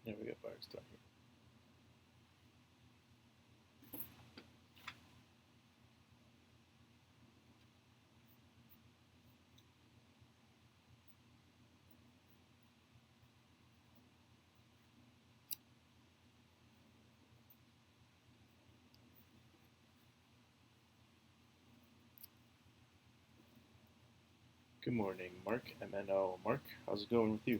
Yeah, we got buyers down here. Good morning, Mark. MNO. Mark, how's it going with you?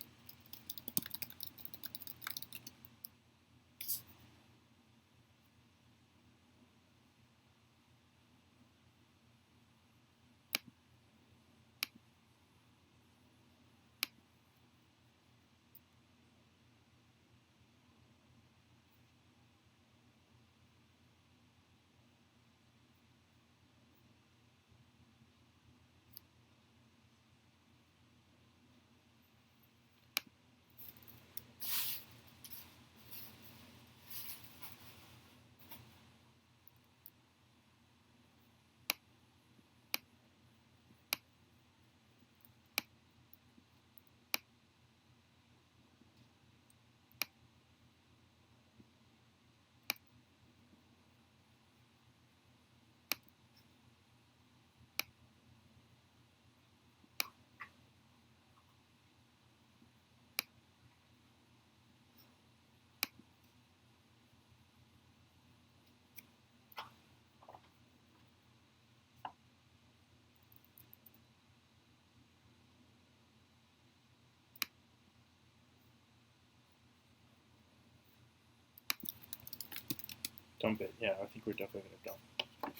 Dump it. Yeah, I think we're definitely going to dump.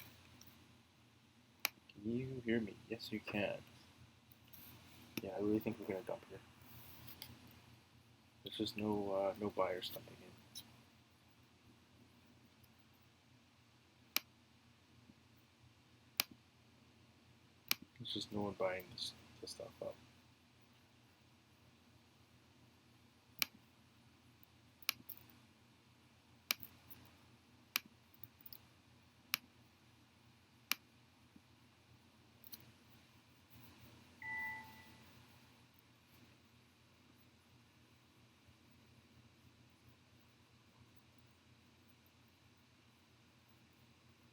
Can you hear me? Yes, you can. Yeah, I really think we're going to dump here. There's just no buyers dumping in. There's just no one buying this stuff up.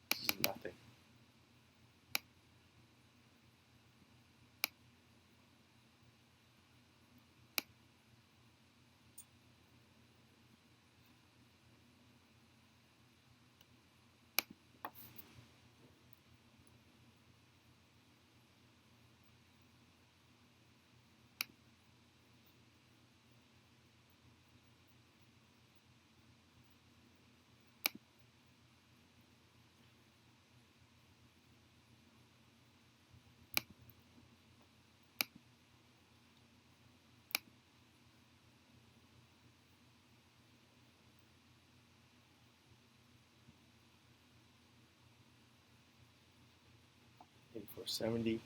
This is nothing. In for 70.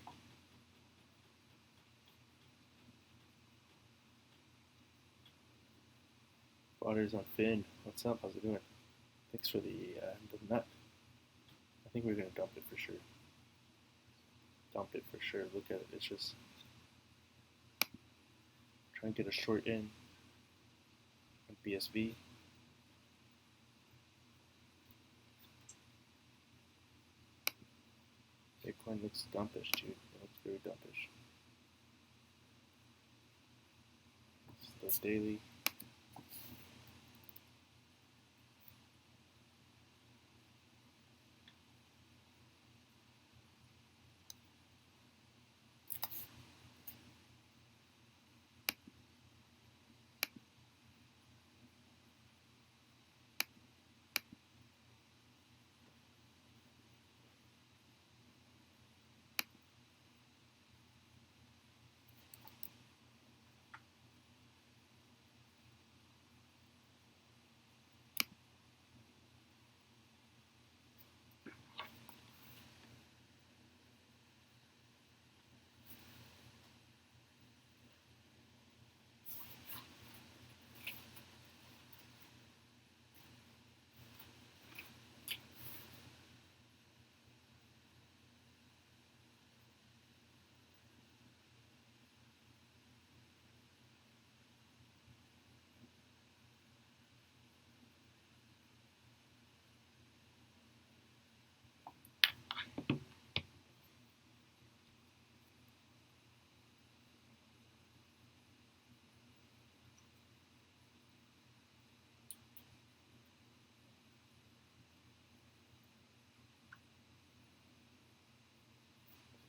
Butters on Finn. What's up? How's it doing? Thanks for the nut. I think we're going to dump it for sure. Dump it for sure. Look at it. It's just trying to get a short in on BSV. Bitcoin looks dumpish, dude. It looks very dumpish. It's the daily.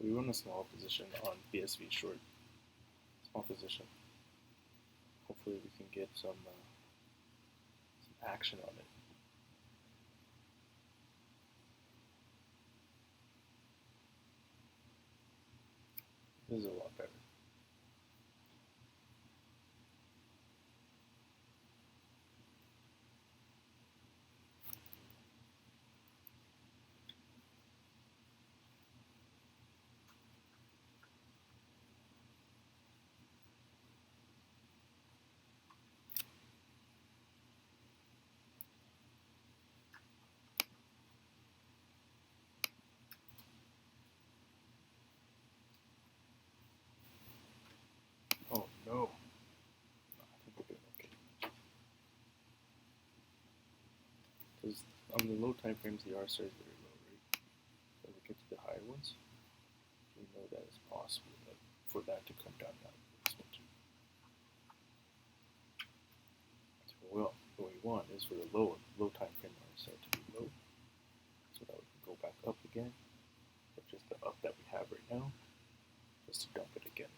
we run a small position on BSV short. Small position. Hopefully we can get some action on it. This is a lot better. Oh no. I think we're doing okay. Because on the low time frames, the RSI is very low, right? When we get to the higher ones, we know that it's possible for that to come down now. So, well, what we want is for the low time frame RSI to be low, so that we can go back up again, but just the up that we have right now, just to dump it again.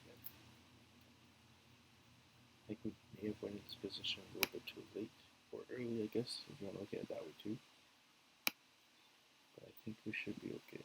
I think we may have went into this position a little bit too late, or early, I guess, if you want to look at it that way too. But I think we should be okay.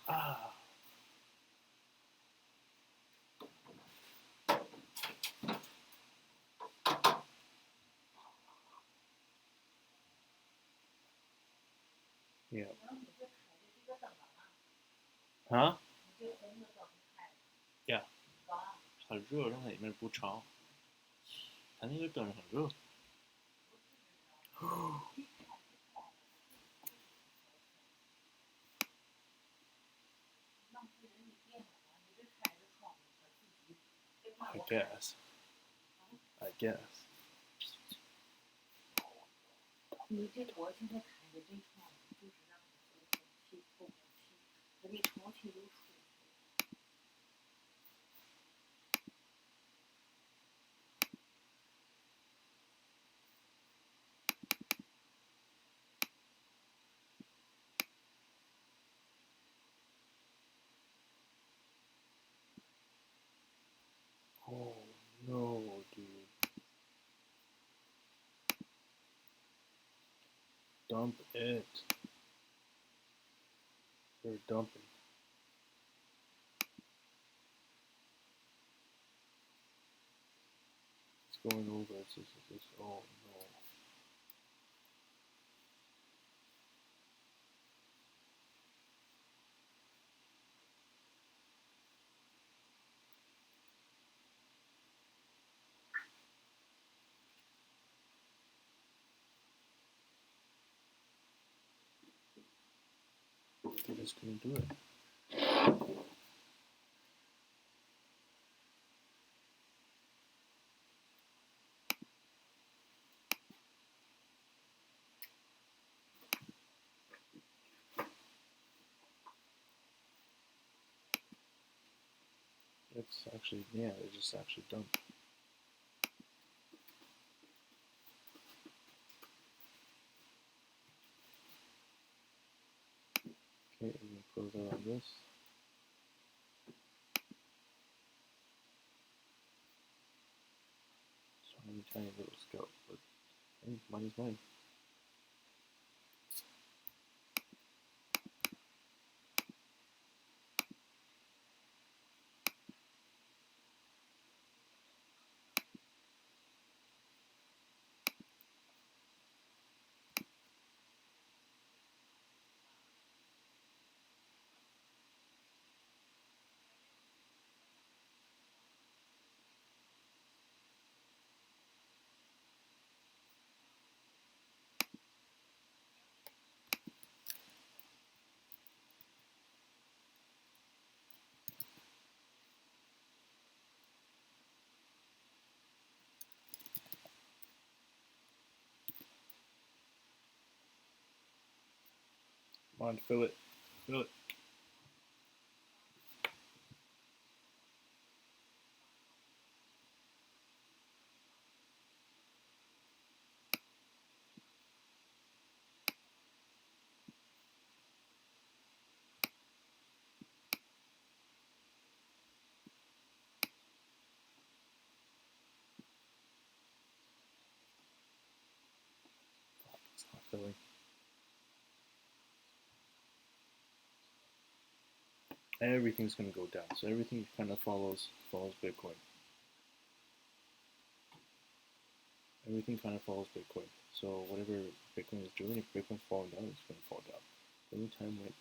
Ah. Yeah. 啊 ？Yeah， 很热，让它里面不长。它那个灯很热。I guess. I guess. 你这我现在开的这窗就是让它透气透空气，它的潮气都出去。Oh no, dude. Dump it. They're dumping. It's going over. It's just, oh no. They're just gonna do it. It's actually, yeah, they're just actually dumped. Okay, we're gonna close out on this. Tiny little scout, but hey, money's money. Come on, fill it. Fill it. It's not filling. Everything's gonna go down. So everything kind of follows Bitcoin. Everything kind of follows Bitcoin. So whatever Bitcoin is doing, if Bitcoin's falling down, it's gonna fall down. Anytime when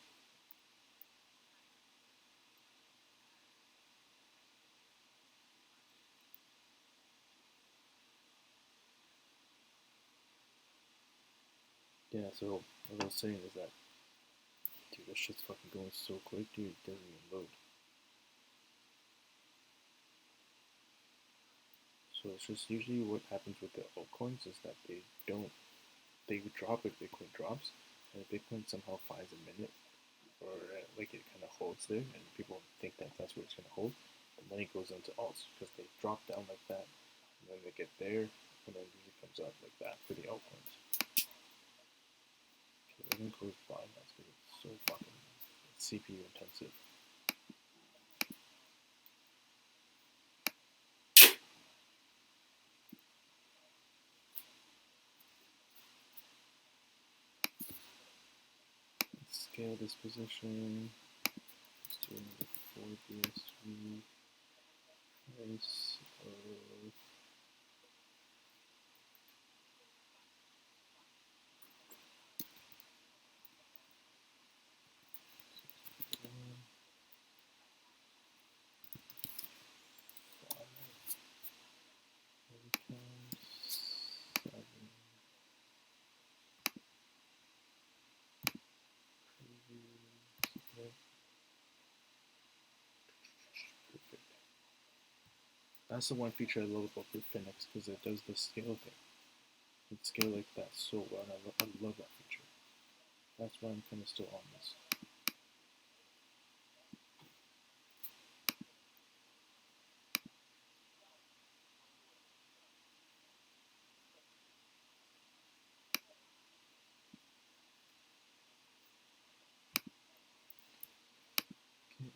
yeah, so what I was saying is that dude, this shit's fucking going so quick, dude, it doesn't even load. So it's just usually what happens with the altcoins is that they drop if Bitcoin drops, and Bitcoin somehow finds a minute, or like it kind of holds there, and people think that that's where it's gonna hold. The money goes into alts because they drop down like that, and then they get there, and then it usually comes up like that for the altcoins. Okay, we're gonna close by now because it's so fucking CPU intensive. Let's scale this position. Let's do another 4 BSV. Price of that's the one feature I love about Bitfinex because it does the scale thing. It scale like that so well, and I love that feature. That's why I'm kind of still on this.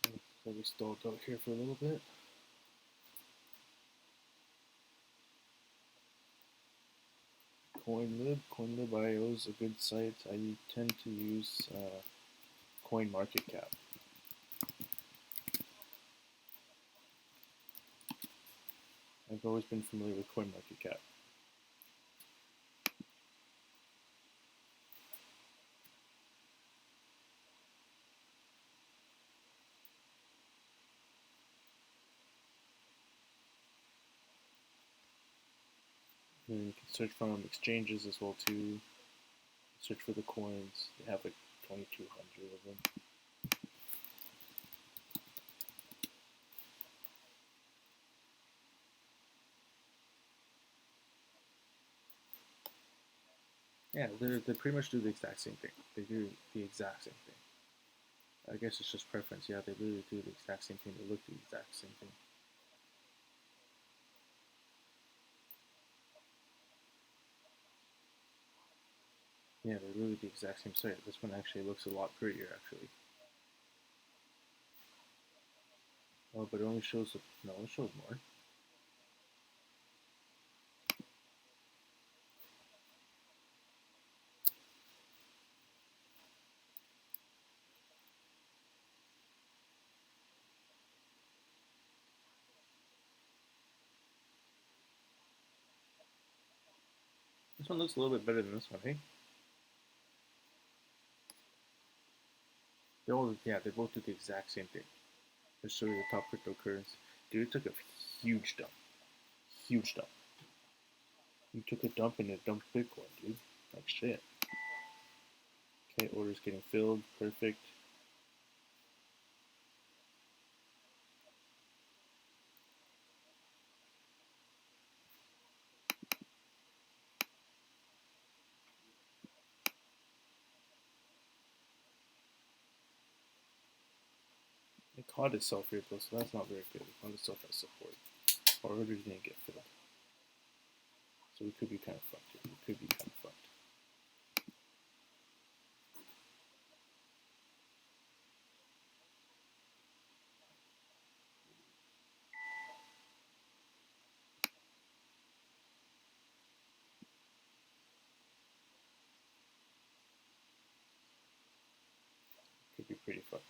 Okay, so we stalled out here for a little bit. CoinLib.io is a good site. I tend to use CoinMarketCap. I've always been familiar with CoinMarketCap. And you can search from exchanges as well too. Search for the coins. They have like 2,200 of them. Yeah, they pretty much do the exact same thing. They do the exact same thing. I guess it's just preference. Yeah, they literally do the exact same thing. They look the exact same thing. Yeah, they're literally the exact same site. This one actually looks a lot prettier, actually. Oh, but it only shows, no, it shows more. This one looks a little bit better than this one, hey? They both do the exact same thing. Let's show you the top cryptocurrency. Dude, it took a huge dump. Huge dump. You took a dump and it dumped Bitcoin, dude. Like shit. Okay, orders getting filled. Perfect. COD is self-feared though, so that's not very good. COD itself has support. Our orders didn't get filled. So we could be kind of fucked here. We could be kind of fucked. Could be pretty fucked.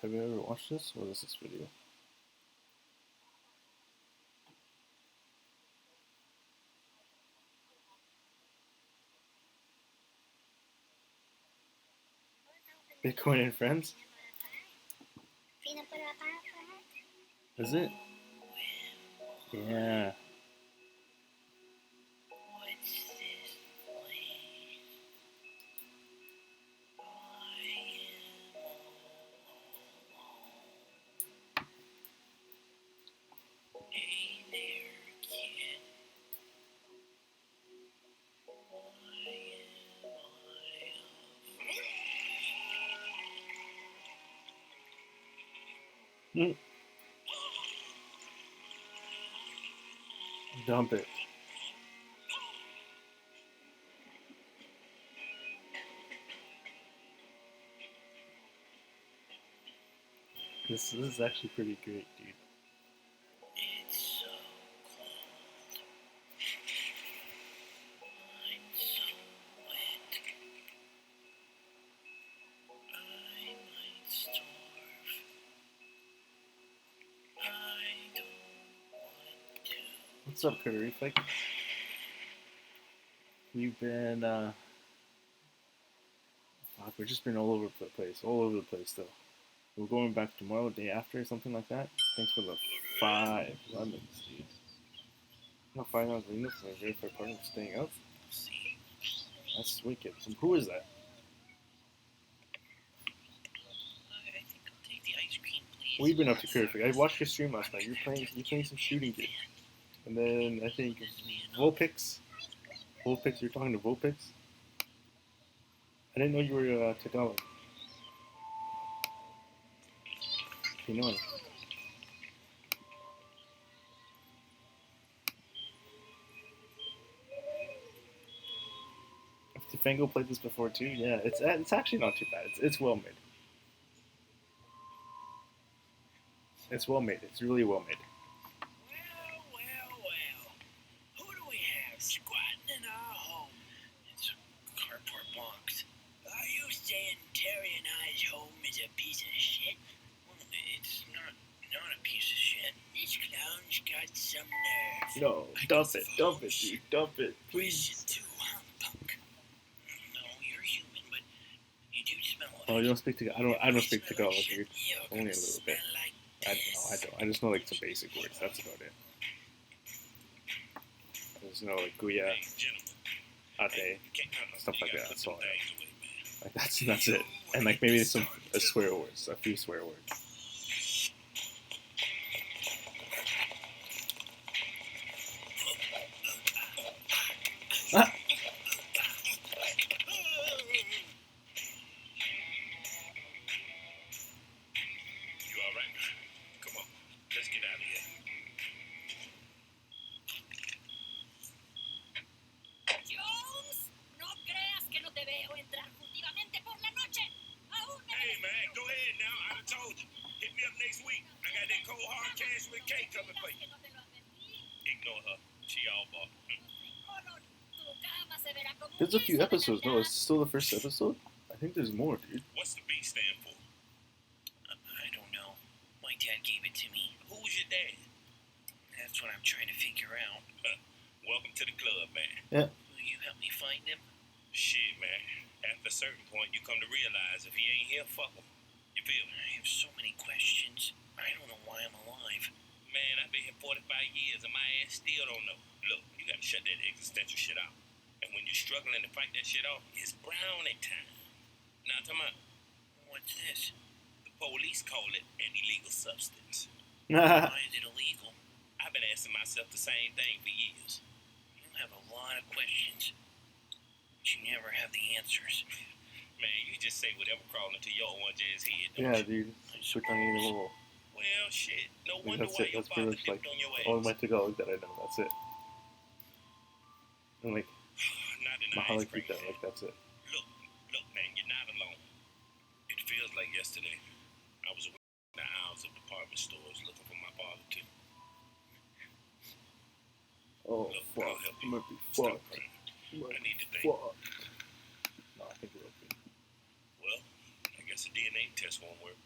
Have you ever watched this? What is this video? Bitcoin and Friends? Is it? Yeah. Dump it. This is actually pretty great, dude. It's so cold. I'm so wet. I might starve. I don't want to. What's up, Karific? We've been, fuck, we've just been all over the place. All over the place, though. We're going back tomorrow, day after, something like that. Thanks for the 5 lemons, dude. Not 5 hours enough for my verified partner for staying up. That's wicked. Who is that? I think I'll take the ice cream, please. What have you been up to, Karific? I watched your stream last night. You're playing some shooting game. And then I think Vulpix. Vulpix, you're talking to Vulpix? I didn't know you were Tagalog. Pinoy. Did Fango played this before too? Yeah, it's actually not too bad. It's well made. It's well made. It's really well made. Well. Who do we have squatting in our home? It's a cardboard box. Are you saying Terry and I's home is a piece of shit? Well, it's not a piece of shit. This clown's got some nerve. No, dump it, dude, dump it, please. Push it too, huh, punk? No, you're human, but you do smell like. Oh, you don't speak to I don't speak Tagalog, dude. Only a little bit. I don't. I just know like some basic words. That's about it. I just know like guya, ate, stuff like that. That's all I know. Like that's it. And like maybe some swear words, a few swear words. Ah! She all bought. There's a few episodes. No, it's still the first episode? I think there's more, dude. What's the B stand for? I don't know. My dad gave it to me. Who's your dad? That's what I'm trying to figure out. Welcome to the club, man. Yeah. Will you help me find him? Shit, man. After a certain point, you come to realize if he ain't here, fuck him. You feel me? I have so many questions. I don't know why I'm alive. Man, I've been here 45 years and my ass still don't know. Look, you gotta shut that existential shit out. And when you're struggling to fight that shit off, it's brownie time. Now, come on. What's this? The police call it an illegal substance. Why is it illegal? I've been asking myself the same thing for years. You have a lot of questions, but you never have the answers. Man, you just say whatever crawls into your own jazz head. Yeah, dude. Quick on you in the hole. Well, shit. No wonder That's why it. your That's pretty father much like dipped on your ass. all my Tagalog that I know. That's it. And like, Not in how I ice keep cream. that. Like, that's it. Look, man, you're not alone. It feels like yesterday. I was in the aisles of department stores looking for my father, too. Oh, Look, fuck. I'll help I'm you. gonna be Stop fucked. crying. I need to think. Fucked. No, I think we're okay. Well, I guess a DNA test won't work.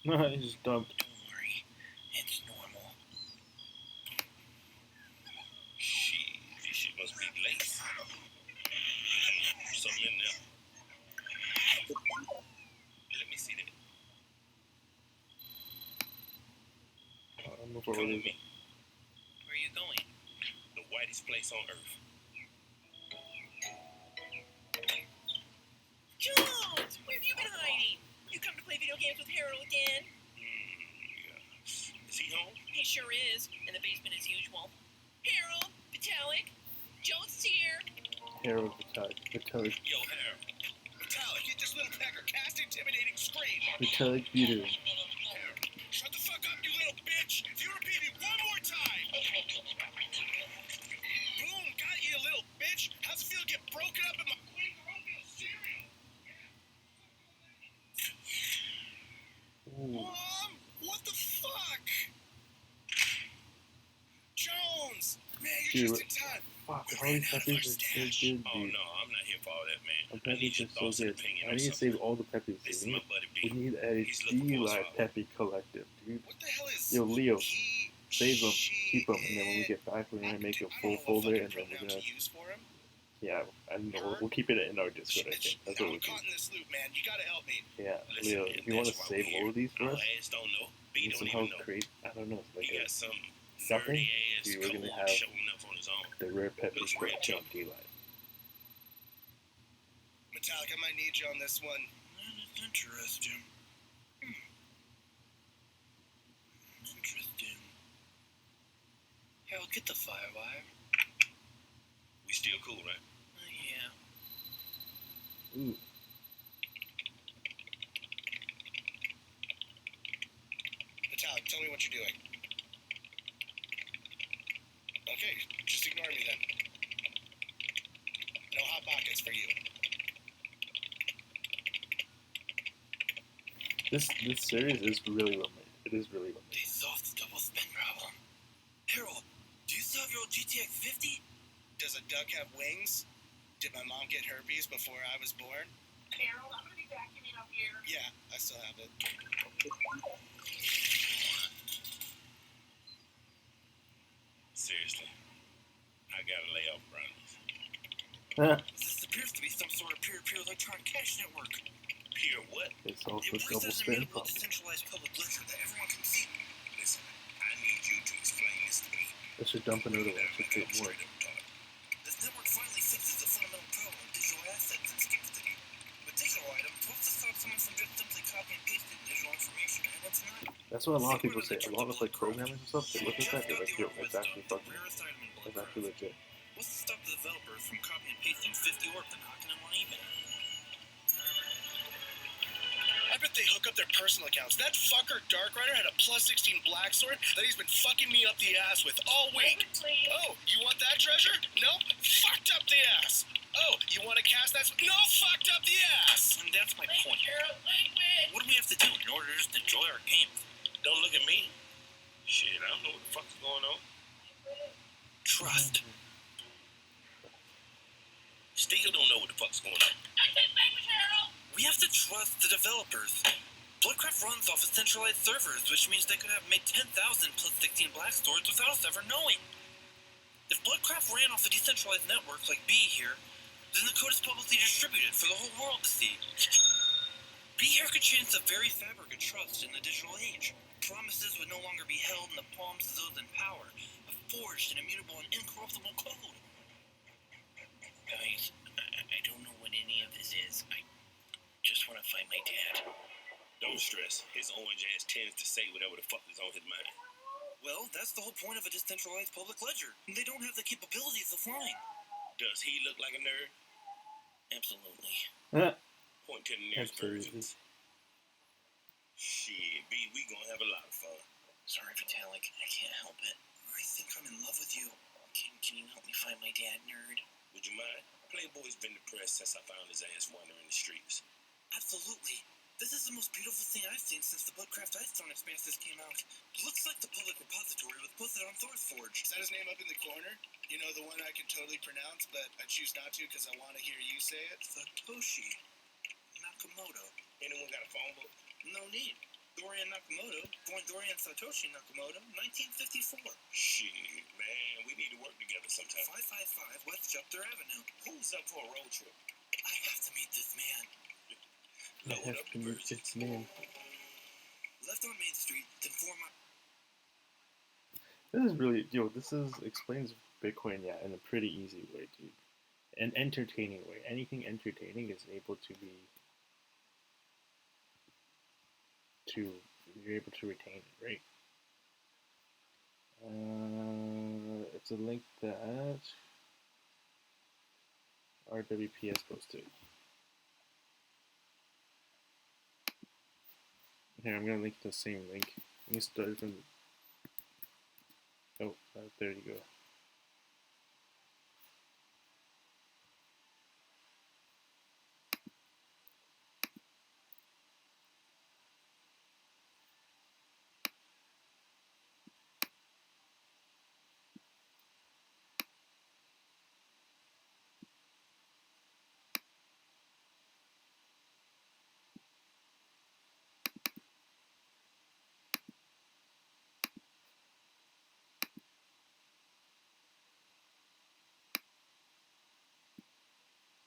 He's just dumped. Don't worry, it's normal. Shit, this shit must be lace. Something in there. Let me see that. I don't know if we're Come with really. me. Where are you going? The whitest place on earth. Jones! Where have you been hiding? You come to play video games with Harold again? Yeah. Is he home? He sure is. In the basement as usual. Harold! Vitalik! Jones is here! Harold Vitalik. Yo, Harold. Vitalik, get this little pecker. Cast intimidating scream. Vitalik Beater. Harold, shut the fuck up, you little bitch! If you repeat it one more time! Boom! Got you, little bitch! How's it feel to get broken up in my cereal? Ooh. Mom! What the fuck? Jones! Man, you're Dude, just in time. fuck, all these peppies are so good, dude. Oh no, I'm not here for all that, man. The I need peppies your are so thoughts and good. opinion I on need to something. save all the peppies, This is dude. my buddy We B. need a He's looking for his D-Live father. Peppy collective, dude. What the hell is Yo, Leo, he, save them, she, keep them, and then when we get back, we're gonna make a full folder, and then we're gonna, use for him. yeah, I don't know, we'll keep it in our Discord, I think. That's what I'm we'll do. caught in this loop, man. You gotta help me. Yeah, Listen, Leo, man, if you want to that's why save we're all of these for Our us, ass don't know. we B don't somehow even know. create, I don't know, like He a, got some something, nerdy ass we were code gonna have showing up on his own. the rare Peppy Looks real collection tough. D-Live. Metallic, I might need you on this one. That's interesting. Interesting. Harold, get the firewire. We still cool, right? Yeah. Ooh, Metallic, tell me what you're doing. Okay, just ignore me then. No hot pockets for you. this series is really well made. It is really well made. They solved the double spin problem. Harold, do you still have your old GTX 50? Does a duck have wings? Did my mom get herpes before I was born? Harold, I'm gonna be vacuuming up here. Yeah, I still have it. Seriously, I gotta lay off brownies. This appears to be some sort of peer-to-peer electronic cash network. Peer what? It's also It double places spin immutable problem. decentralized public ledger that everyone can see. Listen, I need you to explain this to me. Let's just dump another one to create more. This network finally fixes the fundamental problem of digital assets and scarcity. With digital items, what's to stop someone from just simply copying and pasting digital information? And it's not. That's what a lot of people say. A lot of like programmers and stuff, they look at that, they're like, yo, it's actually fucking, it's actually legit. What's to stop the developer from copying and pasting 50 orcs and hawking them on eBay? I bet they hook up their personal accounts. That fucker Dark Rider had a plus 16 black sword that he's been fucking me up the ass with all week. Oh, you want that treasure? Nope. Fucked up the ass. Oh, you want to cast that? No, fucked up the ass! And that's my point. What do we have to do in order to just enjoy our game? Don't look at me. Shit, I don't know what the fuck's going on. Trust. Still don't know what the fuck's going on. We have to trust the developers. Bloodcraft runs off of centralized servers, which means they could have made 10,000 plus 16 black swords without us ever knowing. If Bloodcraft ran off a decentralized network like B here, then the code is publicly distributed for the whole world to see. Be here could change the very fabric of trust in the digital age. Promises would no longer be held in the palms of those in power, a forged and immutable and incorruptible code. Guys, I don't know what any of this is. I just want to find my dad. Don't stress. His orange ass tends to say whatever the fuck is on his mind. Well, that's the whole point of a decentralized public ledger. They don't have the capabilities of lying. Does he look like a nerd? Absolutely. Point to the nearest versions. Shit, B, we gonna have a lot of fun. Sorry, Vitalik, I can't help it. I think I'm in love with you. Can you help me find my dad, nerd? Would you mind? Playboy's been depressed since I found his ass wandering the streets. Absolutely. This is the most beautiful thing I've seen since the Bloodcraft Ice Stone expansions came out. It looks like the public repository was posted on Thorforge. Is that his name up in the corner? You know, the one I can totally pronounce, but I choose not to because I want to hear you say it? Satoshi Nakamoto. Anyone got a phone book? No need. Dorian Nakamoto, born Dorian Satoshi Nakamoto, 1954. Shit, man, we need to work together sometime. 555 West Jupiter Avenue. Who's up for a road trip? I have to meet this man. I have to meet this man. Left on Main Street, then 4 miles. This is really, this explains Bitcoin, yeah, in a pretty easy way, dude. An entertaining way. Anything entertaining is able to be, you're able to retain it, right? It's a link that RWPS posted. Here, I'm gonna link the same link. Let me start from. Oh, there you go.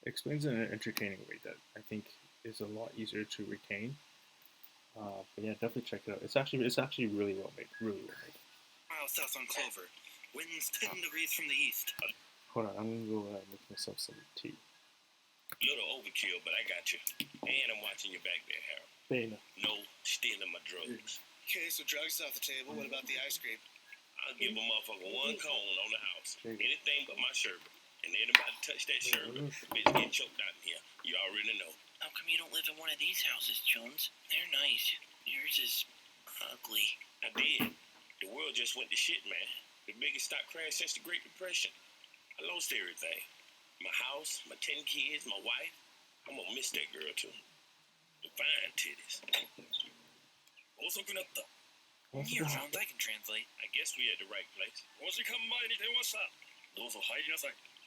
Explains it in an entertaining way that I think is a lot easier to retain. But yeah, definitely check it out. It's actually really well made. Really well made. Miles south on Clover. Winds 10 degrees from the east. Hold on, I'm gonna go make myself some tea. Little overkill, but I got you. And I'm watching your back there, Harold. Bana. No stealing my drugs. Okay, so drugs is off the table. What about the ice cream? I'll give a motherfucker one cone on the house. There you go. Anything but my sherbet. And anybody touch that sherbet, bitch get choked out in here. You already know. How come you don't live in one of these houses, Jones? They're nice. Yours is ugly. I did. The world just went to shit, man. The biggest stock crash since the Great Depression. I lost everything. My house, my 10 kids, my wife. I'm gonna miss that girl, too. The fine titties. Also good up though. Yeah, Jones, I can translate. I guess we at the right place.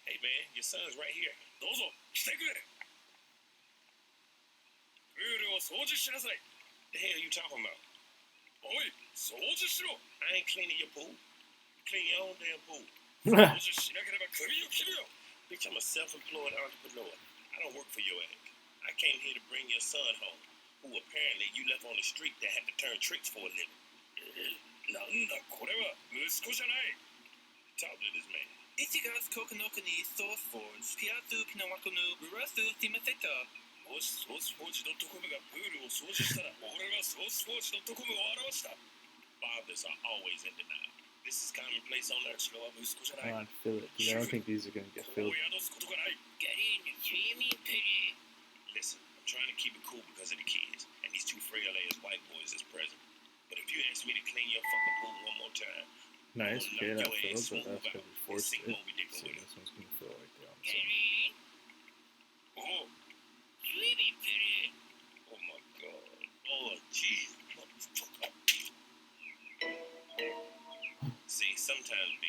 Hey man, your son's right here. The hell you talking about? I ain't cleaning your pool. You clean your own damn pool. Bitch, I'm a self-employed entrepreneur. I don't work for your ass. I came here to bring your son home, who apparently you left on the street that had to turn tricks for a living. Talk to this man. 1月9日にソースフォージ、ピアスピナワコヌ、ブラスティマセタ。もしソースフォージ .com がプールを掃除したら、俺がソースフォージ .com を表した。Fathers are always in denial. This is commonplace on our show. Come on, fill it. I don't think these are gonna get filled. Listen, I'm trying to keep it cool because of the kids, and these two frail ass white boys is present. But if you ask me to clean your fucking pool one more time, nice, okay, that filled, but that's because we forced it. So this one's gonna fill right there on the side. sometimes, B,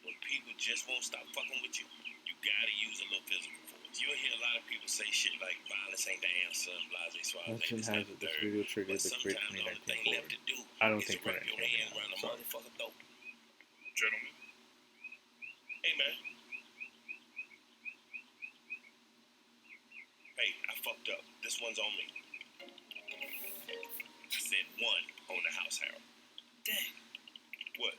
when people just won't stop fucking with you, you gotta use a little physical force. You'll hear a lot of people say shit like violence ain't the answer, blase, suave, Legend this, has that, it. the This third. video But triggered the great sometimes the only 2019 thing left forward. to do I don't is think to wrap your 2019 hand now. around the Sorry. motherfucker throat. Gentlemen. Hey, man. Hey, I fucked up. This one's on me. I said one on the house, Harold. Dang. What?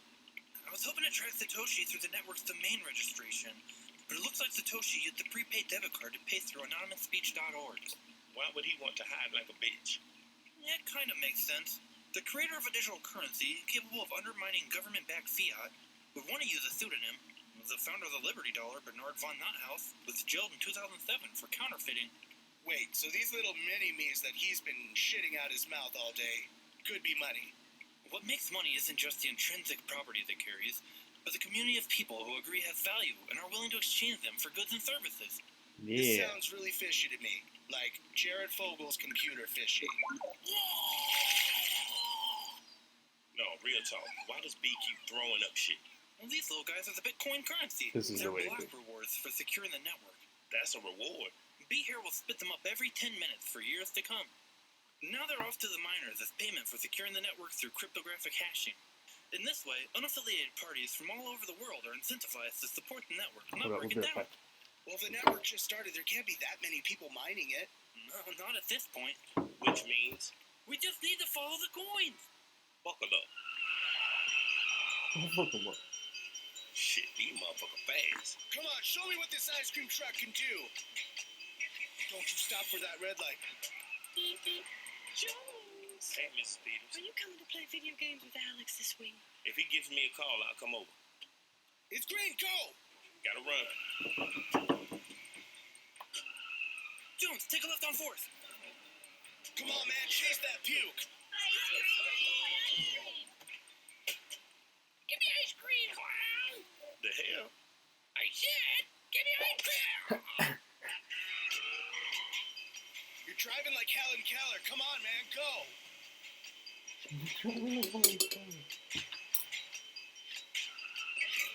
I was hoping to track Satoshi through the network's domain registration, but it looks like Satoshi used the prepaid debit card to pay through anonymousspeech.org. Why would he want to hide like a bitch? It kind of makes sense. The creator of a digital currency, capable of undermining government-backed fiat, would want to use a pseudonym. The founder of the Liberty Dollar, Bernard von Nothaus, was jailed in 2007 for counterfeiting. Wait, so these little mini-me's that he's been shitting out his mouth all day could be money? What makes money isn't just the intrinsic property that carries, but the community of people who agree have value and are willing to exchange them for goods and services. This Yeah. sounds really fishy to me. Like Jared Fogel's computer fishy. No, real talk. Why does B keep throwing up shit? Well, these little guys are the Bitcoin currency. This is the They're way to block do it. rewards for securing the network. That's a reward. B here will spit them up every 10 minutes for years to come. Now they're off to the miners as payment for securing the network through cryptographic hashing. In this way, unaffiliated parties from all over the world are incentivized to support the network, not We'll break be it right down. back. Well, if the network just started, there can't be that many people mining it. No, not at this point. Which means, We just need to follow the coins. buckle up. Fucking what? Shit, these motherfucker fast. Come on, show me what this ice cream truck can do. Don't you stop for that red light. Jones, Hey, Mrs. Peters. are you coming to play video games with Alex this week? If he gives me a call, I'll come over. It's green, go! Gotta run. Jones, take a left on 4th. Come on, man, chase that puke. Give me ice cream, clown! The hell? I said, give me ice cream! You're driving like Helen Keller. Come on, man, go.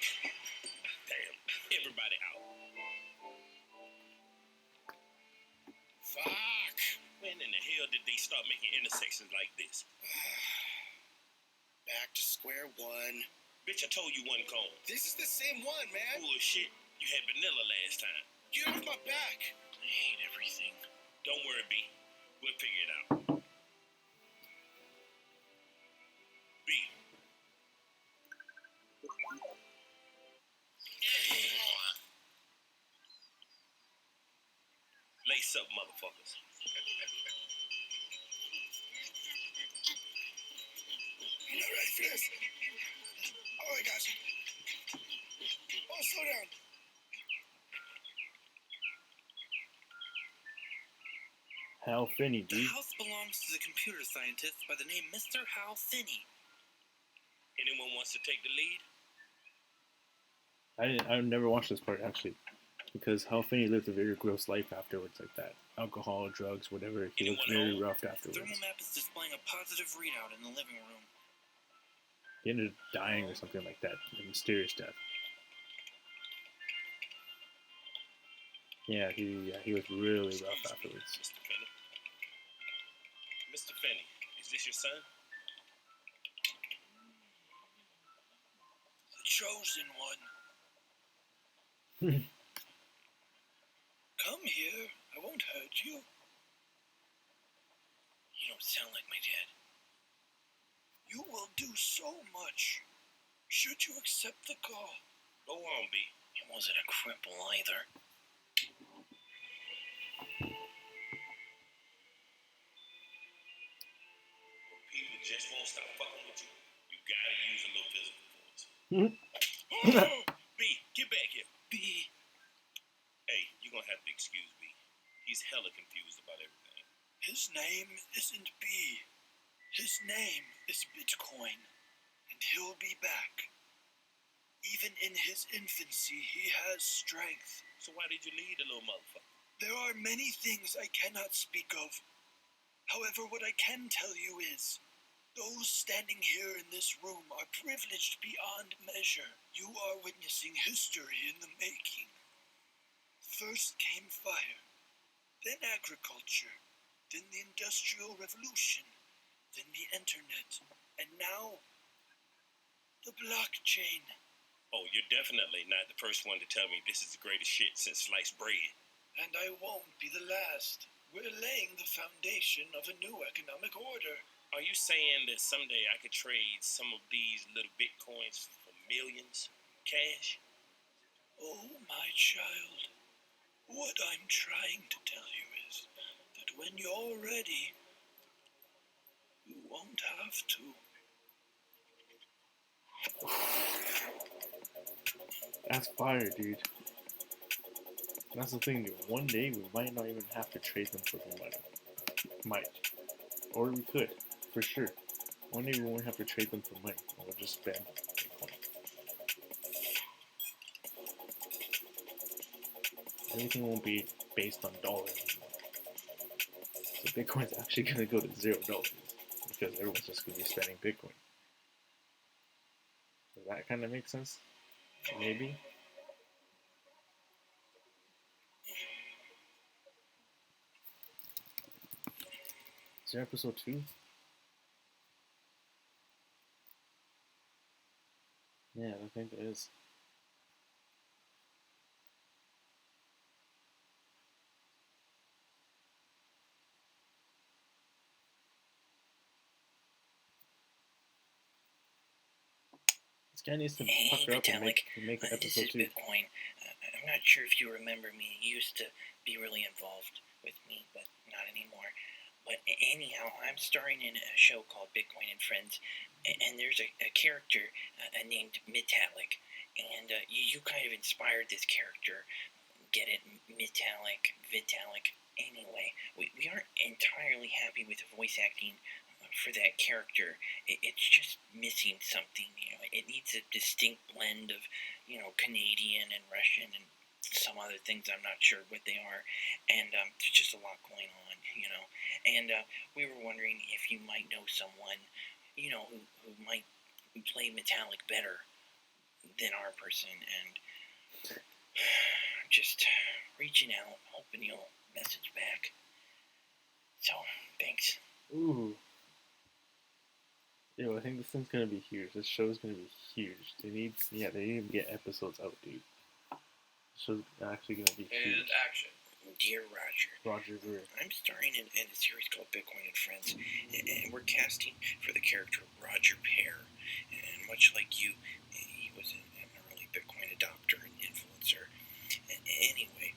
Damn. Everybody out. Fuck. When in the hell did they start making intersections like this? Back to square one. Bitch, I told you one cone. This is the same one, man. Bullshit. You had vanilla last time. Get off my back. I hate everything. Don't worry, B. We'll figure it out. B. Lace up, motherfuckers. I'm not ready for this. Oh, I got you. Oh, slow down. Hal Finney, The dude. house belongs to the computer scientist by the name Mr. Hal Finney. Anyone wants to take the lead? I never watched this part actually, because Hal Finney lived a very gross life afterwards, like that. Alcohol, drugs, whatever. He looked very rough The afterwards. thermal map is displaying a positive readout in the living room. He ended up dying or something like that, a mysterious death. Yeah, he was really rough Excuse me, afterwards. Mr. Finney. Mr. Finney, is this your son? The chosen one. Come here. I won't hurt you. You don't sound like my dad. You will do so much. Should you accept the call? Go on, B. He wasn't a cripple either. When people just won't stop fucking with you, you gotta use a little physical force. B, get back here. B. Hey, you're gonna have to excuse B. He's hella confused about everything. His name isn't B. His name is Bitcoin. And he'll be back. Even in his infancy, he has strength. So why did you leave the little motherfucker? There are many things I cannot speak of. However, what I can tell you is, Those standing here in this room are privileged beyond measure. You are witnessing history in the making. First came fire, then agriculture, then the Industrial Revolution, then the Internet, and now the blockchain. Oh, you're definitely not the first one to tell me this is the greatest shit since sliced bread. And I won't be the last. We're laying the foundation of a new economic order. Are you saying that someday I could trade some of these little bitcoins for millions? Cash? Oh, my child. What I'm trying to tell you is that when you're ready, you won't have to. That's fire, dude. That's the thing, dude. One day we might not even have to trade them for the money. Might. Or we could, for sure. One day we won't have to trade them for money. We'll just spend Bitcoin. Everything won't be based on dollars. So Bitcoin's actually going to go to $0 because everyone's just going to be spending Bitcoin. Does that kind of make sense? Maybe. Is there episode 2? Yeah, I think there is. This guy needs to pucker up and make an this episode is 2. Bitcoin. I'm not sure if you remember me. You used to be really involved with me, but not anymore. But anyhow, I'm starring in a show called Bitcoin and Friends, and there's a character named Metallic, and you kind of inspired this character. Get it? Metallic, Vitalik. Anyway, we aren't entirely happy with the voice acting for that character. It's just missing something. It needs a distinct blend of, Canadian and Russian and some other things. I'm not sure what they are, and there's just a lot going on. And we were wondering if you might know someone, who might play Metallic better than our person, and just reaching out, hoping you'll message back. So, thanks. Ooh. Yo, I think this thing's gonna be huge. This show's gonna be huge. They need to get episodes out, dude. This show's actually gonna be huge. And action. Dear Roger. Roger Ver. I'm starring in a series called Bitcoin and Friends, and we're casting for the character Roger Pear. And much like you, he was an early Bitcoin adopter and influencer. And anyway,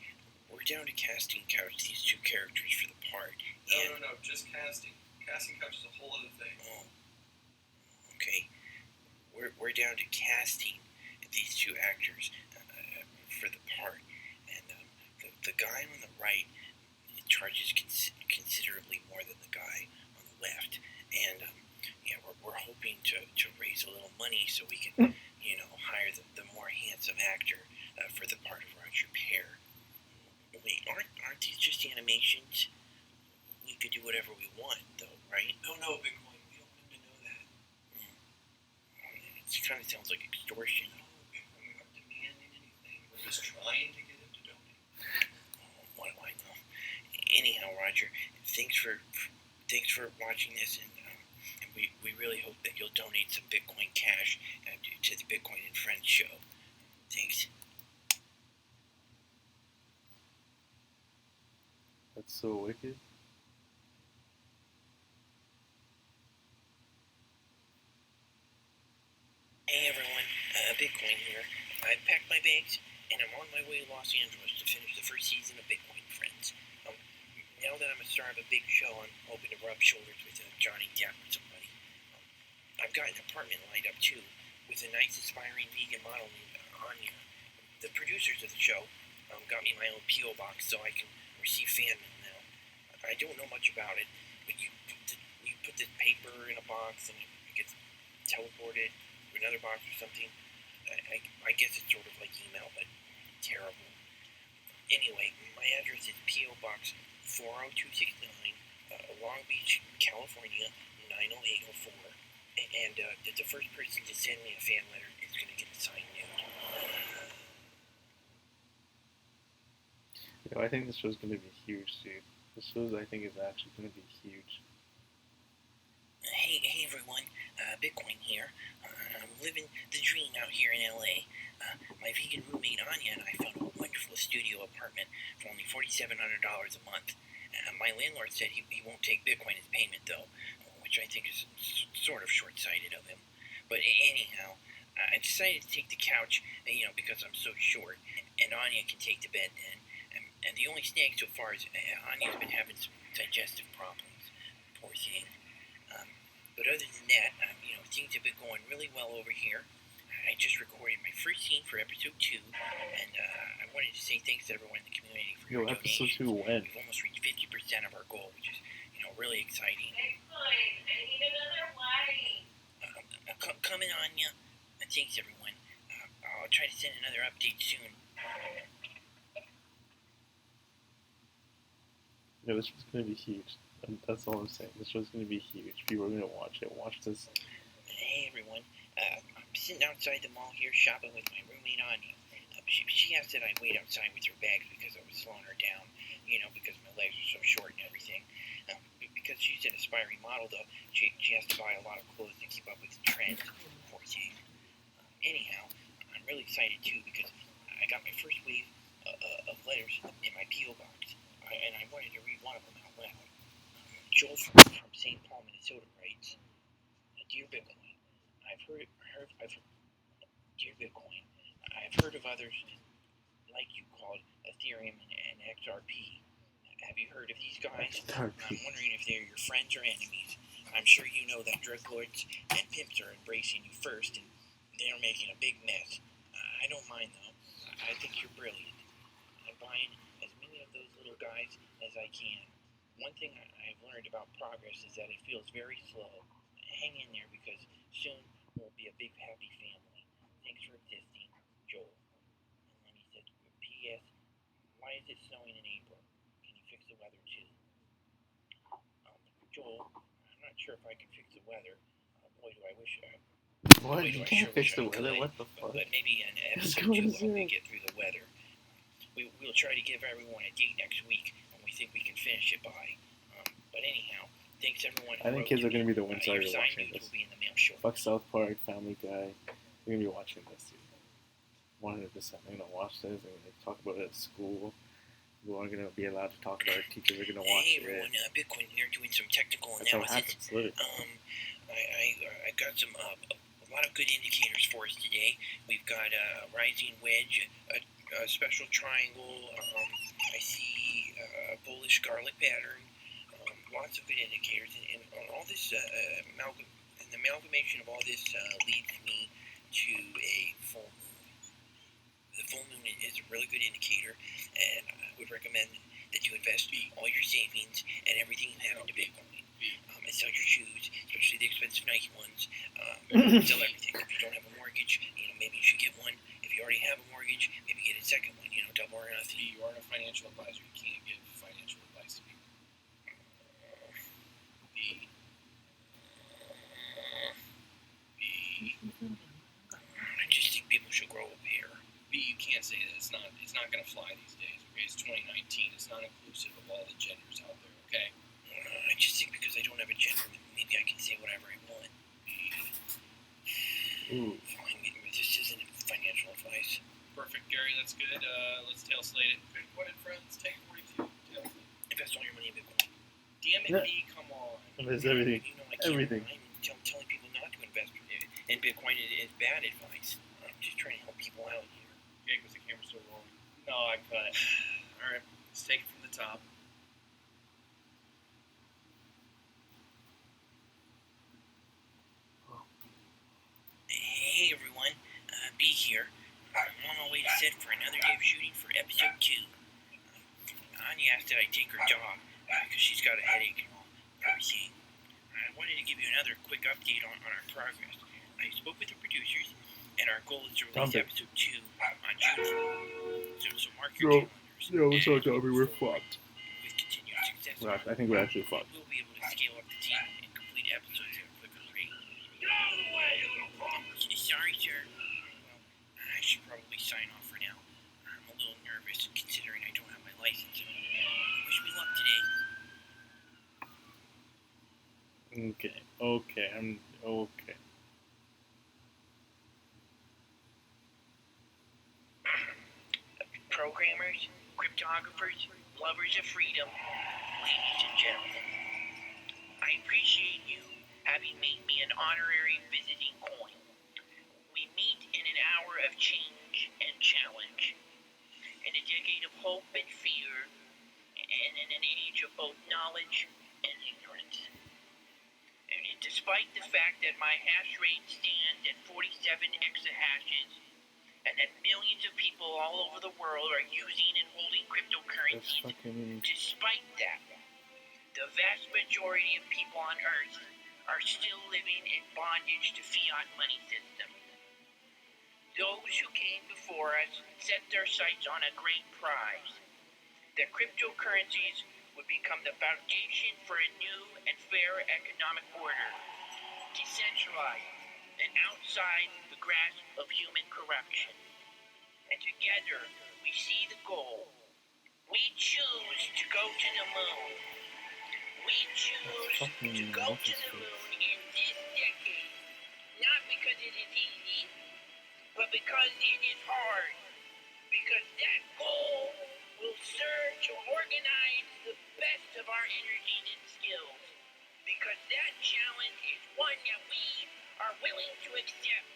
we're down to casting couch these two characters for the part. No, just casting. Casting couch is a whole other thing. Oh, okay. We're down to casting these two actors for the part, and the guy on the right charges considerably more than the guy on the left, and we're hoping to raise a little money so we can hire the more handsome actor for the part of Roger Pear. Wait, aren't these just animations? We could do whatever we want, though, right? No, Bitcoin. We don't want him to know that. It kind of sounds like extortion. No, Bitcoin. We're not demanding anything. We're just trying to get him to donate. What do I know? Anyhow, Roger, thanks for watching this, and we really hope that you'll donate some Bitcoin cash to the Bitcoin and Friends show. Thanks. That's so wicked. Hey everyone, Bitcoin here. I've packed my bags, and I'm on my way to Los Angeles to finish the first season of Bitcoin and Friends. Now that I'm a star of a big show, I'm hoping to rub shoulders with Johnny Depp or somebody. I've got an apartment lined up too, with a nice aspiring vegan model named Anya. The producers of the show got me my own P.O. box so I can receive fan mail now. I don't know much about it, but you put the paper in a box and it gets teleported to another box or something. I guess it's sort of like email, but terrible. Anyway, my address is P.O. Box 40269, Long Beach, California, And the first person to send me a fan letter is going to get a signed nude. You know, I think this show's gonna be huge, dude. This show, I think, is actually gonna be huge. Hey everyone, Bitcoin here. I'm living the dream out here in LA. My vegan roommate Anya and I found a wonderful studio apartment for only $4,700 a month. My landlord said he won't take Bitcoin as payment though, which I think is sort of short-sighted of him. But anyhow, I decided to take the couch, because I'm so short, and Anya can take the bed then. And the only snag so far is Anya's been having some digestive problems. Poor thing. But other than that, things have been going really well over here. I just recorded my first scene for episode 2, and I wanted to say thanks to everyone in the community for your Episode donations. 2 when? We've almost reached 50% of our goal, which is, really exciting. Bitcoin, I need another light. Coming on ya. Thanks everyone. I'll try to send another update soon. You know, this show's gonna be huge. And that's all I'm saying. This show's gonna be huge. People are gonna watch it. Watch this. Hey everyone. I'm sitting outside the mall here shopping with my roommate Anya. She asked that I wait outside with her bags because I was slowing her down, because my legs are so short and everything. Because she's an aspiring model, though, she has to buy a lot of clothes to keep up with the trends. Poor thing. Anyhow, I'm really excited too because I got my first wave of letters in my P.O. box, and I wanted to read one of them out loud. Joel from St. Paul, Minnesota writes, "Dear Bitcoin, Dear Bitcoin, I've heard of others like you called Ethereum and XRP. Have you heard of these guys? I'm wondering if they're your friends or enemies. I'm sure you know that drug lords and pimps are embracing you first, and they're making a big mess. I don't mind, though. I think you're brilliant. I'm buying as many of those little guys as I can. One thing I've learned about progress is that it feels very slow. Hang in there because soon we'll be a big happy family. Thanks for existing, Joel." And then he said, "P.S. Why is it snowing in April? Can you fix the weather too?" Joel, I'm not sure if I can fix the weather. Boy, do I wish What? You can't fix the weather? What the fuck? But maybe in episode 2 I'll get through the weather. We'll try to give everyone a date next week when we think we can finish it by. But anyhow, thanks everyone. I think kids are gonna be the ones that are watching this. Will be in the mail shortly. Fuck South Park, Family Guy. They're gonna be watching this, dude. 100%. They're gonna watch this. They're gonna talk about it at school. People aren't gonna be allowed to talk about it. Teachers are gonna watch Hey everyone, Bitcoin here doing some technical That's analysis. how it happens, literally. I got some a lot of good indicators for us today. We've got a rising wedge, a special triangle. I see a bullish garlic pattern. Lots of good indicators, and all this the amalgamation of all this leads me to a full moon. The full moon is a really good indicator, and I would recommend that you invest all your savings and everything you have into Bitcoin. And sell your shoes, especially the expensive Nike ones. Sell everything. If you don't have a mortgage, maybe you should get one. If you already have a mortgage, maybe get a second one. Double or nothing. You aren't a financial advisor. You can't give financial advice to people. I just think people should grow a pair. You can't say that. It's not going to fly these days. Okay, it's 2019. It's not inclusive of all the genders out there. Okay. I just think because I don't have a gender, maybe I can say whatever I want. Ooh. Fine, this isn't financial advice. Perfect, Gary. That's good. Let's tail slate it. Bitcoin and friends, take 42. Invest all your money in Bitcoin. Damn it, B, come on. There's everything. I can't Everything. telling people not to invest in Bitcoin is bad advice. I'm just trying to help people out here. Jake, was the camera still rolling? No, I cut it. All right, let's take it from the top. Hey everyone, B here. I'm on my way to set for another day of shooting for episode 2. Anya asked that I take her dog because she's got a headache and all. Everything. I wanted to give you another quick update on our progress. I spoke with the producers, and our goal is to release episode 2 on June 4th. So mark your calendars. Yeah, what's up, Dobby? We're fucked. With continued success, I think we're actually fucked. we'll be able to scale up the team and complete episodes Okay, okay, I'm okay. Programmers, cryptographers, lovers of freedom, ladies and gentlemen, I appreciate you having made me an honorary visiting coin. We meet in an hour of change and challenge, in a decade of hope and fear, and in an age of both knowledge and ignorance. And despite the fact that my hash rate stands at 47 exahashes, and that millions of people all over the world are using and holding cryptocurrencies, despite that, the vast majority of people on Earth are still living in bondage to fiat money systems. Those who came before us set their sights on a great prize, that cryptocurrencies would become the foundation for a new and fair economic order, decentralized and outside the grasp of human corruption. And together we see the goal. We choose to go to the moon. We choose to go to the moon in this decade, not because it is easy, but because it is hard. Because that goal will serve to organize the best of our energies and skills. Because that challenge is one that we are willing to accept.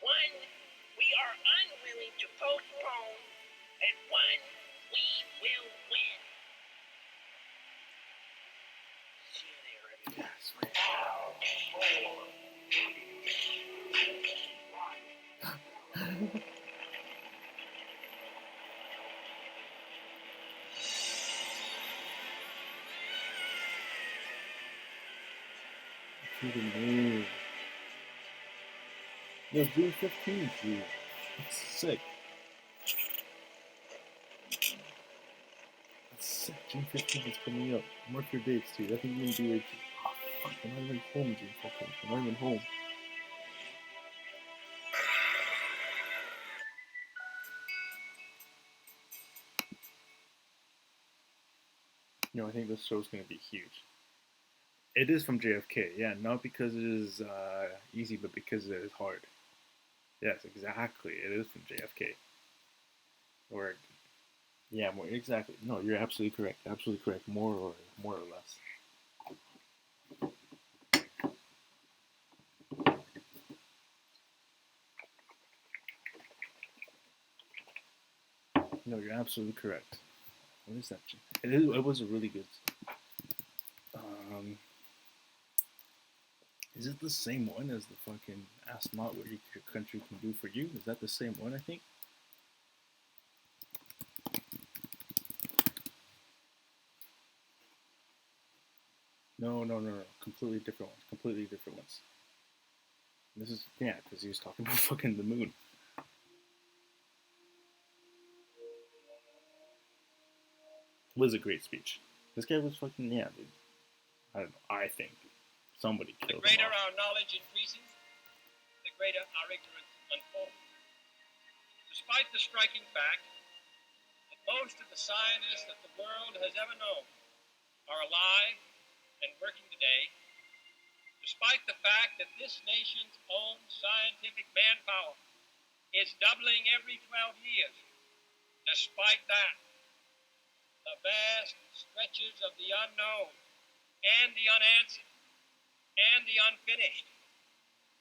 One we are unwilling to postpone, and one we will win. See you there, everybody. To the moon. No, June 15th, dude. That's sick. That's sick. June 15th is coming up. Mark your dates, dude. I think we're gonna do it. Oh, fuck, I'm not even home, June 15th. I'm not even home. I think this show's gonna be huge. It is from JFK, yeah, not because it is easy, but because it is hard. Yes, exactly. It is from JFK. Or, yeah, more exactly. No, you're absolutely correct. Absolutely correct. More or less. No, you're absolutely correct. What is that? It was a really good. Um, is it the same one as the fucking ask not what your country can do for you? Is that the same one? I think. No. Completely different ones. Completely different ones. This is because he was talking about fucking the moon. It was a great speech. This guy was fucking dude. I don't know. I think somebody The killed him greater off. our knowledge increases, the greater our ignorance unfolds. Despite the striking fact that most of the scientists that the world has ever known are alive and working today, despite the fact that this nation's own scientific manpower is doubling every 12 years, despite that, the vast stretches of the unknown and the unanswered and the unfinished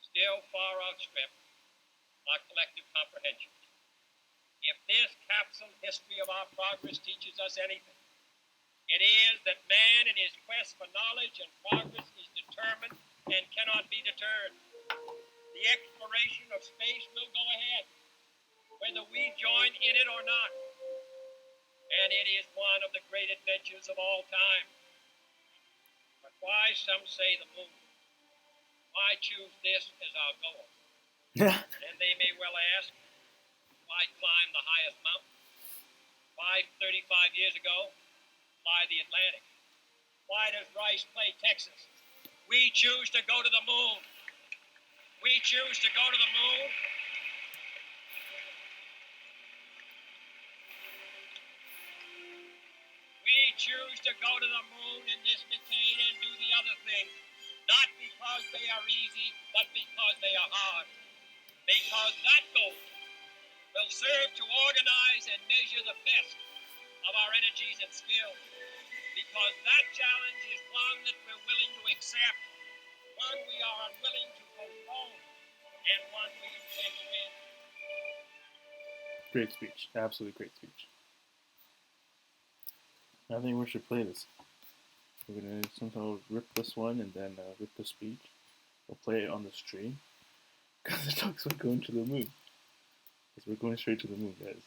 still far outstrip our collective comprehension. If this capsule history of our progress teaches us anything, it is that man in his quest for knowledge and progress is determined and cannot be deterred. The exploration of space will go ahead, whether we join in it or not. And it is one of the great adventures of all time. But why, some say, the moon? Why choose this as our goal? And they may well ask, why climb the highest mountain? Why, 35 years ago, fly the Atlantic? Why does Rice play Texas? We choose to go to the moon. We choose to go to the moon. We choose to go to the moon in this decade and do the other thing. not because they are easy, but because they are hard. Because that goal will serve to organize and measure the best of our energies and skills. Because that challenge is one that we're willing to accept, one we are unwilling to postpone, and one we intend to win. Great speech. Absolutely great speech. I think we should play this. We're gonna somehow rip this one and then rip the speech. We'll play it on the stream because it talks about going to the moon. Because we're going straight to the moon, guys.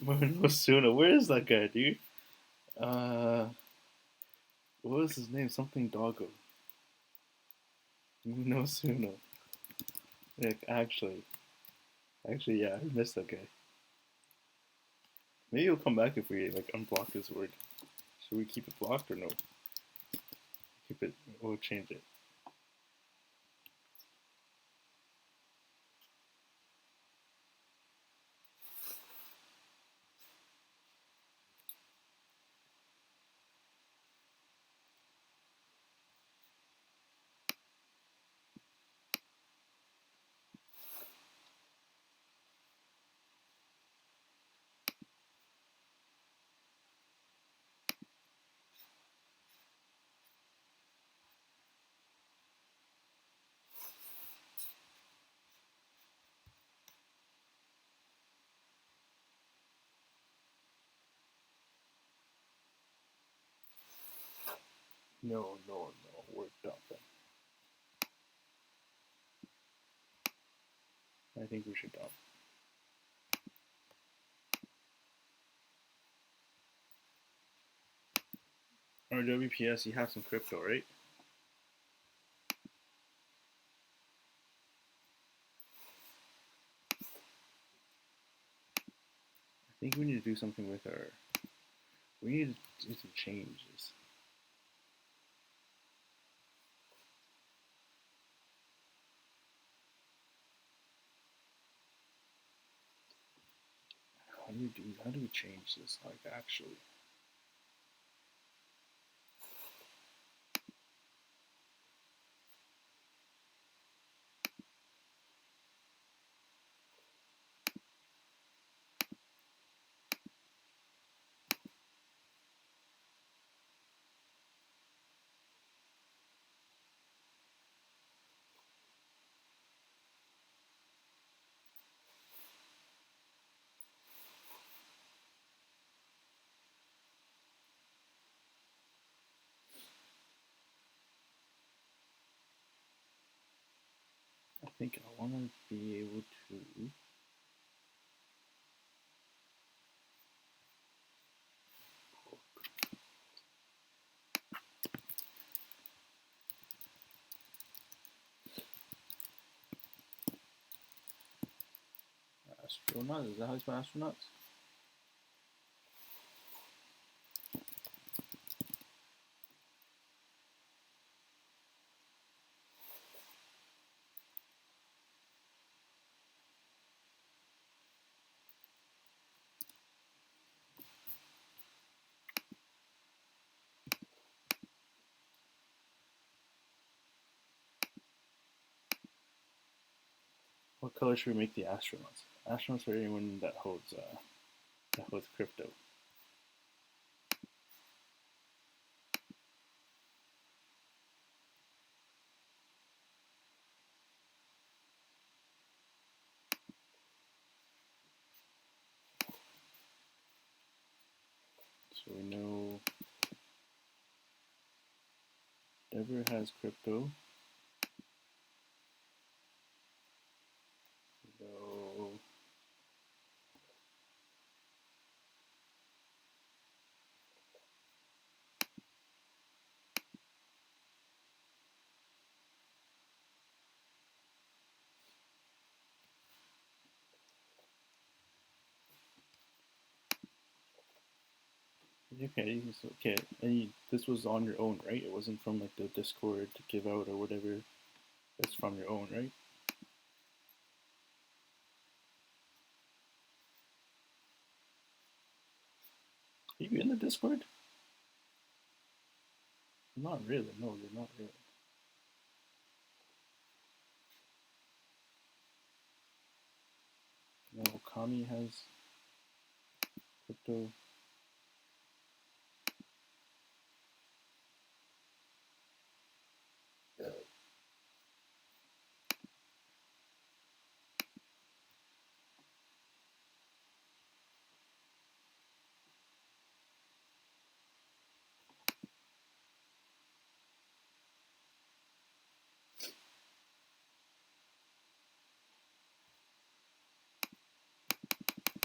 No sooner. Where is that guy, dude? What was his name? Something Doggo. No sooner. Like, actually, yeah, I missed that guy. Maybe he'll come back if we like unblock this word. Should we keep it blocked or no? Keep it. We'll change it. No, we're done. I think we should done. Or WPS, you have some crypto, right? I think we need to do something with our. We need to do some changes. How do we change this? Like actually. I think I want to be able to. Astronauts? Is that how you spell astronauts? What color should we make the astronauts? Astronauts are anyone that holds crypto. So we know whatever has crypto. So okay. And this was on your own, right? It wasn't from like the Discord to give out or whatever. It's from your own, right? Are you in the Discord? Not really. No, you're not really. No, Okami has crypto.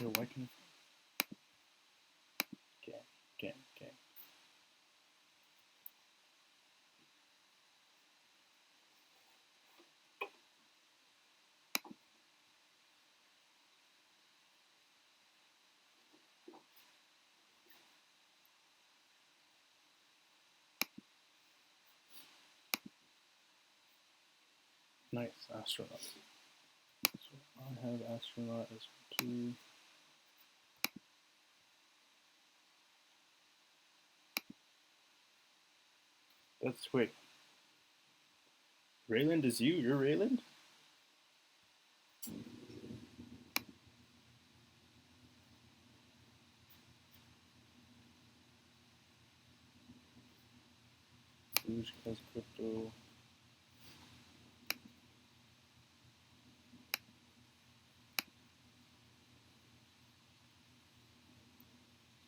Yo, why can okay. Nice, astronaut. So I have astronaut as 2. That's quick. Rayland is you? You're Rayland? Rouge has crypto.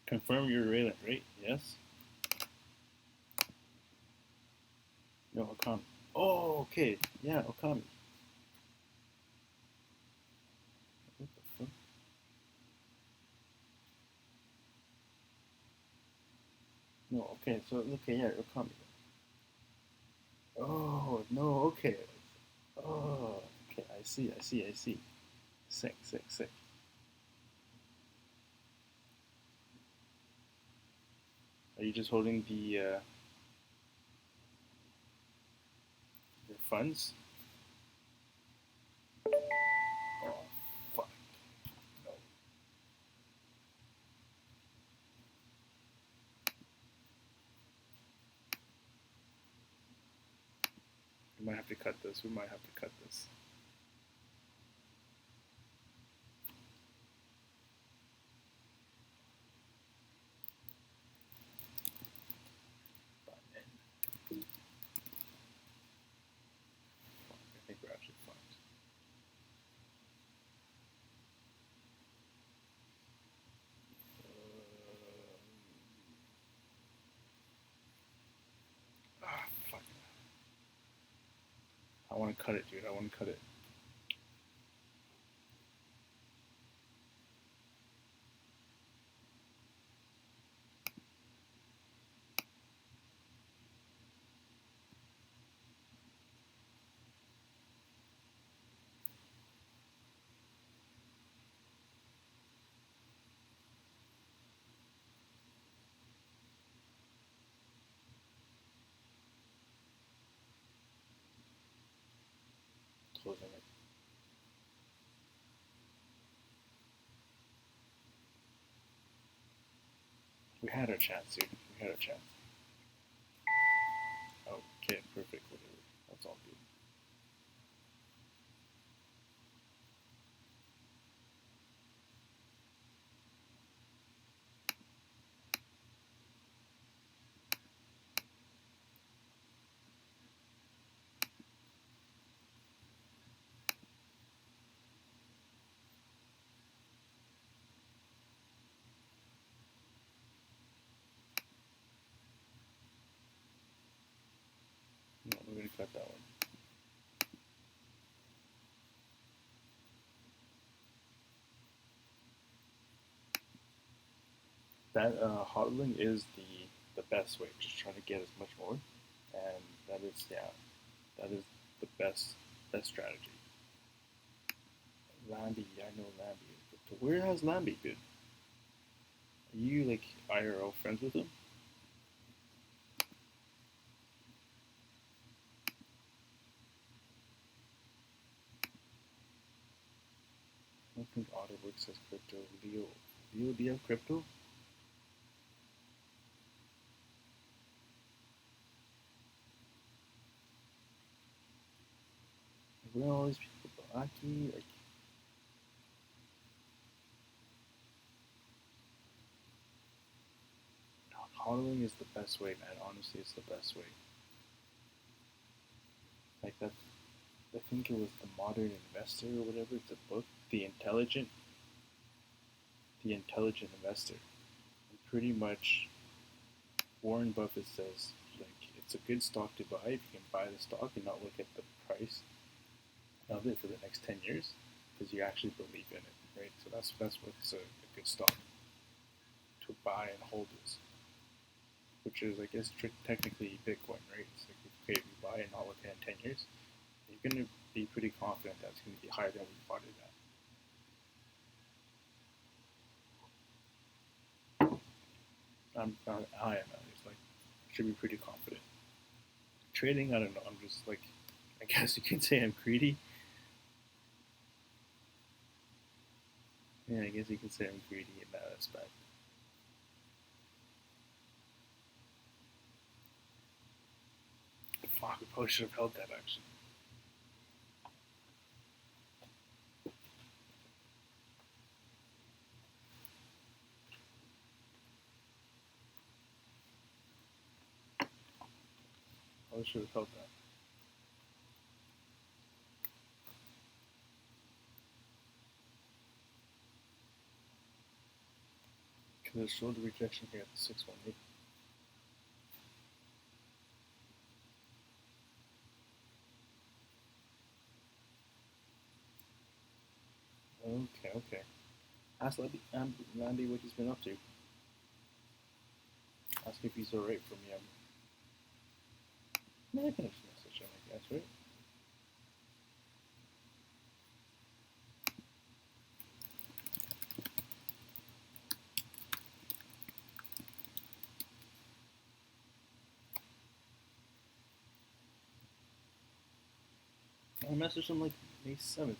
Confirm you're Rayland, right? Yes? No, Okami. Oh, okay. Yeah, Okami. What the fuck? No, okay, so, okay, yeah, Okami. Oh, no, okay. Oh, okay, I see. Sick. Are you just holding the, your funds? Oh, fuck. No. We might have to cut this. I think we're actually fine. Fuck. I want to cut it, dude. I want to cut it. We had our chance, dude. We had our chance. Okay, perfect. Whatever. That's all good. No, we're gonna cut that one. That hodling is the best way. Just try to get as much more, and that is that is the best strategy. Lambie, I know Lambie. But where has Lambie been? Are you like IRL friends with him? I don't think AutoWorks has crypto. Leo, do you have crypto? Where are all these people? Aki, like, hodling is the best way, man. Honestly, it's the best way. Like that, I think it was the Modern Investor or whatever. It's a book, the Intelligent Investor. And pretty much, Warren Buffett says like it's a good stock to buy if you can buy the stock and not look at the price of it for the next 10 years because you actually believe in it, right? So that's what's a good stock to buy and hold is, which is I guess technically Bitcoin, right? It's like okay, if you buy and not look at 10 years, you're gonna be pretty confident that it's gonna be higher than we bought it at. I am at least like should be pretty confident. Trading, I don't know. I'm just like I guess you could say I'm greedy. Yeah, I guess you could say I'm greedy in that aspect. Fuck, we probably should have held that actually. Probably should have held that. Because it showed the rejection here at the 618. Okay. Ask Landy what he's been up to. Ask if he's alright from him. No, I can just message him, I guess, right? I messaged him like May 7th.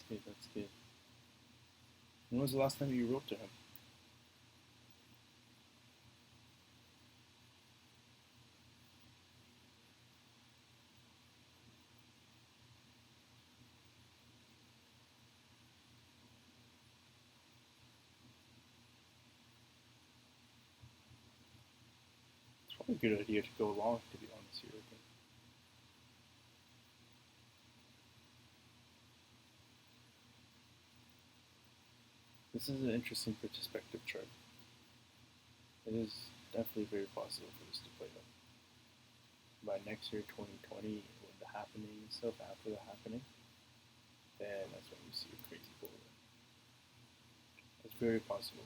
That's good. When was the last time you wrote to him? It's probably a good idea to go along, to be honest here. Okay? This is an interesting perspective chart. It is definitely very possible for this to play out. By next year, 2020, when the happening stuff after the happening, then that's when you see a crazy bull run. It's very possible.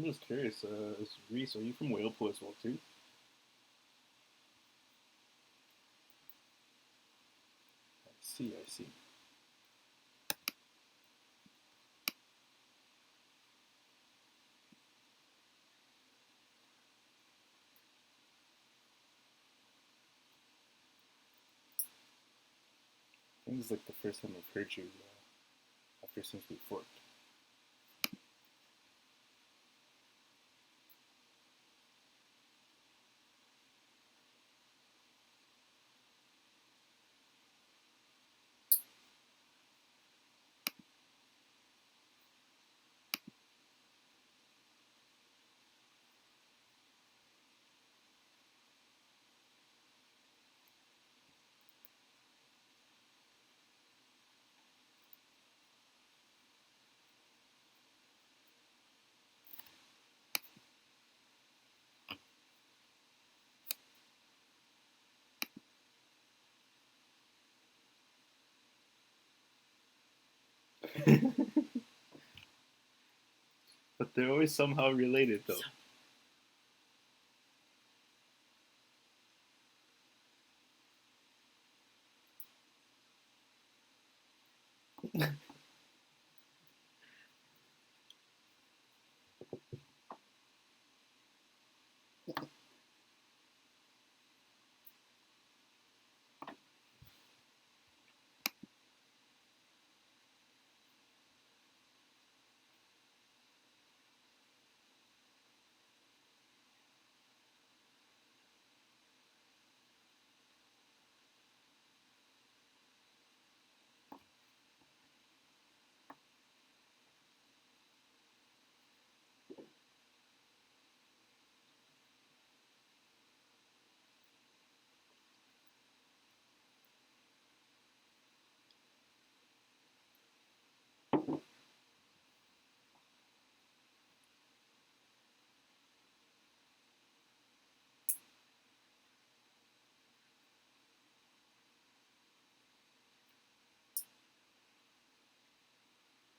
I'm just curious, Reese, are you from Whalepool as well too? I see, I see. I think this is like the first time I've heard you after since we forked. But they're always somehow related, though.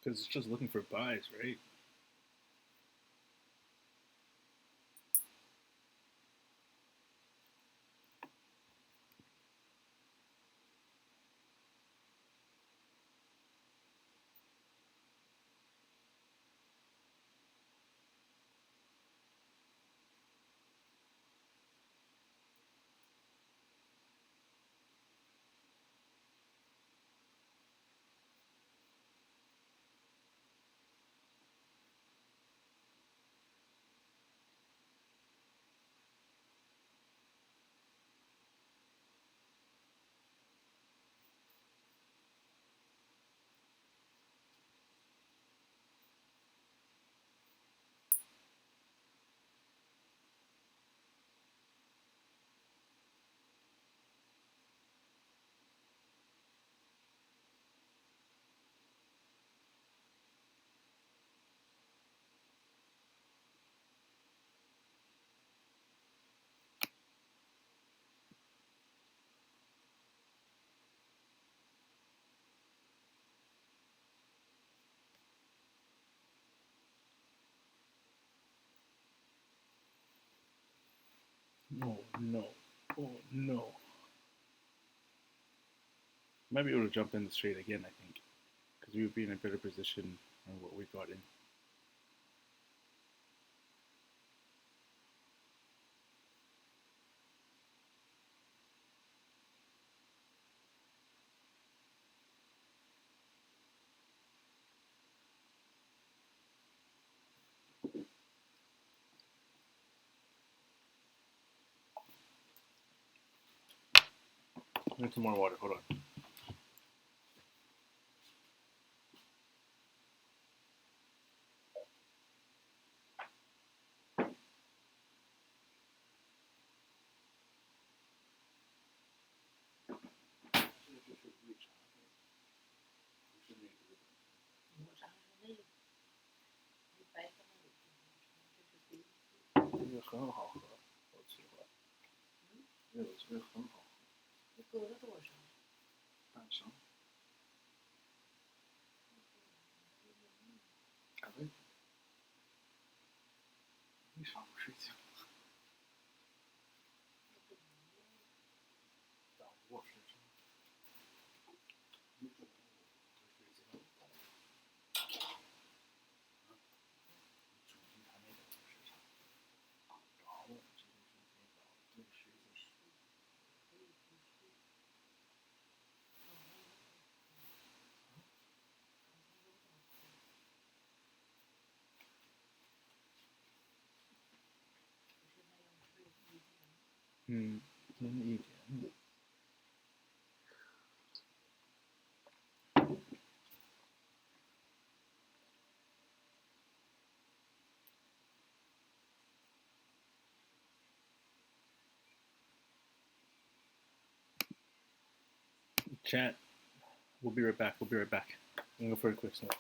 Because it's just looking for buys, right? Oh no. Oh no. Might be able to jump in the straight again, I think. Because we would be in a better position than what we got in. I need some more water, hold on. 睡觉。到卧室去。真一点。Chat. We'll be right back. I'm gonna go for a quick smoke.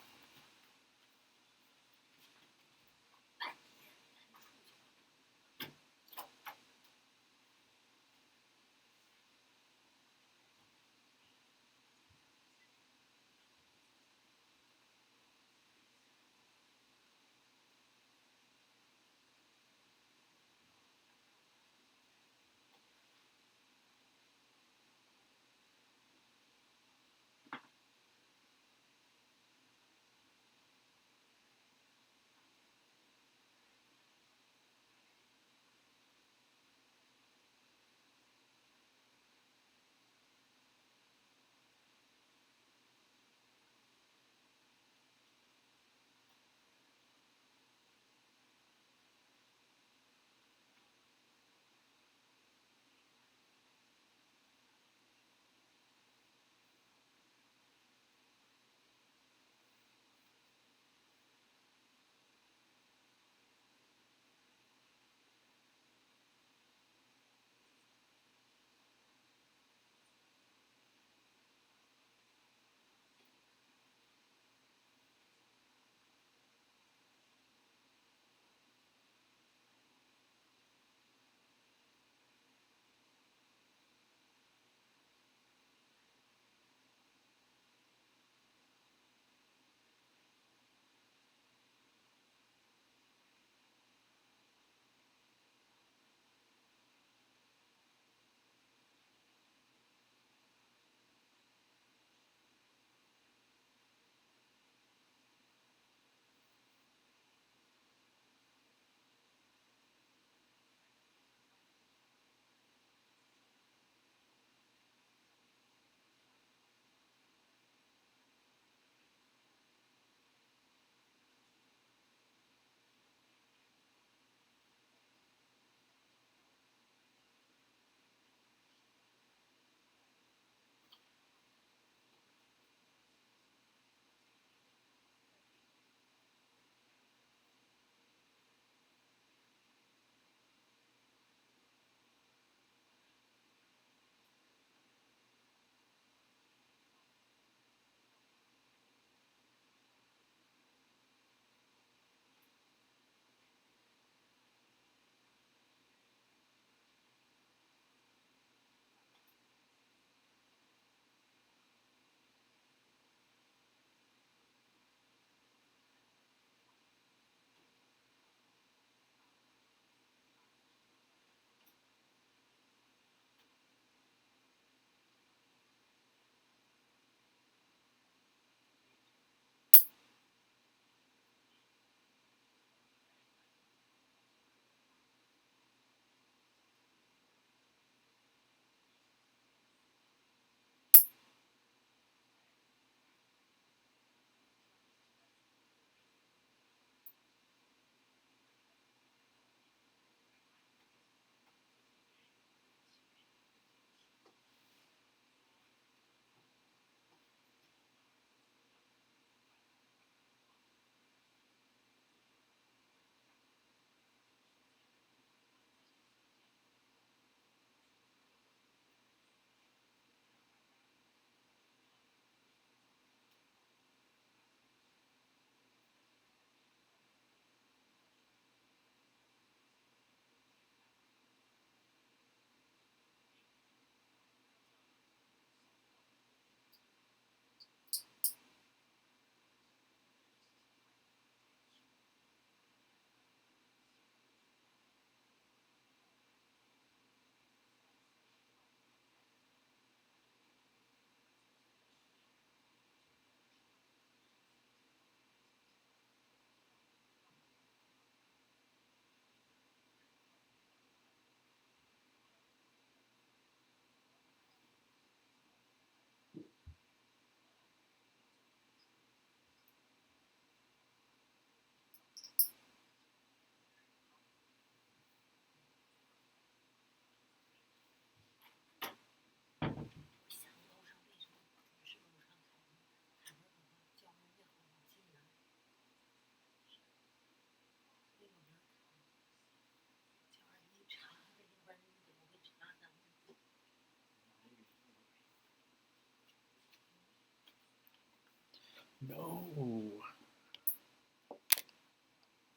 No!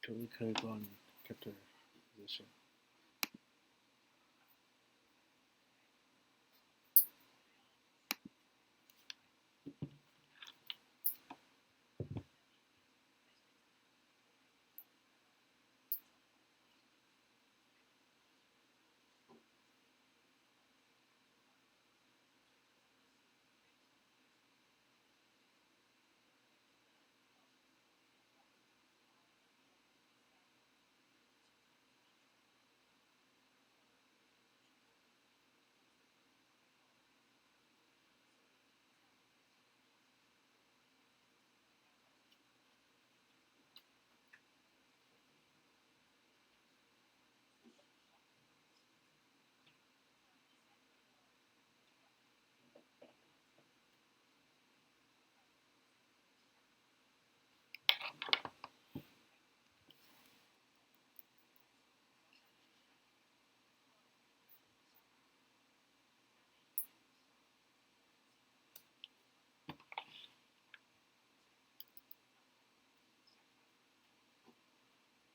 Totally could have gone, kept her position.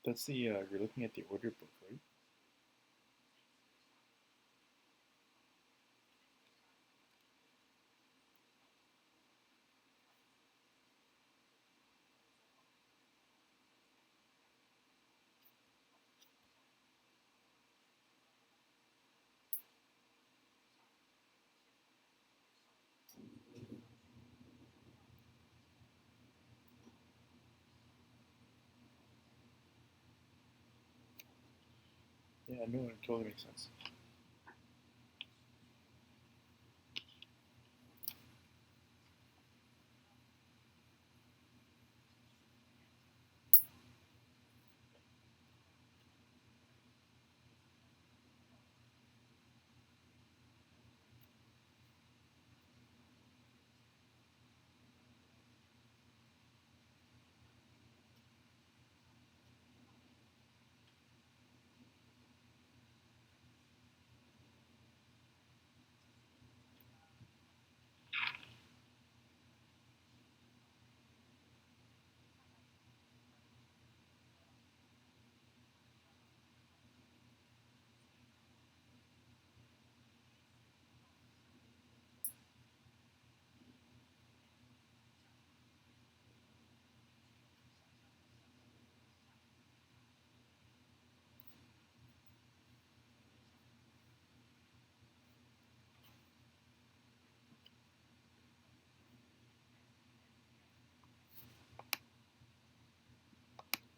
That's the, you're looking at the order book, right? Yeah, no, it totally makes sense.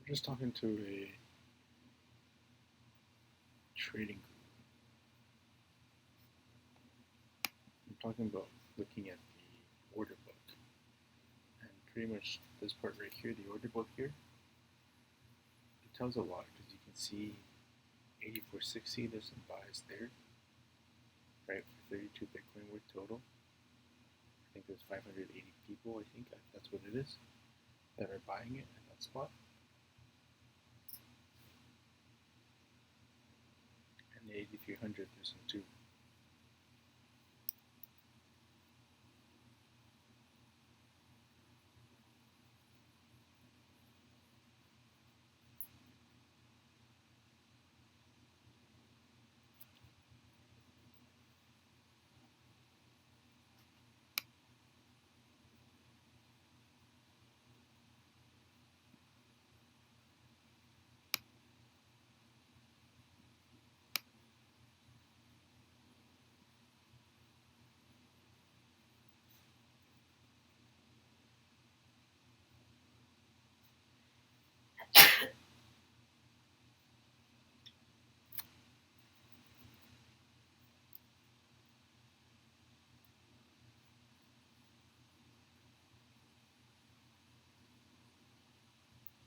We're just talking to a trading group. I'm talking about looking at the order book. And pretty much this part right here, the order book here, it tells a lot because you can see 8460, there's some buys there, right? For 32 Bitcoin worth total. I think there's 580 people, I think that's what it is, that are buying it at that spot. And the 8300, there's some too.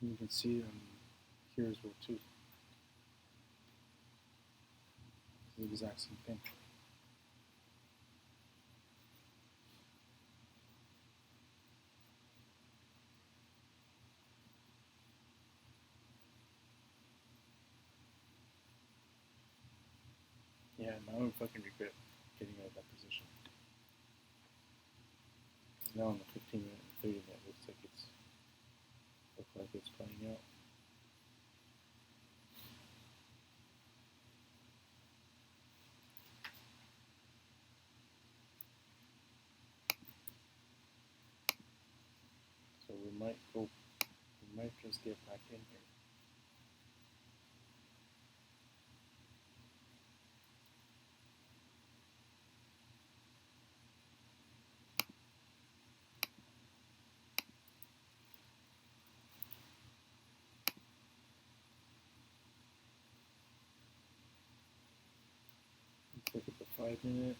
And you can see here as well too. The exact same thing. Yeah, now I fucking regret getting out of that position. Now on the 15 minute and 30 minute, looks like like it's playing out. So we might just get back in here. Let's look at the 5-minute.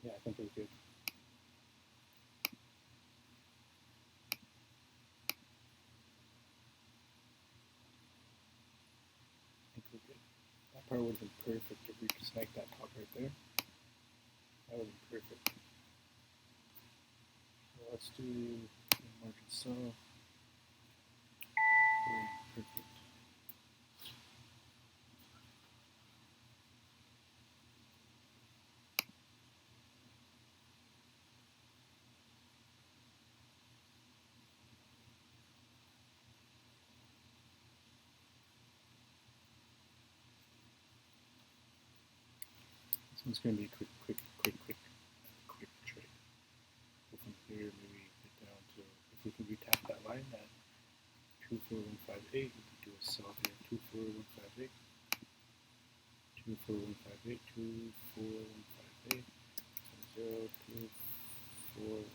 Yeah, I think we're good. That part would have been perfect if we could snag that top right there. That would have been perfect. So let's do margin sell. Perfect. This one's going to be a quick trade. Go from here, maybe get down to, if we can retap that line at 24158, we can do a sell here, 24158, 24158, 24158, 24158.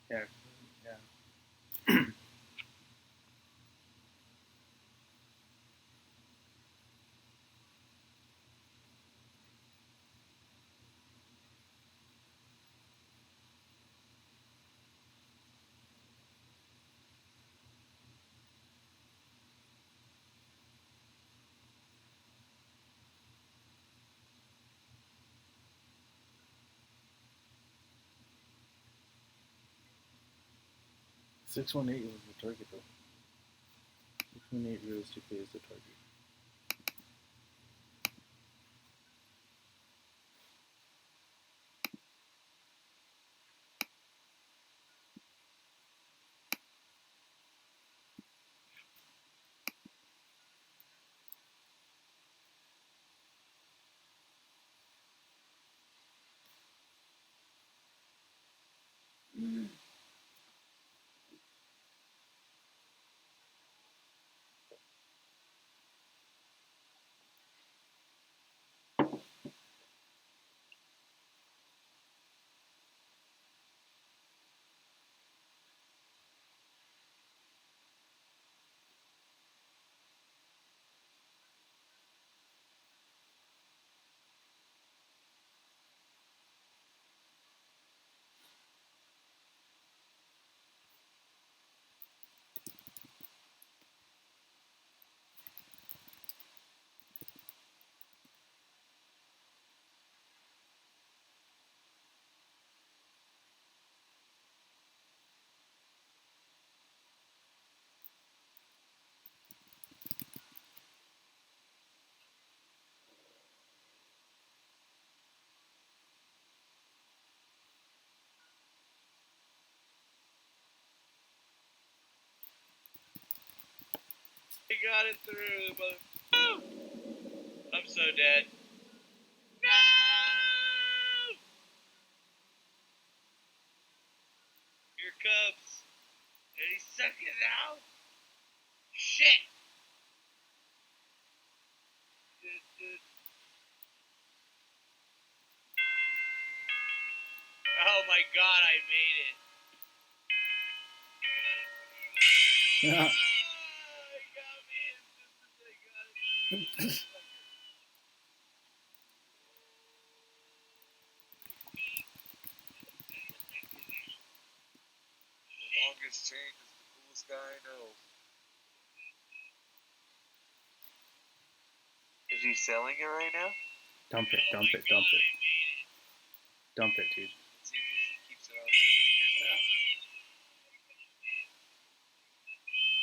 Yeah, yeah. 618 was the target though. 618 realistically is the target. He got it through, but I'm so dead. No! Here comes. And he's sucking it out. Oh my god, I made it. Yeah. Oh, it got me instantly. The longest chain is the coolest guy I know. Is he selling it right now? Dump it, dump it, dump it. Dump it, dude. Let's see if he keeps it on for 80 years now.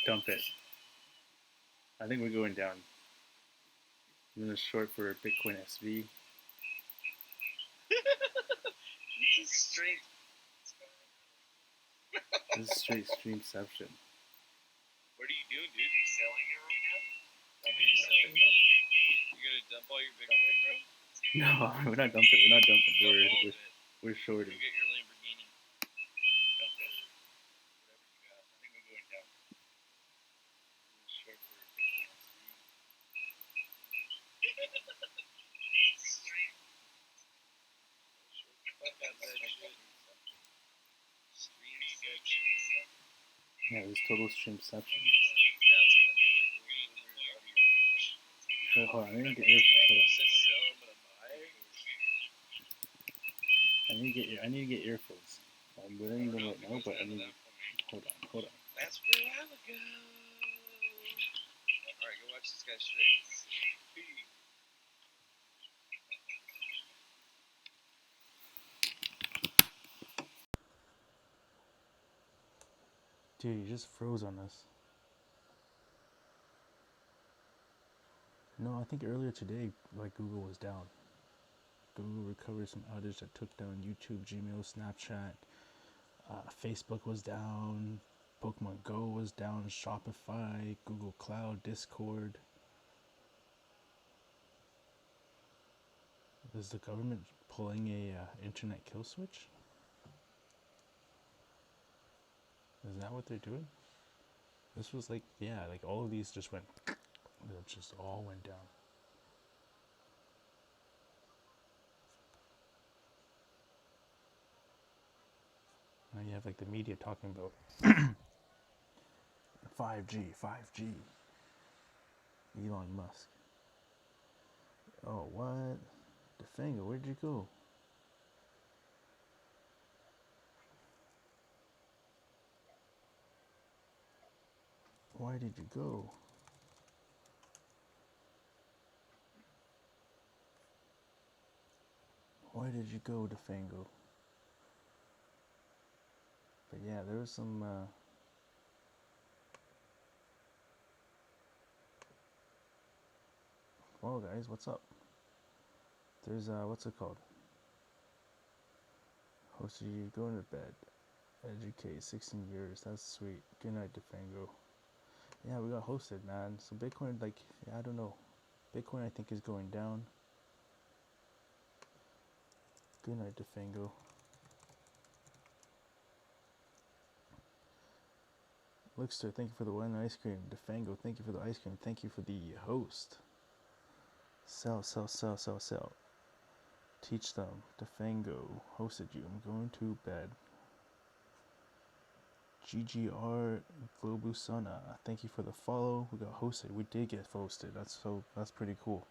Dump it. I think we're going down. I'm gonna short for Bitcoin SV. This is straight. This is straight streamception. What are you doing, dude? Are you selling it right now? Are you selling it? You gonna dump all your Bitcoin, bro? No, we're not dumping. We're not dumping. Dump all of it. We're shorting. You get your Lamborghini. Dump it. Whatever you got. I think we're going down. Short for Bitcoin Stream. Short the fuck out of that shit. Streamception. Yeah, this is total streamception. Now it's gonna be like way over out of your reach. Wait, hold on, I need to get earphones. Hold on. Says sell, I'm gonna buy. I need to get earphones. I'm wearing them right now, but I need. Hold on. That's for a while ago. Alright, go watch this guy straight. Dude, you just froze on us. No, I think earlier today, like Google was down. Google recovered some outage that took down YouTube, Gmail, Snapchat. Facebook was down. Pokemon Go was down. Shopify, Google Cloud, Discord. Is the government pulling a internet kill switch? Is that what they're doing? This was like, yeah, like all of these just went, it just all went down. Now you have like the media talking about 5G. Elon Musk. Oh, what? The finger, where'd you go? Why did you go? Why did you go, DeFango? But yeah, there was some well guys, what's up? There's what's it called? Hosted you going to bed. Educate 16 years, that's sweet. Good night, DeFango. Yeah, we got hosted, man. So Bitcoin, like, yeah, I don't know. Bitcoin I think is going down. Good night, DeFango. Lickster, thank you for the one ice cream. DeFango, thank you for the ice cream. Thank you for the host. Sell. Teach them. DeFango hosted you. I'm going to bed. GGR Globusana, thank you for the follow. We got hosted. We did get hosted. That's pretty cool.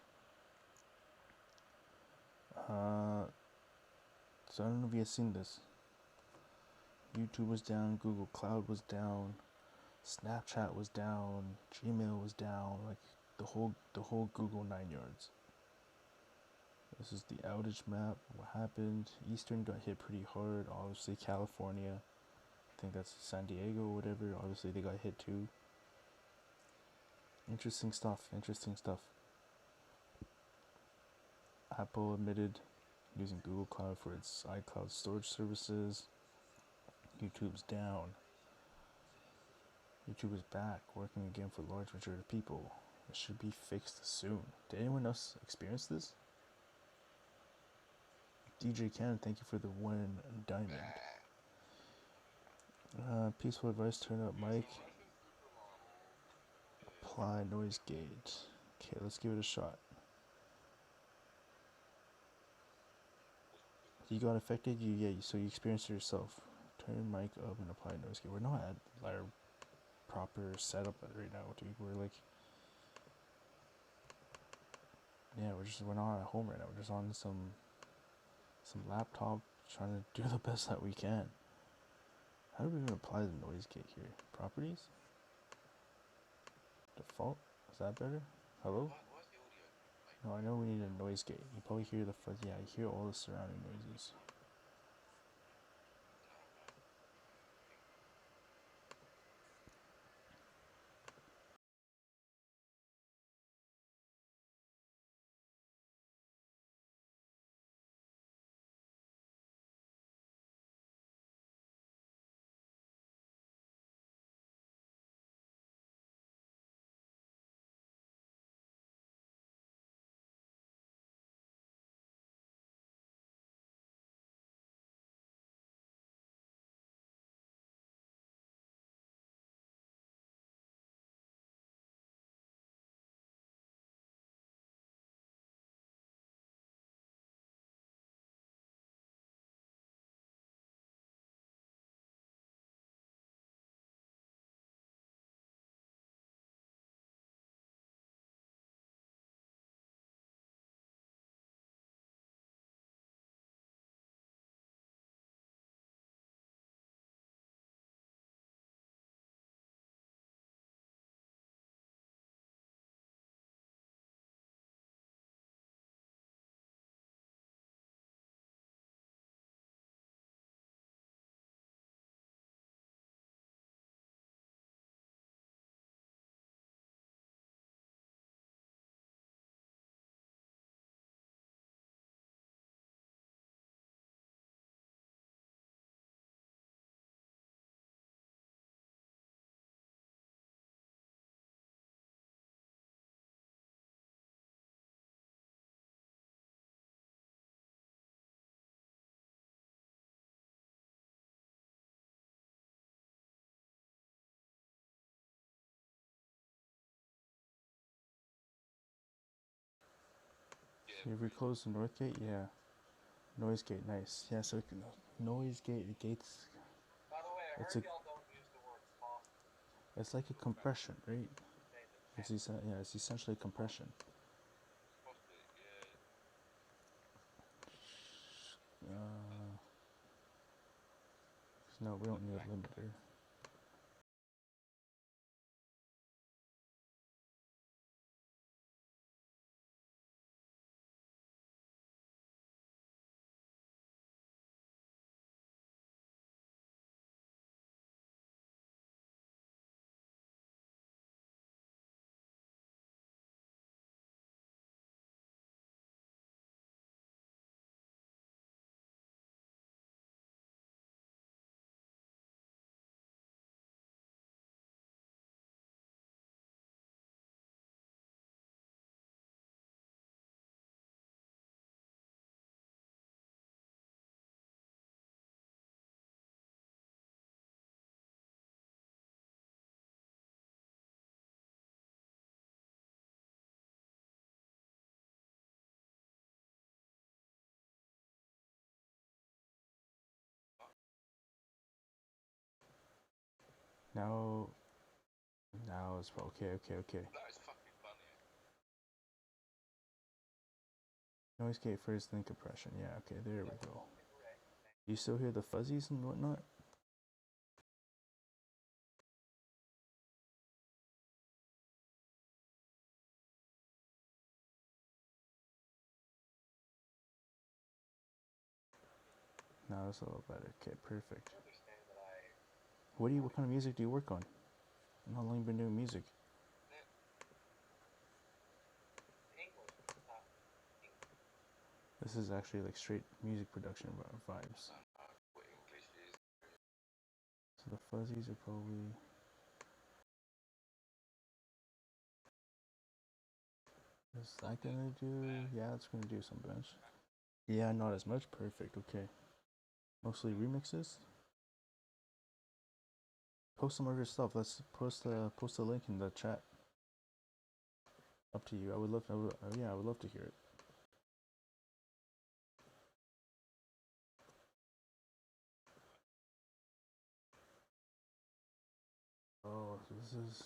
So I don't know if you guys seen this. YouTube was down, Google Cloud was down, Snapchat was down, Gmail was down, like the whole Google 9 yards. This is the outage map. What happened? Eastern got hit pretty hard. Obviously California. I think that's San Diego or whatever. Obviously they got hit too. Interesting stuff. Apple admitted using Google Cloud for its iCloud storage services. YouTube's down. YouTube is back, working again for a large majority of people. It should be fixed soon. Did anyone else experience this? DJ Cannon, thank you for the 1 diamond. Peaceful advice, turn up mic. Apply noise gate. Okay, let's give it a shot. You got affected. So you experienced it yourself. Turn mic up and apply noise gate. We're not at our proper setup right now, dude. We're like, yeah, we're not at home right now. We're just on some laptop trying to do the best that we can. How do we even apply the noise gate here? Properties? Default? Is that better? Hello? No, I know we need a noise gate. You probably hear the fuzz. Yeah, you hear all the surrounding noises. So if we close the north gate, yeah. Noise gate, nice. Yeah, so noise gate, the gates. By the way, I It's heard a, y'all don't use the word possible. it's like a compression, right? It's essentially compression. No, we don't need a limiter. Now it's okay. Noise gate first, then compression. Yeah, okay, there we go. You still hear the fuzzies and whatnot? Now it's a little better. Okay, perfect. What kind of music do you work on? How long have you been doing music? This is actually like straight music production vibes. So the fuzzies are probably... Is that gonna do? Yeah, it's gonna do some bench. Yeah, not as much. Perfect, okay. Mostly remixes? Post some of your stuff. Let's post a link in the chat. Up to you. I would love to hear it. This is.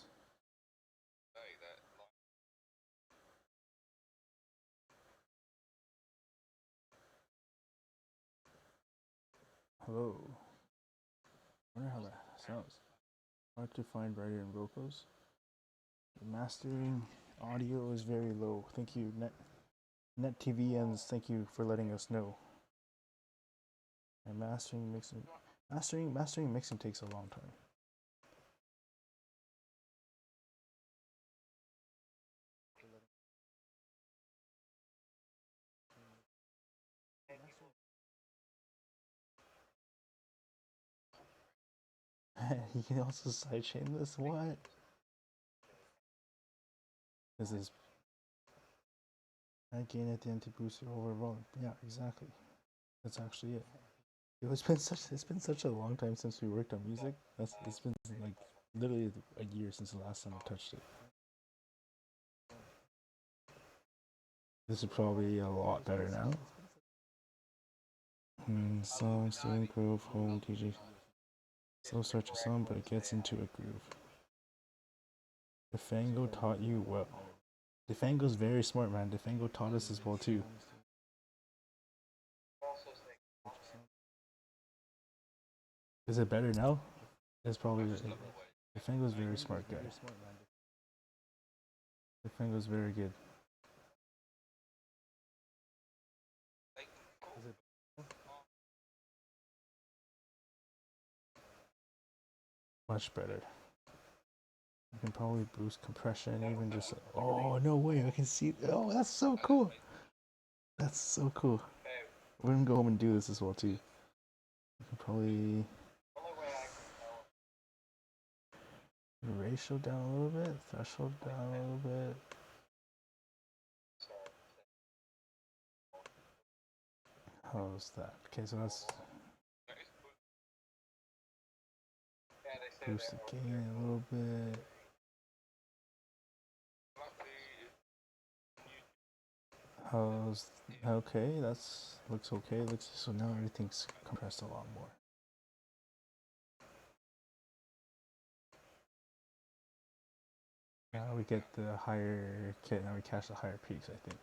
Hello. I wonder how that sounds. Hard to find writer and vocals. The mastering audio is very low. Thank you, Net TVNs. Thank you for letting us know. And mastering mixing takes a long time. You can also sidechain this. What? This is I gain at the end to boost your overall. Yeah, exactly. That's actually it. It's been such a long time since we worked on music. It's been like literally a year since the last time I touched it. This is probably a lot better now. Song, stealing groove, home, DJ. Slow start to song, but it gets into a groove. Defango taught you well. Defango's very smart, man. Defango taught us as well too. Is it better now? It's probably Defango's very smart guy. Defango's very good. Much better. You can probably boost compression, even just. Oh no way! I can see. Oh, that's so cool. That's so cool. We're gonna go home and do this as well too. You can probably ratio down a little bit, threshold down a little bit. How's that? Okay, so that's boost the gain a little bit. How's okay? That's looks okay. Looks so now everything's compressed a lot more. Now we get the higher kit. Now we catch the higher peaks. I think.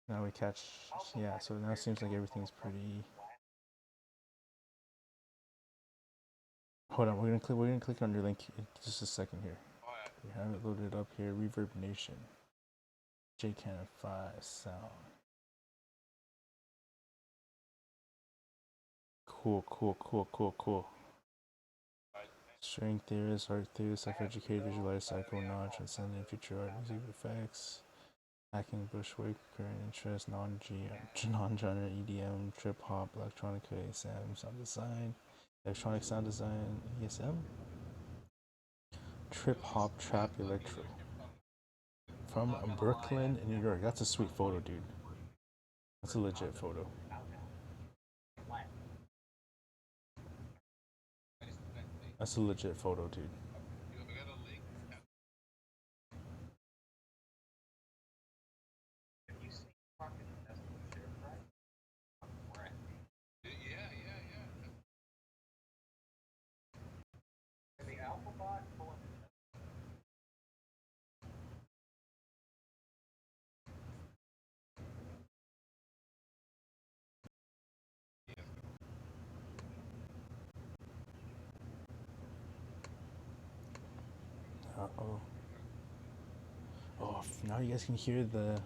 Now we catch. Yeah. So now it seems like everything's pretty. Hold on. We're gonna click on your link in just a second here. We have it loaded up here. Reverb Nation. JCan5 sound. Cool. String theorists, art theorists, self-educated, visualize, psycho, non-transcendent, future art, music effects, hacking, bushwick, current interest, non-genre, EDM, trip hop, electronica, ASM, sound design, electronic sound design, ESM, trip hop, trap, electro. From Brooklyn, New York. That's a sweet photo, dude. That's a legit photo. That's a legit photo, dude. Uh-oh. Oh, now you guys can hear the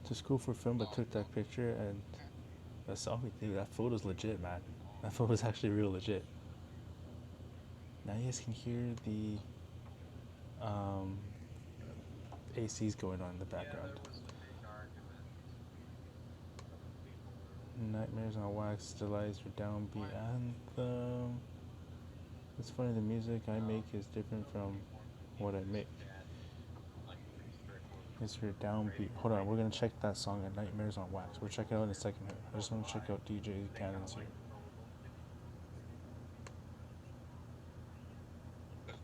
to school for film, but took that picture and that selfie. Dude, that photo's legit, man. That photo's actually real legit. Now you guys can hear the ACs going on in the background. Nightmares on Wax, Delights for Downbeat Anthem. It's funny, the music I make is different from what I make. It's for Downbeat. Hold on, we're gonna check that song at Nightmares on Wax. We'll check it out in a second here. I just want to check out DJ Cannon's here.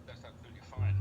That's absolutely fine.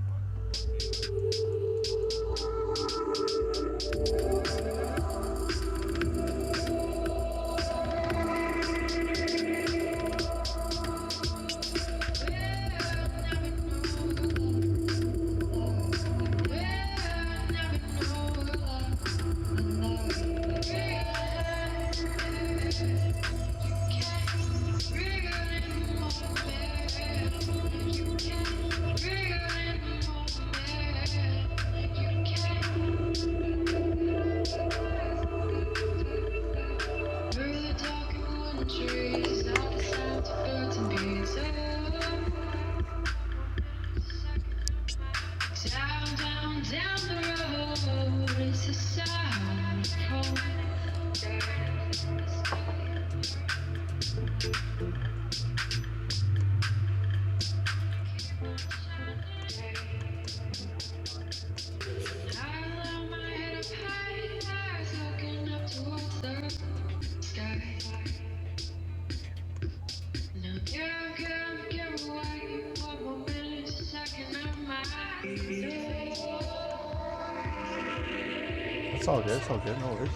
It's all good. It's all good. No worries.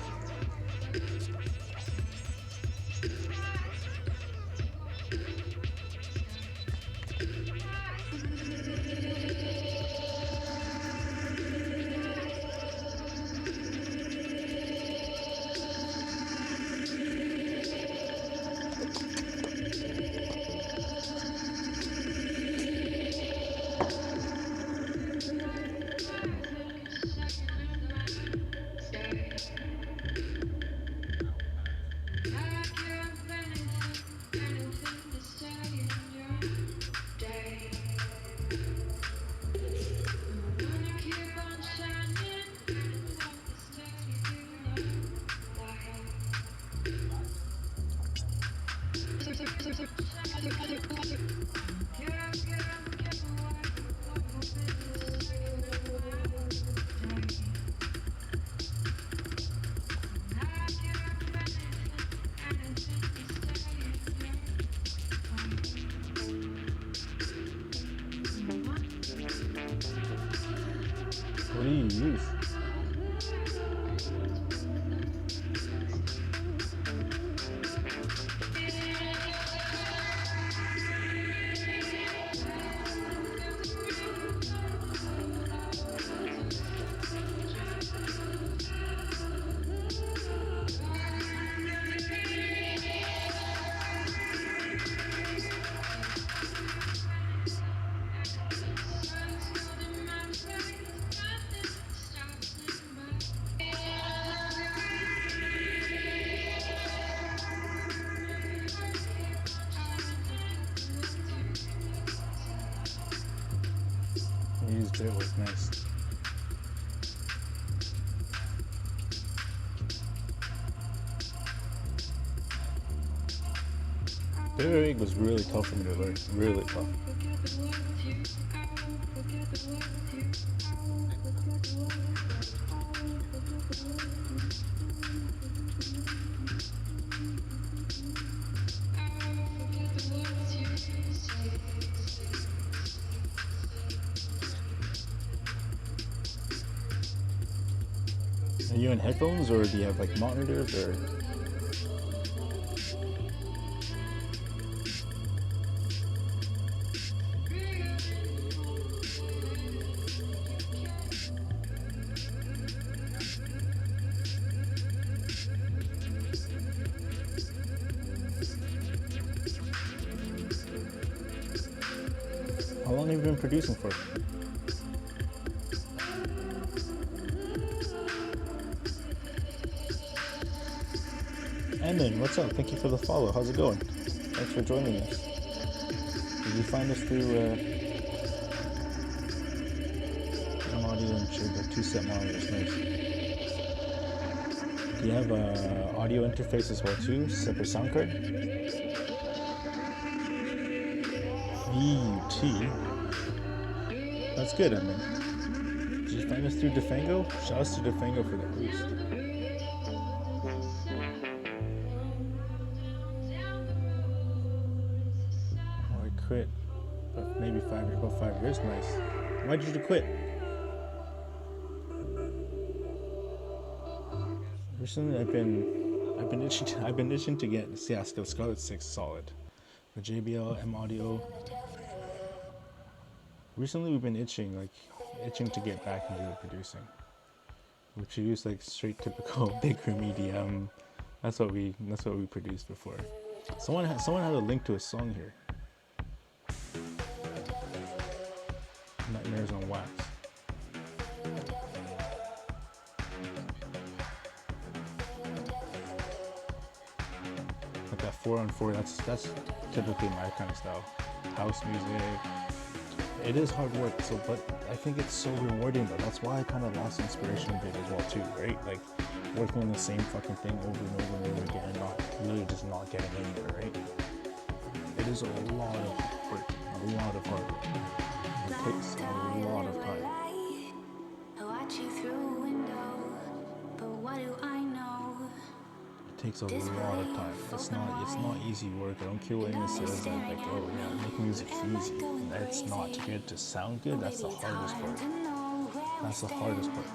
What do you use? I use Bitwig. Nice. Bitwig was really tough for me to learn. Really tough. Are you in headphones or do you have like monitors or? How long have you been producing for? innnn, what's up? Thank you for the follow. How's it going? Thanks for joining us. Did you find us through audio and Chiba, two-set monitors? Nice. Do you have a audio interface as well too? Separate sound card? VUT. That's good, I mean. Did you find us through Defango? Shout out to Defango for the boost. Oh, I quit. But maybe about 5 years. Nice. Why did you quit? Recently, I've been itching to get Scarlet 6 solid. The JBL M Audio. Recently, we've been itching to get back into producing. We produce like straight typical big room EDM. That's what we produced before. Someone had a link to a song here. Nightmares on Wax. Like that 4-on-4, that's typically my kind of style. House music. It is hard work, so but I think it's so rewarding though. That's why I kind of lost inspiration a bit as well too, right? Like working on the same fucking thing over and over and over again, not really just not getting anywhere, right? It is a lot of work, a lot of hard work. It takes a lot of time. It takes a lot of time. It's not easy work. I don't care what anyone says like, oh yeah, making music's easy. It's not. To get it to sound good, that's the hardest part. That's the hardest part.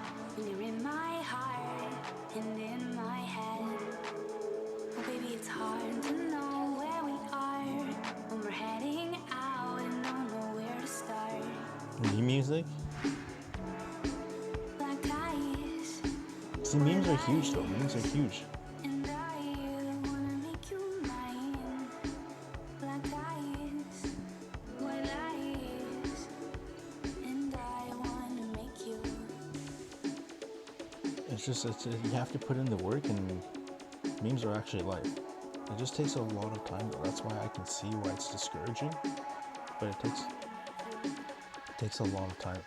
Meme music? See, memes are huge though. Memes are huge. You have to put in the work, and memes are actually life. It just takes a lot of time though. That's why I can see why it's discouraging, but it takes a lot of time.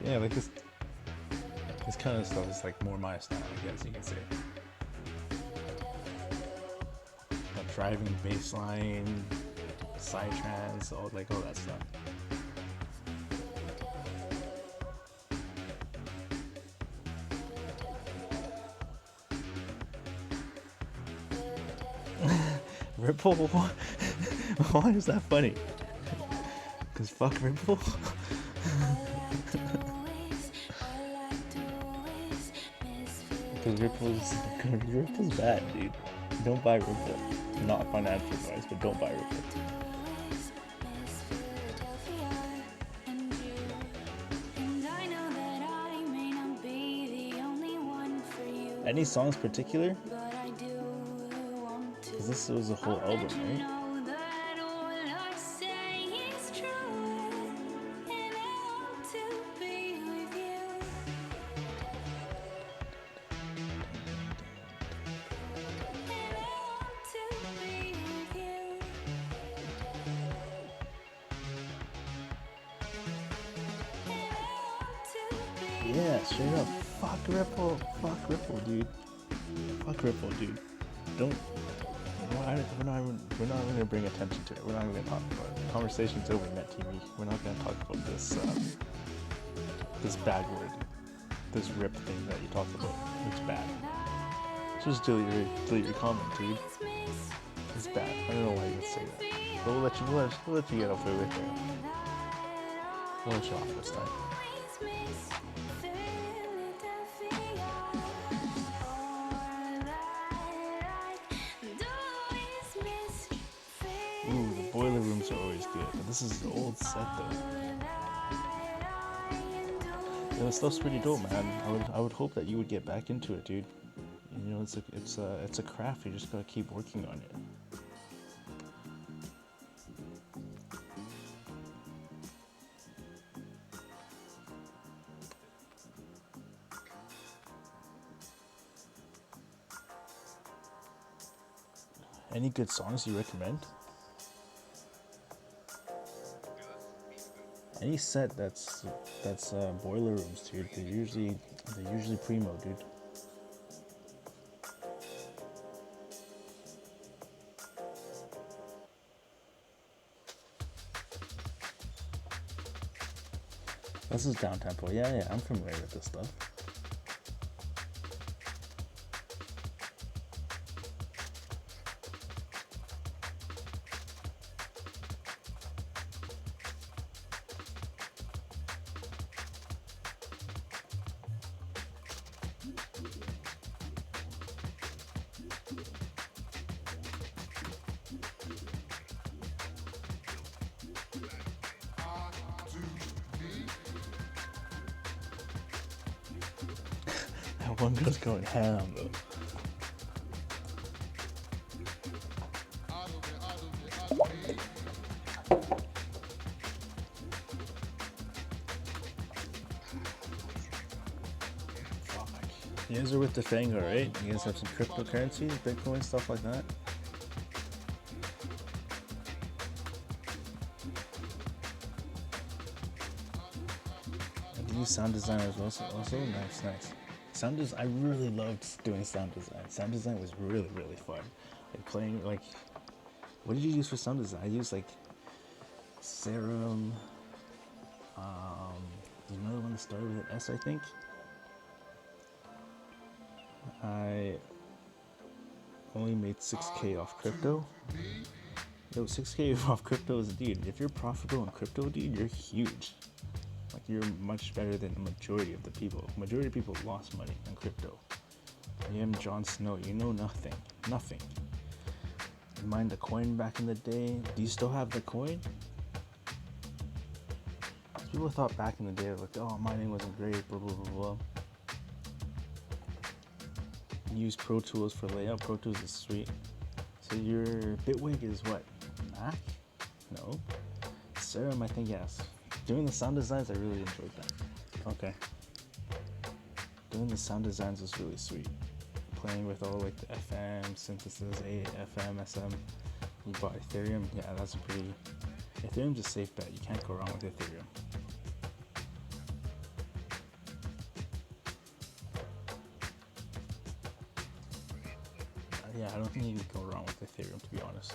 Yeah, like this kind of stuff is like more my style, I guess you can say. Like driving bass line, psytrance, all that stuff. Ripple? Why is that funny? Cause fuck Ripple? Cause Ripple's bad, dude. Don't buy Ripple. Not financial advice, but don't buy Ripple. Any songs particular? Because this was a whole album, right? Yeah, straight up. Fuck Ripple, dude. Fuck Ripple, dude. Don't. We're not even gonna bring attention to it. We're not even gonna talk about it. The conversation's over, Net TV. We're not gonna talk about this this bad word, this rip thing that you talked about. It's bad. Just delete your comment, dude. It's bad. I don't know why you would say that. But we'll let you get off with it. We'll let you off this time. Ooh, the boiler rooms are always good, but this is the old set though. Yeah, the stuff's pretty dope, man. I would hope that you would get back into it, dude. You know, it's a craft. You just gotta keep working on it. Any good songs you recommend? Any set that's boiler rooms, dude. They're usually primo, dude. This is down tempo. Yeah, I'm familiar with this stuff. That one girl's going ham though. You guys are with the Fango, right? You guys have some cryptocurrency, Bitcoin, stuff like that? I do sound design as well, also nice. Sound design, I really loved doing sound design. Sound design was really fun. Like playing, like, what did you use for sound design? I used like Serum. There's another one that started with an S, I think. I only made 6K off crypto. Yo, 6K off crypto is, dude, if you're profitable in crypto, dude, you're huge. Like, you're much better than the majority of the people. Majority of people lost money on crypto. You am Jon Snow, you know nothing. You mined the coin back in the day. Do you still have the coin? People thought back in the day, like, oh, mining wasn't great, blah, blah, blah, blah. Use Pro Tools for layout. Pro Tools is sweet. So your Bitwig is what? Mac? No. Serum, I think, yes. Doing the sound designs, I really enjoyed that. Okay. Doing the sound designs was really sweet. Playing with all like the FM, synthesis, FM, SM. You bought Ethereum, yeah, that's a pretty... Ethereum's a safe bet. You can't go wrong with Ethereum. Yeah, I don't think you can go wrong with Ethereum, to be honest.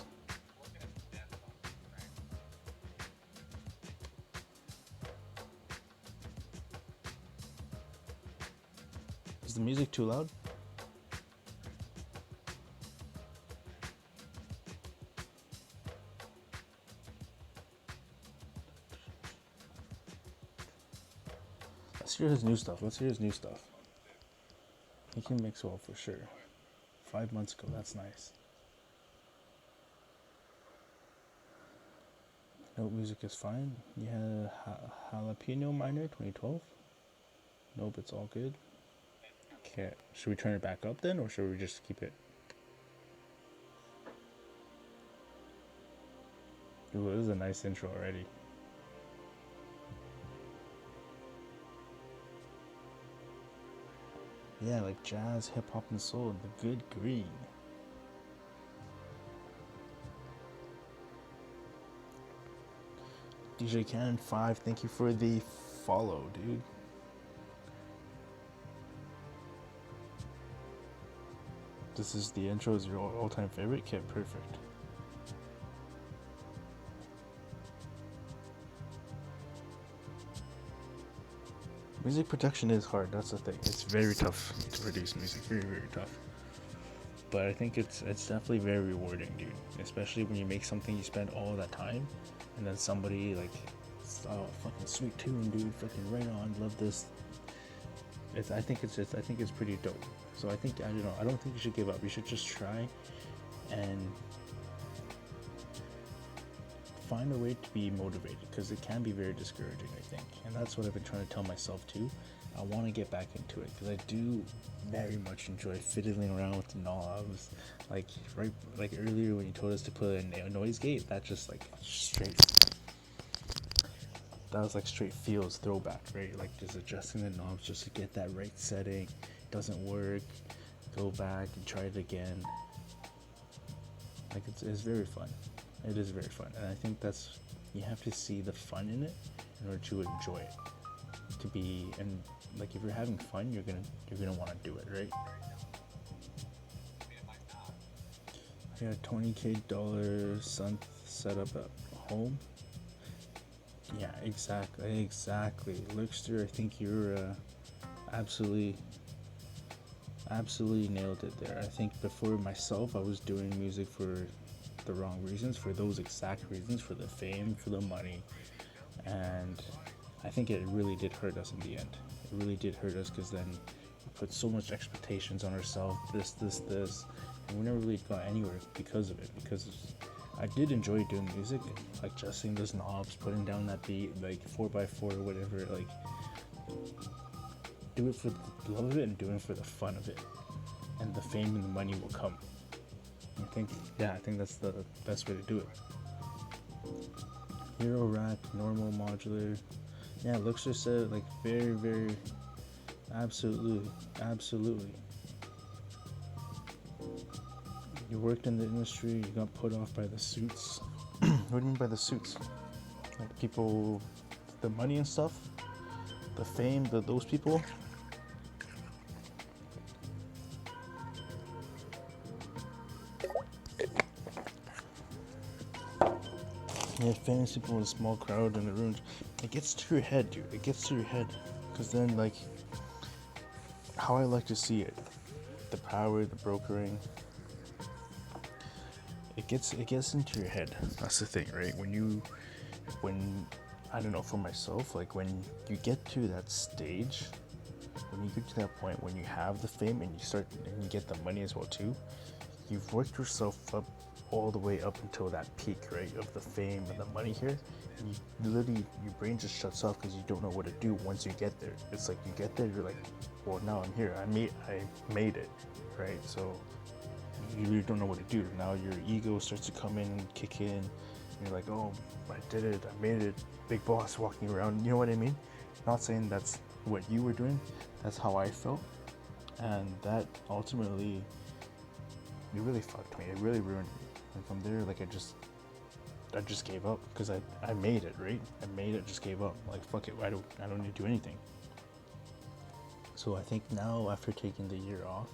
Is the music too loud? Let's hear his new stuff. He can mix well for sure. 5 months ago, that's nice. Note music is fine. You had Jalapeno Minor 2012. Nope, it's all good. Okay, should we turn it back up then, or should we just keep it? Ooh, this is a nice intro already. Yeah, like jazz, hip hop, and soul, and the good green. DJ Cannon 5, thank you for the follow, dude. This is the intro, is your all-time favorite? Okay, perfect. Music production is hard, that's the thing. It's very tough to produce music, very tough. But I think it's definitely very rewarding, dude. Especially when you make something you spend all that time, and then somebody like, oh, fucking sweet tune, dude, fucking right on, love this. I think it's pretty dope. So I don't think you should give up. You should just try and find a way to be motivated, because it can be very discouraging, I think. And that's what I've been trying to tell myself too. I want to get back into it, because I do very much enjoy fiddling around with the knobs. Like earlier when you told us to put a noise gate, that just like straight. That was like straight feels throwback, right? Like just adjusting the knobs just to get that right setting. Doesn't work, go back and try it again. Like it's very fun. It is very fun, and I think that's, you have to see the fun in it in order to enjoy it. To be, and like if you're having fun, you're gonna want to do it, right? I got a $20K synth set up at home. Yeah, exactly. Lurkster, I think you're absolutely nailed it there. I think before myself, I was doing music for the wrong reasons, for those exact reasons, for the fame, for the money, and I think it really did hurt us in the end. It really did hurt us, because then we put so much expectations on ourselves, this, and we never really got anywhere because of it. Because I did enjoy doing music, like adjusting those knobs, putting down that beat, like 4x4 or whatever, like do it for the love of it and doing it for the fun of it, and the fame and the money will come. I think that's the best way to do it. Hero rack, normal modular. Yeah, Luxor said like very Absolutely, absolutely. You worked in the industry, you got put off by the suits. What do you mean by the suits? Like people, the money and stuff, the fame, those people. Yeah, famous people in a small crowd in the room. It gets to your head, dude. It gets to your head. Because then, like, how I like to see it, the power, the brokering, it gets into your head. That's the thing, right? When I don't know, for myself, like when you get to that stage, when you get to that point when you have the fame and you get the money as well too, you've worked yourself up all the way up until that peak, right, of the fame and the money here. And you literally, your brain just shuts off because you don't know what to do once you get there. It's like you get there, you're like, well, now I'm here. I made it, right? So you really don't know what to do. Now your ego starts to come in and kick in. And you're like, oh, I did it. I made it. Big boss walking around. You know what I mean? Not saying that's what you were doing. That's how I felt. And that ultimately, it really fucked me. It really ruined me. And from there, like I just gave up because I made it, right? I made it, just gave up. Like fuck it, I don't need to do anything. So I think now after taking the year off,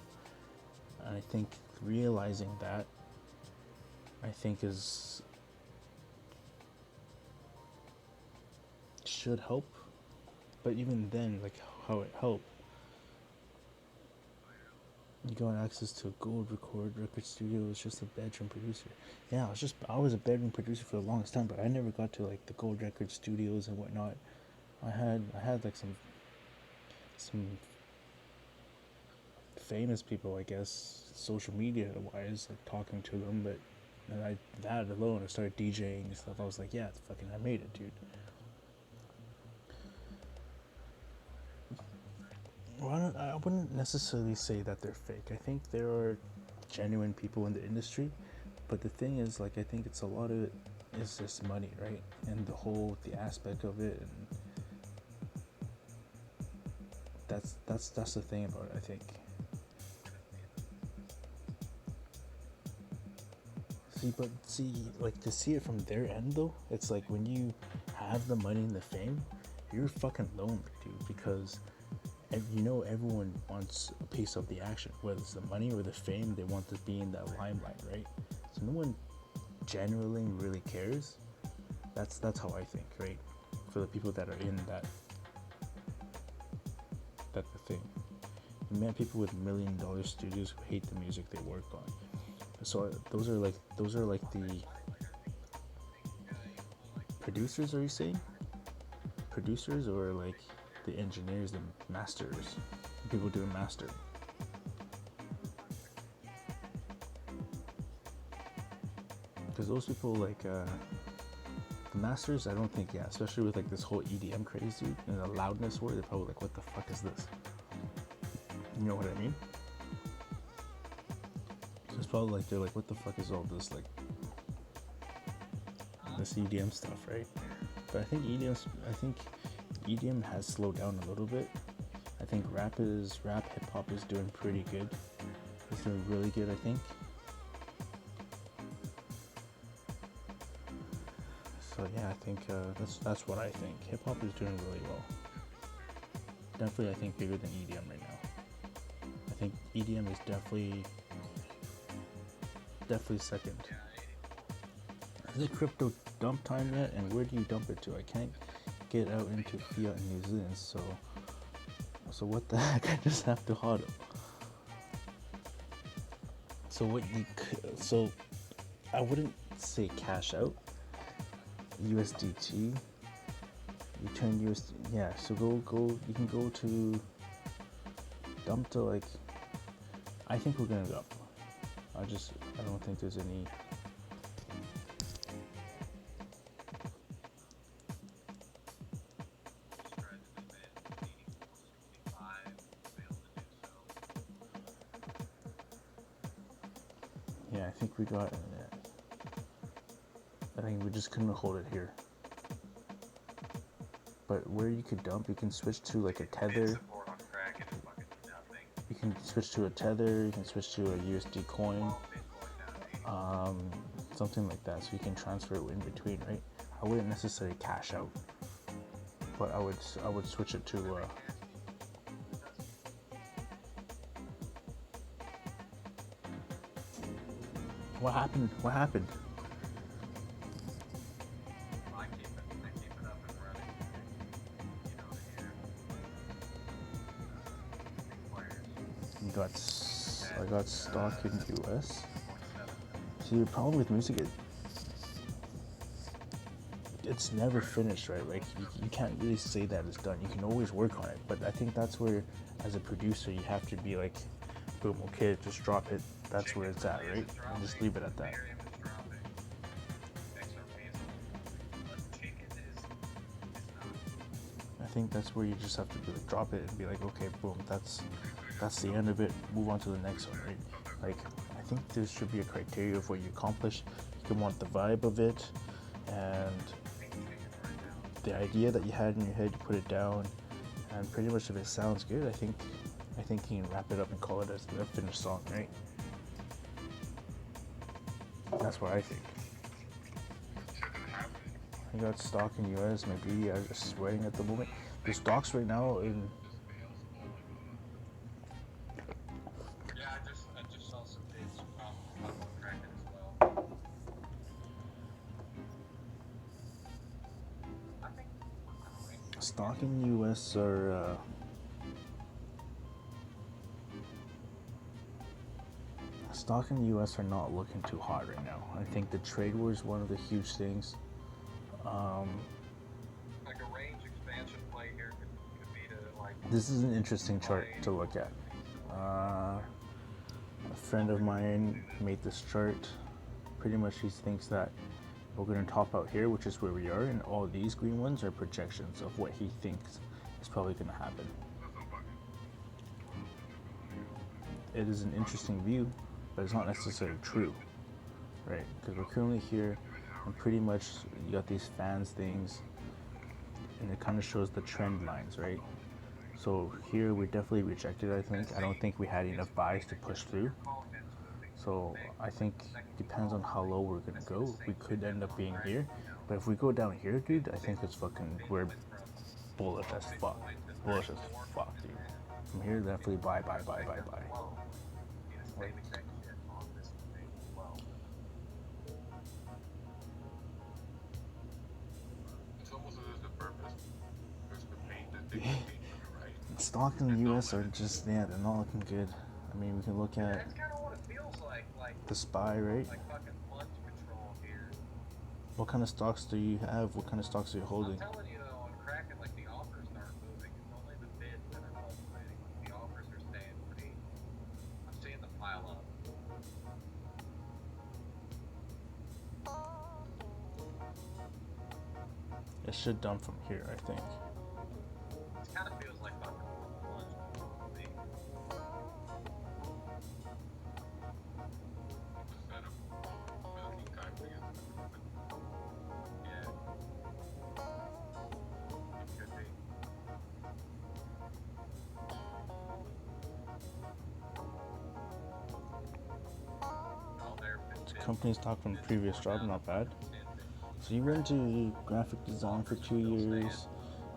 and I think realizing that, I think is should help. But even then, like how it helped, you got access to a gold record studio. It's just a bedroom producer. Yeah, I was a bedroom producer for the longest time, but I never got to like the gold record studios and whatnot. I had like some famous people, I guess, social media wise, like talking to them, but and I that alone, I started DJing and stuff. I was like, yeah, fucking, I made it, dude. Well, I wouldn't necessarily say that they're fake. I think there are genuine people in the industry, but the thing is, like, I think it's a lot of it is just money, right? And the aspect of it, and that's the thing about it, I think. Like to see it from their end though, it's like when you have the money and the fame, you're fucking lonely, dude, because everyone wants a piece of the action, whether it's the money or the fame. They want to be in that limelight, right? So no one genuinely really cares. That's how I think, right? For the people that are in that the thing. You met people with $1 million studios who hate the music they work on. So those are like the producers. Are you saying producers, or like the engineers, the masters, people doing master? Because those people, like the masters, I don't think, yeah, especially with like this whole EDM craze, dude, and the loudness word, they're probably like, what the fuck is this? You know what I mean? So it's probably like they're like, what the fuck is all this, like this EDM stuff, right? But I think EDM has slowed down a little bit. I think rap, hip hop is doing pretty good. It's doing really good, I think. So yeah, I think that's what I think. Hip hop is doing really well. Definitely, I think bigger than EDM right now. I think EDM is definitely second. Is it crypto dump time yet? And where do you dump it to? I can't get out into fiat in New Zealand, so what the heck? I just have to hodl. So I wouldn't say cash out. USDT. You turn USD. Yeah. So go. You can go to dump to, like. I think we're gonna dump. I don't think there's any. Yeah, I think we got. I think we just couldn't hold it here. But where you could dump, you can switch to like a tether. can switch to a tether, you can switch to a USD coin, something like that, so you can transfer it in between, right? I wouldn't necessarily cash out, but I would switch it to what happened? What happened? I keep it up and running. You know, I got stock in US. See, the problem with music is it's never finished, right? Like you can't really say that it's done. You can always work on it, but I think that's where, as a producer, you have to be like, boom, okay, just drop it. That's where it's at, right? And just leave it at that. I think that's where you just have to be like, drop it and be like, okay, boom, that's the end of it. Move on to the next one, right? Like, I think there should be a criteria of what you accomplish. You can want the vibe of it, and the idea that you had in your head, you put it down, and pretty much if it sounds good, I think you can wrap it up and call it as a finished song, right? That's what I think. I got stock in US, maybe I'm just waiting at the moment. The stocks right now in I just saw some bids pop on Kraken as well. stock in US are stock in the US are not looking too hot right now. I think the trade war is one of the huge things. Like a range expansion play here could be to like. This is an interesting chart to look at. A friend of mine made this chart. Pretty much he thinks that we're going to top out here, which is where we are, and all these green ones are projections of what he thinks is probably going to happen. It is an interesting view, but it's not necessarily true, right? Because we're currently here, and pretty much you got these fans things, and it kind of shows the trend lines, right? So here we definitely rejected, I think. I don't think we had enough buys to push through. So I think depends on how low we're gonna go. We could end up being here, but if we go down here, dude, I think it's fucking, we're bullish as fuck. Bullish as fuck, dude. From here, definitely buy. Like, stock in the US are just, yeah, they're not looking good. I mean, we can look at That's kind of what it feels like the SPY, right? like fucking lunch control here. What kind of stocks do you have? What kind of stocks are you holding? I'm telling you though, on Kraken, like the offers aren't moving. It's only the bids that are fluctuating. The offers are staying pretty. I'm seeing them pile up. It should dump from here, I think. It kind of feels like fucking lunch control to me. Yeah. It could be. Oh, there. The company stock from the previous job, not bad. So you went to graphic design for 2 years.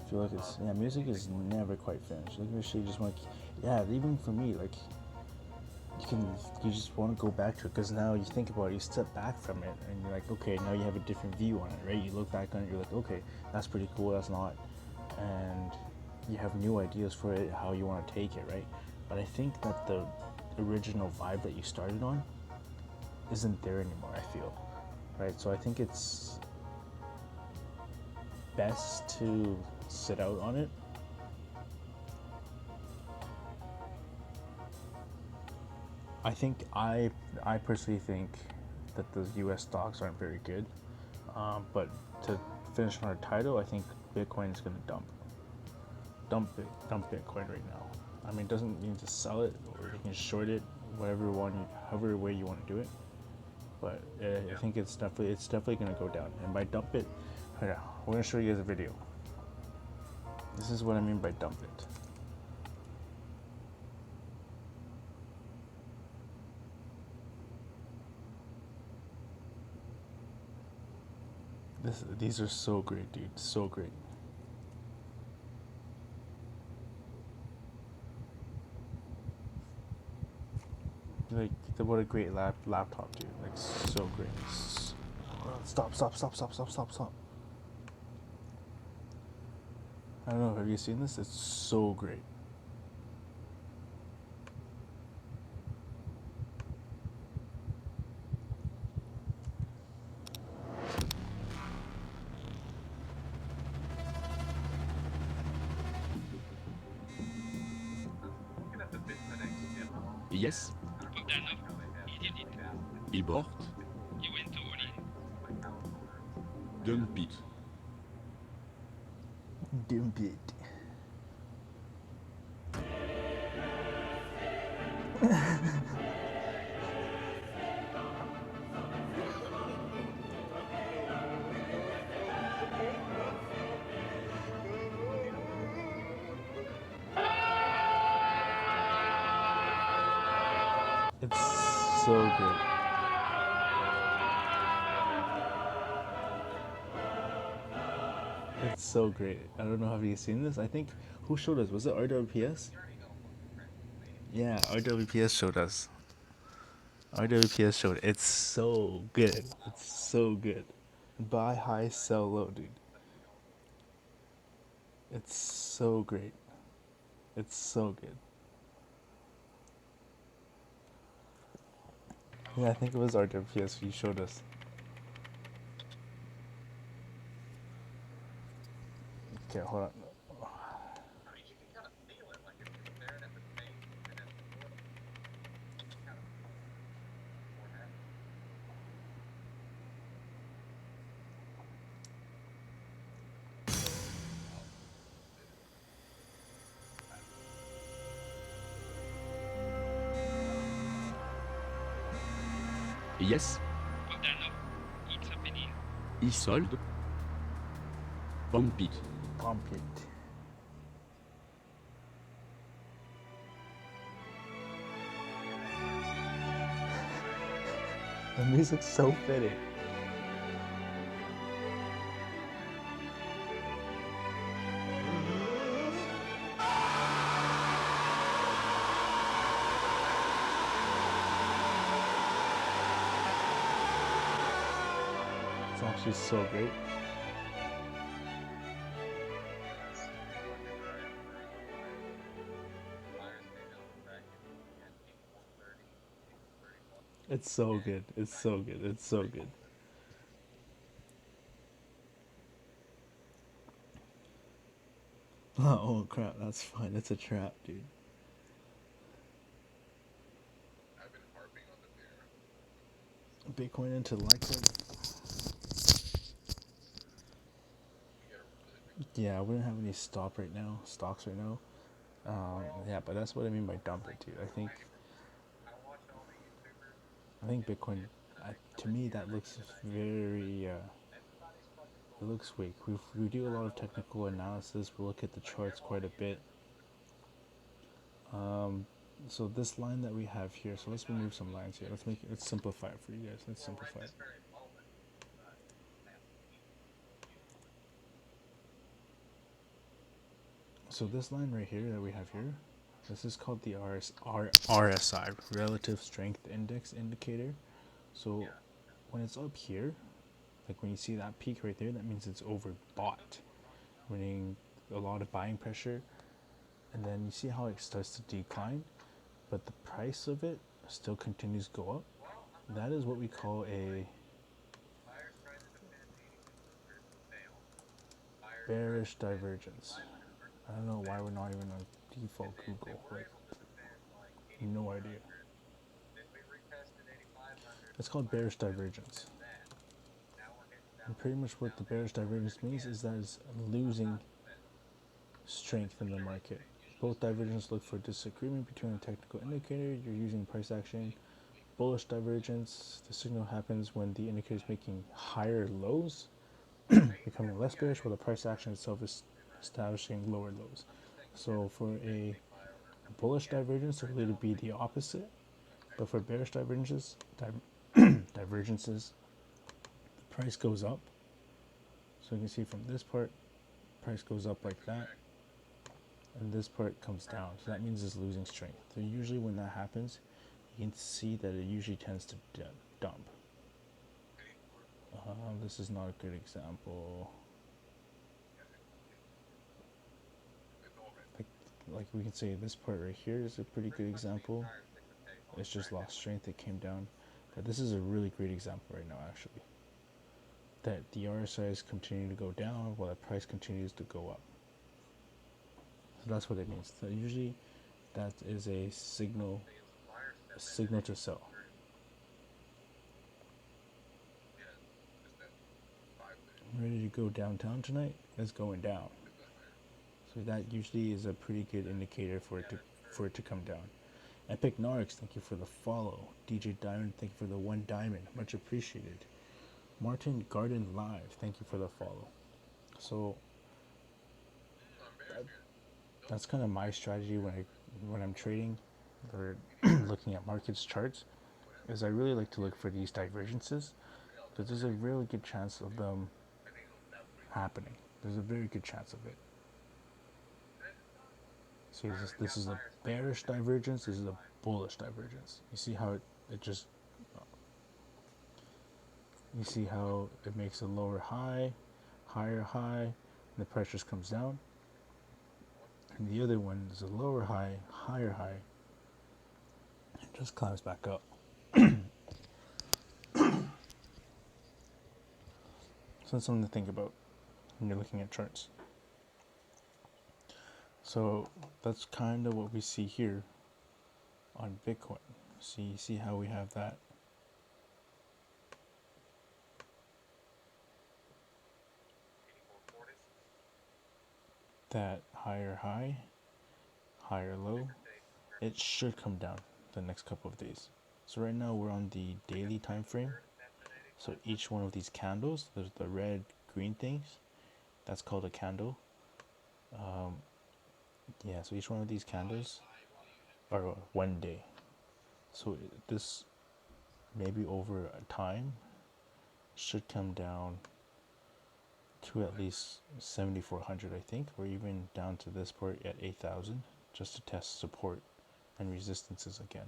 I feel like it's, yeah, music is never quite finished. Like, you just want, yeah, even for me, like, you just want to go back to it, because now you think about it, you step back from it, and you're like, okay, now you have a different view on it, right? You look back on it, you're like, okay, that's pretty cool, that's not, and you have new ideas for it, how you want to take it, right? But I think that the original vibe that you started on isn't there anymore, I feel, right? So I think it's best to sit out on it. I think I personally think that the U.S. stocks aren't very good, but to finish on our title, I think Bitcoin is going to dump Bitcoin right now. I mean, it doesn't mean to sell it, or you can short it, however way you want to do it. But I think it's definitely going to go down. And by dump it, yeah, we're going to show you guys a video. This is what I mean by dump it. These are so great, dude. So great. Like, what a great laptop, dude. Like, so great. Stop. I don't know. Have you seen this? It's so great. Looking at the Bitfinex demo, Yes, really heavy basket, import, You went to Oni. like how it works. dump it. Dump it. It's so great. It's so great. I don't know, have you seen this? I think, who showed us? Was it RWPS? Yeah, RWPS showed us. RWPS showed it. It's so good. It's so good. Buy high, sell low, dude. It's so great. It's so good. Yeah, I think it was RWPS you showed us. Okay, hold on. I mean, you can kind of feel it, like if you're staring at the tape and at the wood, it's kind of more heavy. Yes, Bogdanov, it's happening. e-sold, pump it. Pump it. The music's so fitting. It's actually so great. It's so good. It's so good. It's so good. Oh crap, that's fine. It's a trap, dude. I've been harping on the beer. Bitcoin into Litecoin. We get a really big Yeah, I wouldn't have any stocks right now. Yeah, but that's what I mean by dump it, dude. I watch all the YouTubers. I think Bitcoin, to me, that looks very. Everybody's fucking It looks weak. We do a lot of technical analysis. We look at the charts quite a bit. So this line that we have here. So let's remove some lines here. Let's simplify it for you guys. Let's simplify it. So this line right here that we have here, this is called the RSI, Relative Strength Index indicator. So when it's up here, like when you see that peak right there, that means it's overbought, meaning a lot of buying pressure. And then you see how it starts to decline, but the price of it still continues to go up. That is what we call a bearish divergence. I don't know why we're not even on default Google. Like, no idea. It's called bearish divergence. And pretty much what the bearish divergence means is that it's losing strength in the market. Both divergence look for disagreement between a technical indicator. You're using price action. Bullish divergence, the signal happens when the indicator is making higher lows, becoming less bearish, while the price action itself is establishing lower lows. So for a bullish divergence, it would be the opposite. But for bearish divergences, the price goes up So you can see from this part, price goes up like that, and this part comes down. So that means it's losing strength. So usually when that happens, you can see that it usually tends to dump. This is not a good example. Like we can say this part right here is a pretty good example. It's just lost strength, it came down. But this is a really great example right now, actually. That the RSI is continuing to go down while the price continues to go up. So that's what it means. So usually that is a signal to sell. Ready to go downtown tonight? It's going down. So that usually is a pretty good indicator for it to come down. Epic Narcs, thank you for the follow. DJ Diamond, thank you for the 1 diamond. Much appreciated. Martin Garden Live, thank you for the follow. So that's kind of my strategy when I'm trading or looking at markets charts, is I really like to look for these divergences because there's a really good chance of them happening. There's a very good chance of it. See, this is a bearish divergence. This is a bullish divergence. You see how it just. You see how it makes a lower high, higher high, and the price just comes down. And the other one is a lower high, higher high, and just climbs back up. So that's something to think about when you're looking at charts. So that's kind of what we see here on Bitcoin. See how we have that higher high, higher low. It should come down the next couple of days. So right now we're on the daily time frame. So each one of these candles, there's the red, green things. That's called a candle. Yeah, so each one of these candles are 1 day. So this maybe over time should come down to at least 7,400, I think, or even down to this part at 8,000, just to test support and resistances again.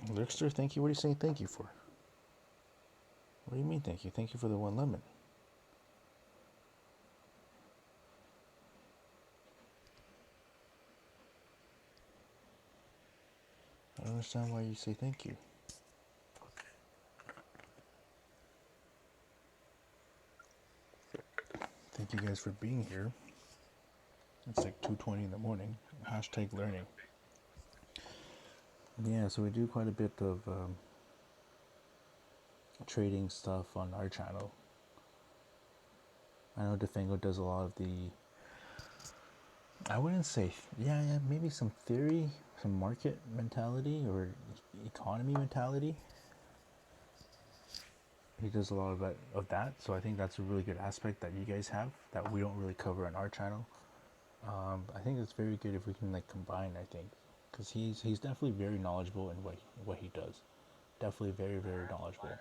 Lurkster, thank you. What are you saying thank you for? What do you mean thank you? Thank you for the 1 lemon. I don't understand why you say thank you. Thank you guys for being here. It's like 2:20 in the morning. Hashtag learning. Yeah, so we do quite a bit of trading stuff on our channel. I know Defango does a lot of the, I wouldn't say, yeah, maybe some theory, some market mentality or economy mentality. He does a lot of that, so I think that's a really good aspect that you guys have that we don't really cover on our channel. I think it's very good if we can like combine. I think because he's definitely very knowledgeable in what he does. Definitely very knowledgeable.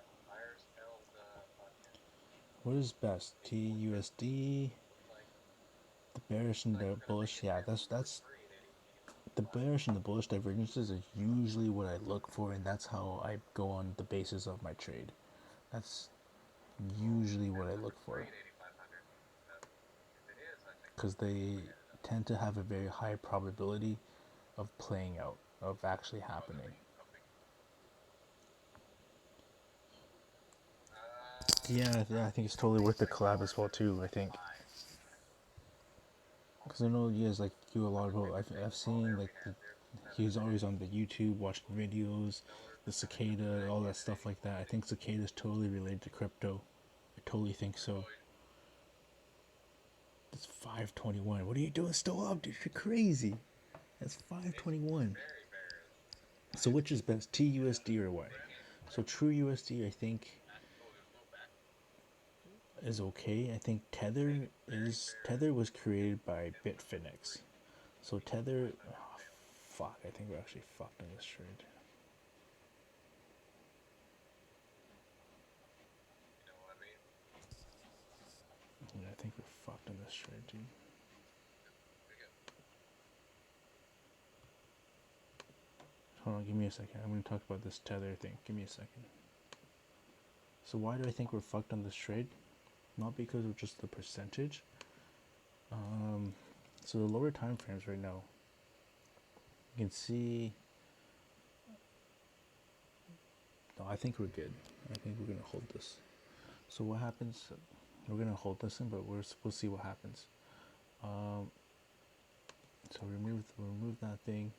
What is best? TUSD, the bearish and the bullish. Yeah, that's the bearish and the bullish divergences are usually what I look for, and that's how I go on the basis of my trade. That's usually what I look for, because they tend to have a very high probability of playing out, of actually happening. Yeah, I think it's totally worth the collab as well too. I think because I know you guys like do a lot of. I've seen like he's always on the YouTube watching videos, the cicada, all that stuff like that. I think cicada is totally related to crypto. I totally think so. It's 5:21. What are you doing still up, dude? You're crazy. That's 5:21. So which is best, TUSD or what? So True USD, I think, is okay. I think Tether was created by Bitfinex. So Tether, oh, fuck, I think we're actually fucked on this trade. dude. Hold on, give me a second. I'm going to talk about this tether thing. Give me a second. So why do I think we're fucked on this trade? Not because of just the percentage. So the lower time frames right now, you can see. No, I think we're good. I think we're gonna hold this. So what happens? We're gonna hold this in, but we'll see what happens. So remove that thing.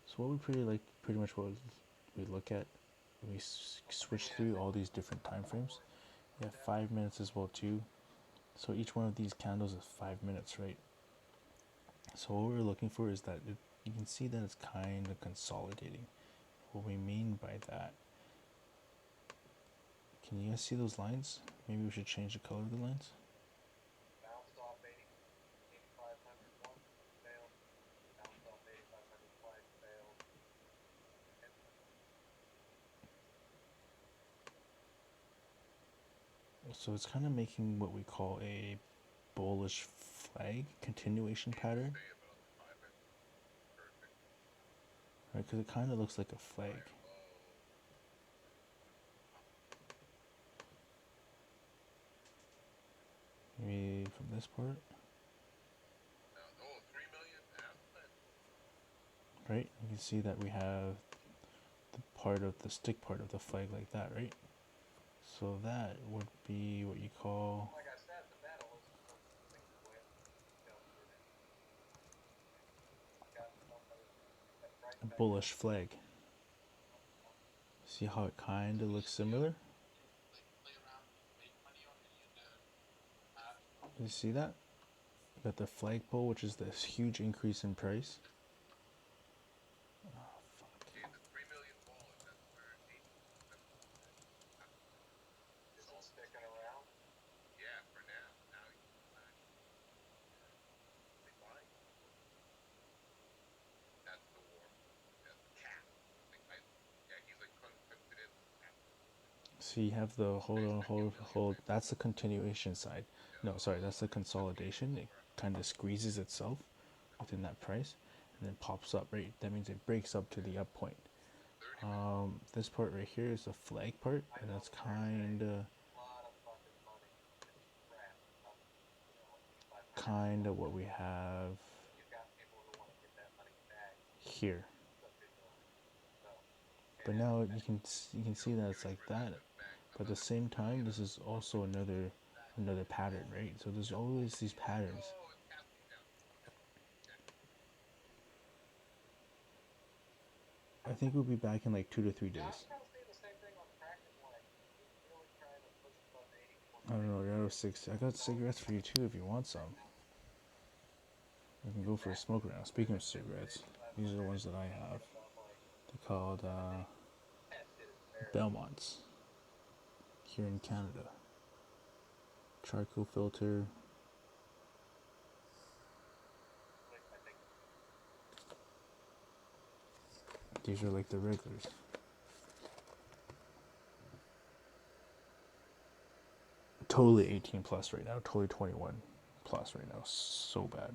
So what we pretty much what we look at, we switch through all these different time frames. We have 5 minutes as well too. So each one of these candles is 5 minutes, right? So what we're looking for is that you can see that it's kind of consolidating. What we mean by that, can you guys see those lines? Maybe we should change the color of the lines. Bounced off 8,500 once, failed. Bounced off 8,500 twice, failed. So it's kind of making what we call a bullish flag continuation pattern, right? Because it kind of looks like a flag. Maybe from this part, right? You can see that we have the stick part of the flag like that, right? So that would be what you call Like I said, the metal is supposed to stick with, go through it. Got somebody right a back bullish flag. See how it kind of looks similar? You see that? You got the flagpole, which is this huge increase in price. Is it sticking around? So you have the hold. That's the continuation side. No, sorry, that's the consolidation. It kind of squeezes itself within that price and then pops up, right? That means it breaks up to the up point. This part right here is the flag part, and that's kind of what we have here. But now you can see that it's like that. But at the same time, this is also another pattern, right? So there's always these patterns. I think we'll be back in like 2 to 3 days. I don't know, you're out of 60. I got cigarettes for you too if you want some. We can go for a smoke right now. Speaking of cigarettes, these are the ones that I have. They're called Belmonts here in Canada. Charcoal filter. These are like the regulars. Totally 18 plus right now. Totally 21 plus right now. So bad.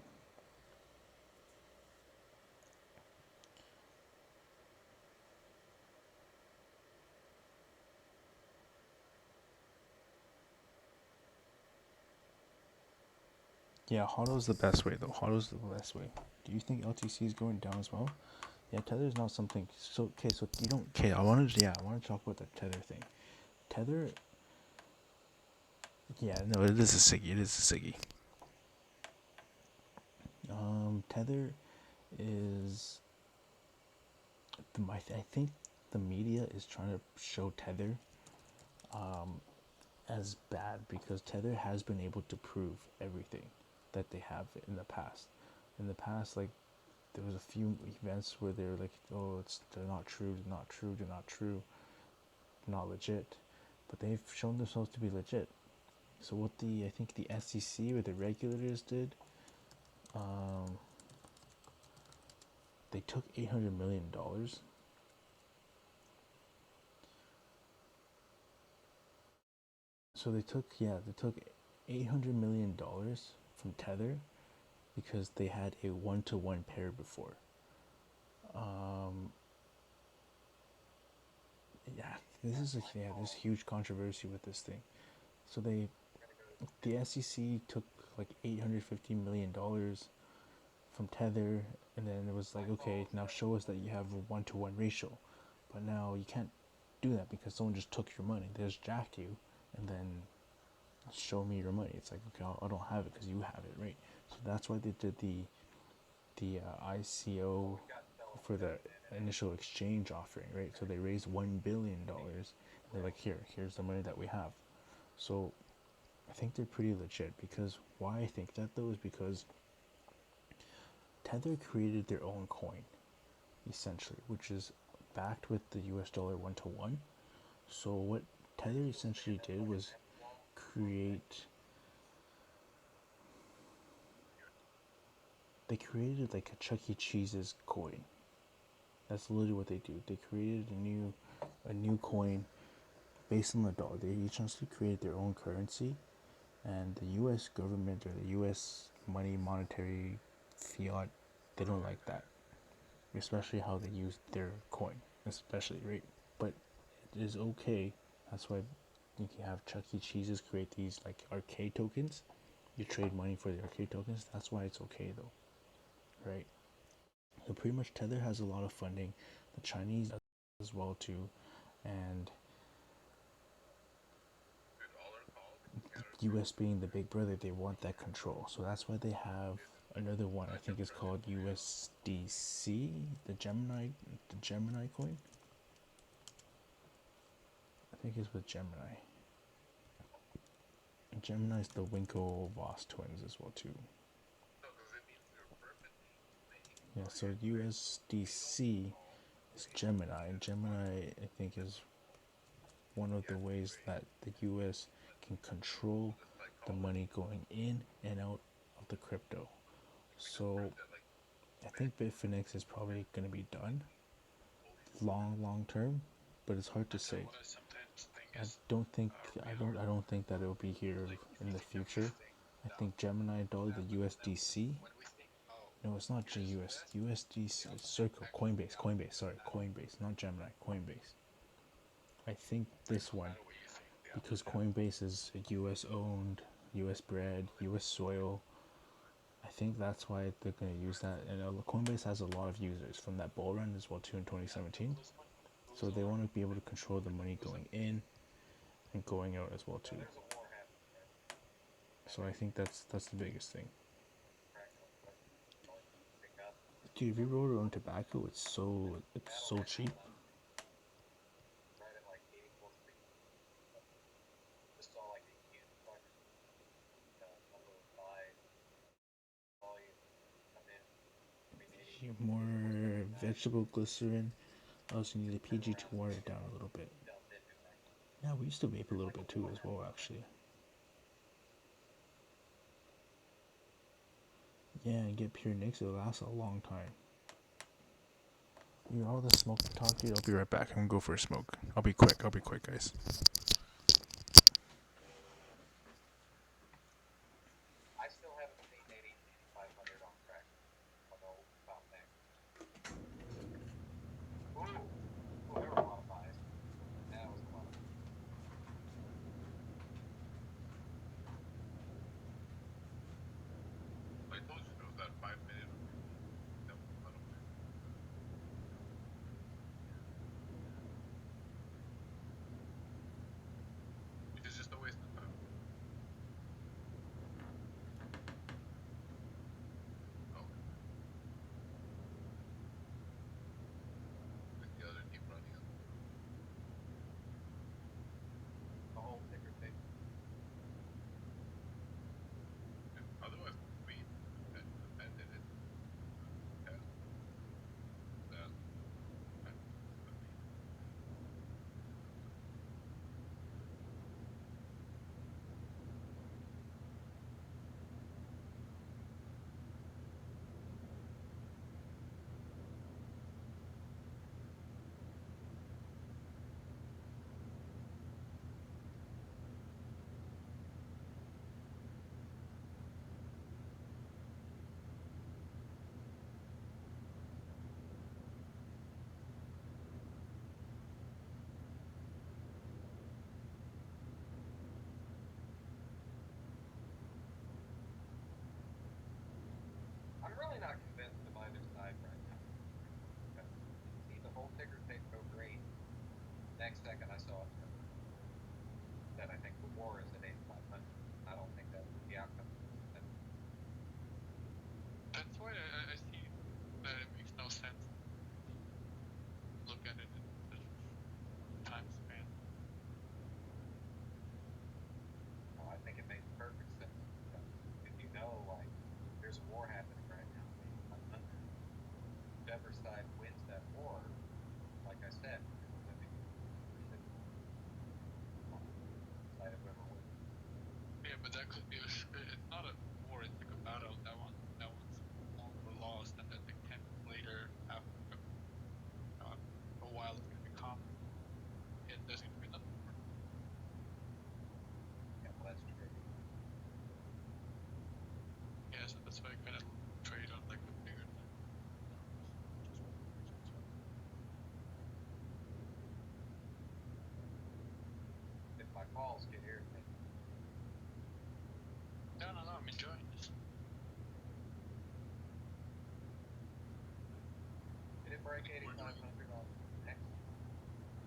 Yeah, HODL's the best way though. HODL's the best way. Do you think LTC is going down as well? Yeah, tether is not something. So okay, so you don't. Okay, I want to talk about the tether thing. Tether. Yeah, no, it is a siggy. It is a siggy. Tether is. I think the media is trying to show Tether as bad because Tether has been able to prove everything that they have in the past. In the past, like there was a few events where they're like, oh, they're not true, not true, they're not true, not legit, but they've shown themselves to be legit. So what I think the SEC or the regulators did, they took $800 million. So they took $800 million from Tether because they had a 1-to-1 pair before. There's huge controversy with this thing. So the SEC took like $850 million from Tether, and then it was like, okay, now show us that you have a 1-to-1 ratio. But now you can't do that because someone just took your money. They just jacked you, and then show me your money. It's like, okay, I don't have it because you have it, right? So that's why they did the ICO for the initial exchange offering, right? So they raised $1 billion. They're like, here's the money that we have. So I think they're pretty legit, because why I think that though is because Tether created their own coin, essentially, which is backed with the US dollar 1-to-1. So what Tether essentially did was they created like a Chuck E. Cheese's coin. That's literally what they do. They created a new coin based on the dollar. They essentially created their own currency, and the U.S. government or the U.S. monetary fiat, they don't like that, especially how they use their coin, especially, right? But it is okay. That's why you can have Chuck E. Cheese's create these like arcade tokens. You trade money for the arcade tokens. That's why it's okay though, right? So pretty much Tether has a lot of funding. The Chinese as well too, and US being the big brother, they want that control. So that's why they have another one. I think it's called USDC, the Gemini coin. I think it's with Gemini. Gemini's the Winklevoss twins as well too. Yeah, so USDC is Gemini, and Gemini I think is one of the ways that the US can control the money going in and out of the crypto. So I think Bitfinex is probably going to be done long term, but it's hard to say. I don't think that it'll be here in the future. I think Gemini dollar, the USDC. No, it's not USDC. It's Circle, Coinbase, not Gemini, Coinbase. I think this one, because Coinbase is US owned, US bred, US soil. I think that's why they're going to use that. And Coinbase has a lot of users from that bull run as well too in 2017. So they want to be able to control the money going in and going out as well too. So I think that's the biggest thing. Dude, if you roll your own tobacco, it's so cheap. More vegetable glycerin. I also need a PG to water it down a little bit. Yeah, we used to vape a little bit too as well, actually. Yeah, and get pure nicks, it'll last a long time. You know, all the smoke talk, dude, I'll be right back. I'm gonna go for a smoke. I'll be quick, guys. I still haven't seen 8500 on track. Although about that. Ooh, there were a lot of buys. That was a lot of buys. I told you there was that 5 minute that was a lot of buys. It's just a waste of time. Okay. With the other Yeah, but that could be it's not a war, it's like a battle. That one's long for lost, and then like 10 minutes later, after a while, it's gonna become there's gonna be another war. Yeah, well, that's true. Yeah, so that's why I kind of trade on like the bigger time. If my calls get irritating. No, I'm enjoying this. Did it break 8,500 on X?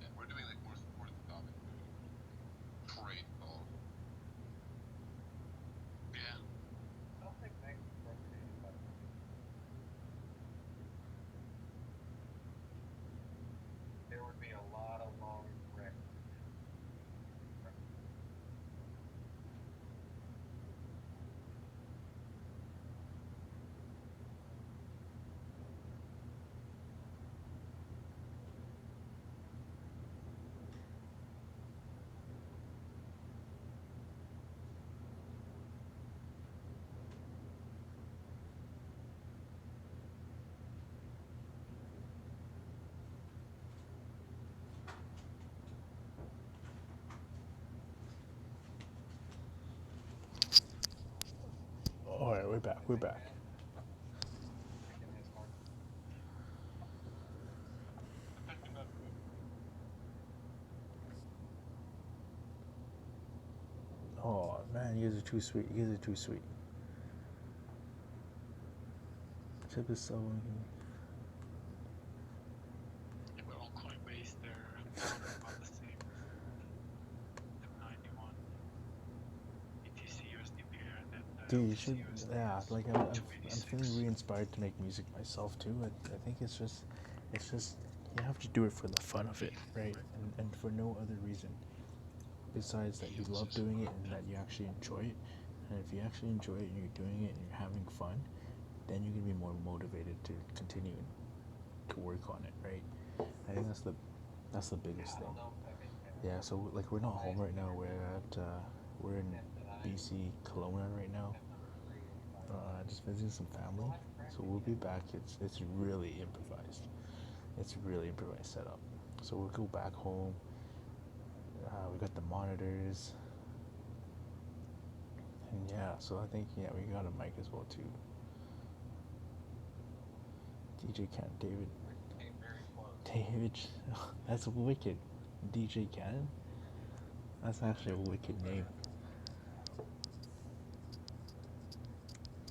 Yeah, we're doing like more supportive topics. Trade calls. Yeah. I don't think Max has broken 8,500. There would be a lot of long records. All right, we're back. We're back. Oh man, you guys are too sweet. You guys are too sweet. Check this out. Yeah, but on Coinbase, they're down about the same. 291 BTC USD pair, and then Dude, you should. Yeah, like I'm feeling re-inspired to make music myself too. I think it's just you have to do it for the fun of it, right? And for no other reason besides that you love doing it and that you actually enjoy it. And if you actually enjoy it and you're doing it and you're having fun, then you're gonna be more motivated to continue to work on it, right? I think that's the biggest thing. Yeah, so like we're not home right now. We're in BC Kelowna right now. Just visiting some family. So we'll be back. It's really improvised. It's really improvised setup. So we'll go back home. We got the monitors. And yeah, so I think we got a mic as well too. DJ Cannon, David, that's wicked. DJ Cannon, that's actually a wicked name.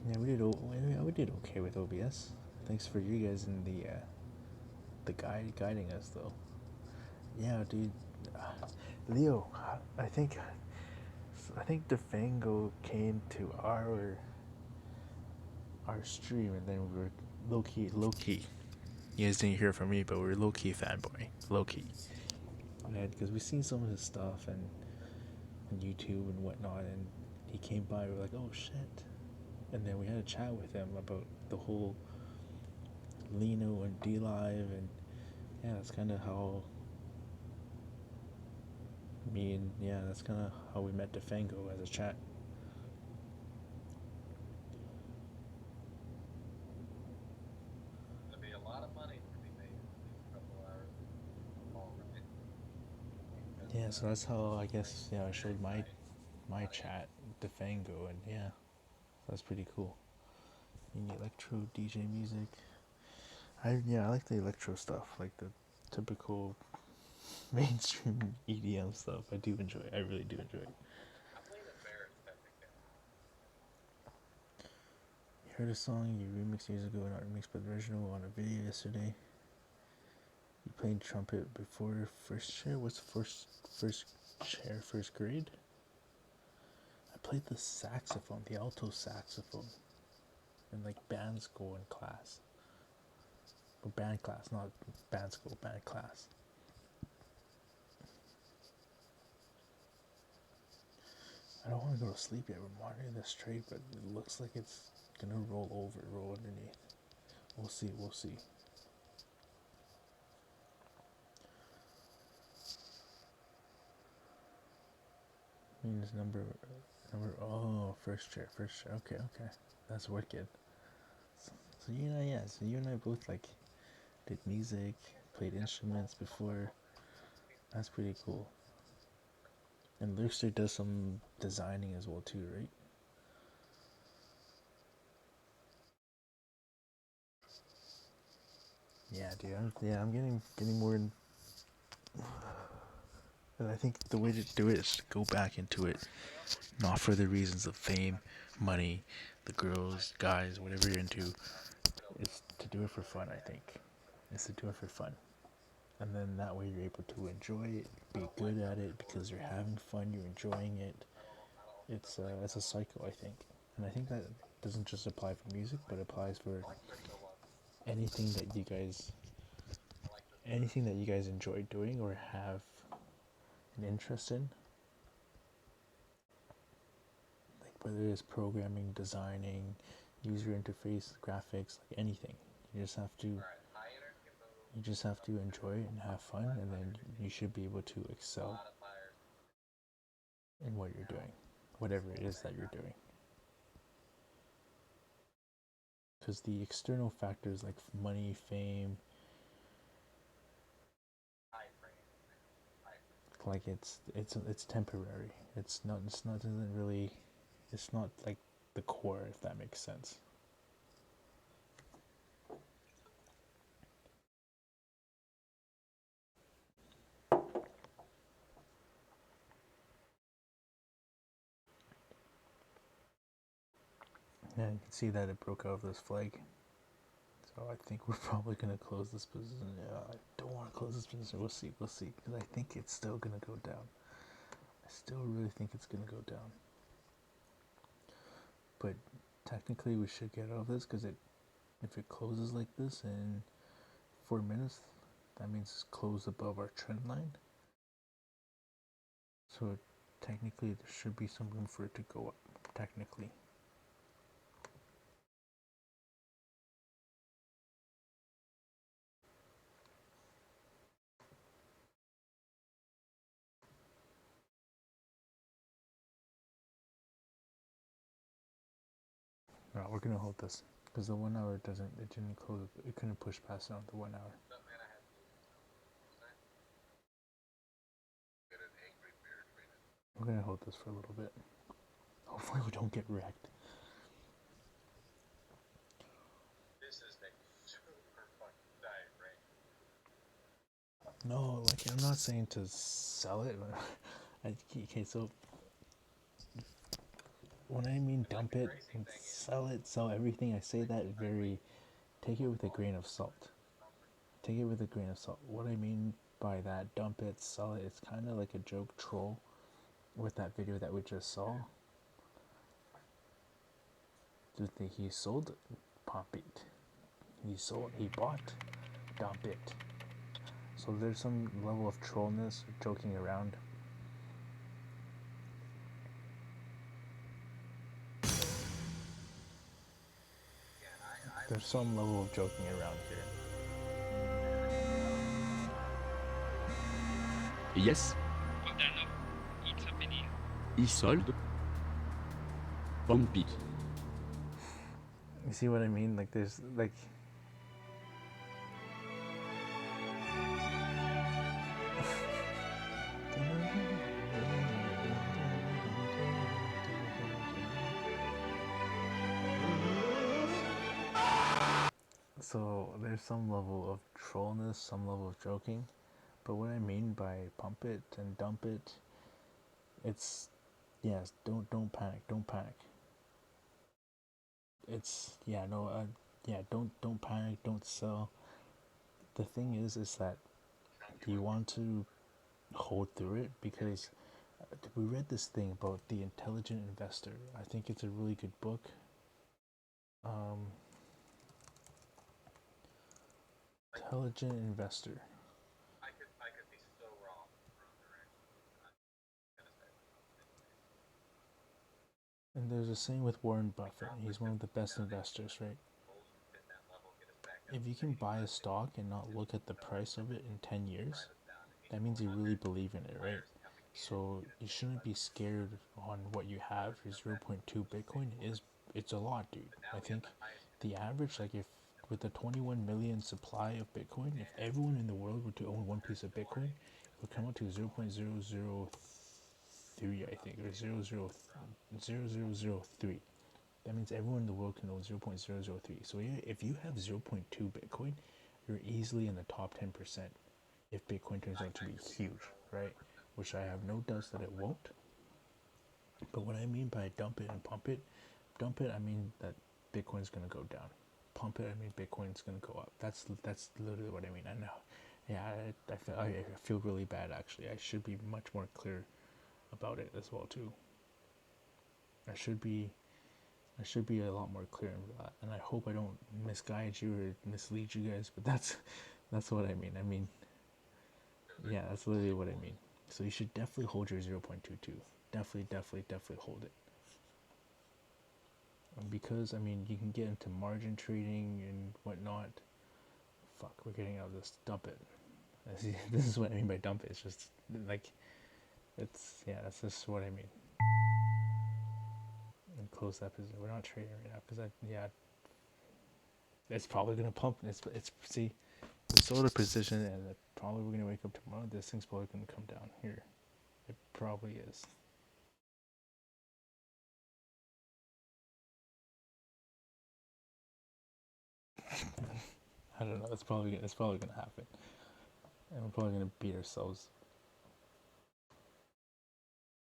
Yeah, we did okay with OBS. Thanks for you guys in the guiding us though. Yeah, dude, Leo, I think Defango came to our stream and then we were low key. You guys didn't hear from me, but we were low key fanboy, low key. Because we seen some of his stuff and on YouTube and whatnot, and he came by. We're like, oh shit, and then we had a chat with him about the whole Lino and D Live, and yeah, that's kind of how that's kind of how we met Defango as a chat. There'll be a lot of money to be made in these couple hours. All right. Yeah, so that's how I guess I showed my chat Defango, and yeah, that's pretty cool. In electro DJ music, I like the electro stuff, like the typical mainstream EDM stuff. I do enjoy it. I really do enjoy it. You heard a song you remixed years ago, not remixed but the original, on a video yesterday. You played trumpet before first chair? What's first chair, first grade? I played the saxophone, the alto saxophone, in like band school in class. Or band class, not band school, band class. I don't want to go to sleep yet. We're monitoring this trade, but it looks like it's gonna roll underneath. We'll see. Means number. Oh, first chair. Okay. That's wicked. So you and I both like did music, played instruments before. That's pretty cool. And Lurkster does some designing as well too, right? Yeah, dude. I'm getting more in. And I think the way to do it is to go back into it, not for the reasons of fame, money, the girls, guys, whatever you're into. It's to do it for fun. I think it's to do it for fun, and then that way you're able to enjoy it, be good at it because you're having fun, you're enjoying it. It's a cycle, I think, and I think that doesn't just apply for music, but applies for anything that you guys enjoy doing or have an interest in, like whether it's programming, designing, user interface, graphics, like anything. You just have to enjoy it and have fun, and then you should be able to excel in what you're doing, whatever it is that you're doing. Because the external factors like money, fame, like it's temporary. It's not doesn't really, it's not like the core, if that makes sense. Yeah, you can see that it broke out of this flag. So I think we're probably gonna close this position. Yeah, I don't want to close this position. We'll see, because I think it's still gonna go down. I still really think it's gonna go down. But technically, we should get out of this because if it closes like this in 4 minutes, that means it's closed above our trend line. So technically, there should be some room for it to go up. Technically. No, we're gonna hold this because the 1 hour it didn't close. It couldn't push past it on the 1 hour. We're gonna hold this for a little bit. Hopefully, we don't get wrecked. This is a super fucking diagram. No, like I'm not saying to sell it. Okay, so when I mean dump it and sell everything, I say that very. Take it with a grain of salt. Take it with a grain of salt. What I mean by that, dump it, sell it, it's kind of like a joke troll with that video that we just saw. He sold, pump it. He bought, dump it. So there's some level of trollness, joking around. There's some level of joking around here. Yes. Moderno, it's happening. He sold. Pump it. You see what I mean? Like there's like. So there's some level of trollness, some level of joking, but what I mean by pump it and dump it, it's yes, don't panic. It's don't panic, don't sell. The thing is that you want to hold through it because we read this thing about the intelligent investor. I think it's a really good book. Intelligent investor. I could be so wrong. And there's a saying with Warren Buffett. He's one of the best investors, right? If you can buy a stock and not look at the price of it in 10 years, that means you really believe in it, right? So you shouldn't be scared on what you have. Your 0.2 Bitcoin is, it's a lot, dude. I think the average, like if with the 21 million supply of Bitcoin, if everyone in the world were to own one piece of Bitcoin, it would come out to 0.003, I think, or 0.0003. That means everyone in the world can own 0.003. So if you have 0.2 Bitcoin, you're easily in the top 10% if Bitcoin turns out to be huge, right? Which I have no doubts that it won't. But what I mean by dump it and pump it, dump it, I mean that Bitcoin's gonna go down. Pump it, I mean Bitcoin's gonna go up. That's literally what I mean. I know. Yeah, I feel really bad actually. I should be much more clear about it as well too. I should be a lot more clear in that, and I hope I don't misguide you or mislead you guys. But that's what I mean. I mean, yeah, that's literally what I mean. So you should definitely hold your 0.22. Definitely hold it. Because I mean, you can get into margin trading and whatnot. Fuck, we're getting out of this. Dump it. This is what I mean by dump it. It's just like, it's, yeah, that's just what I mean. And close that position. We're not trading right now because it's probably gonna pump. It's see, we sold a position and probably we're gonna wake up tomorrow. This thing's probably gonna come down here. It probably is. I don't know. It's probably gonna happen, and we're probably gonna beat ourselves.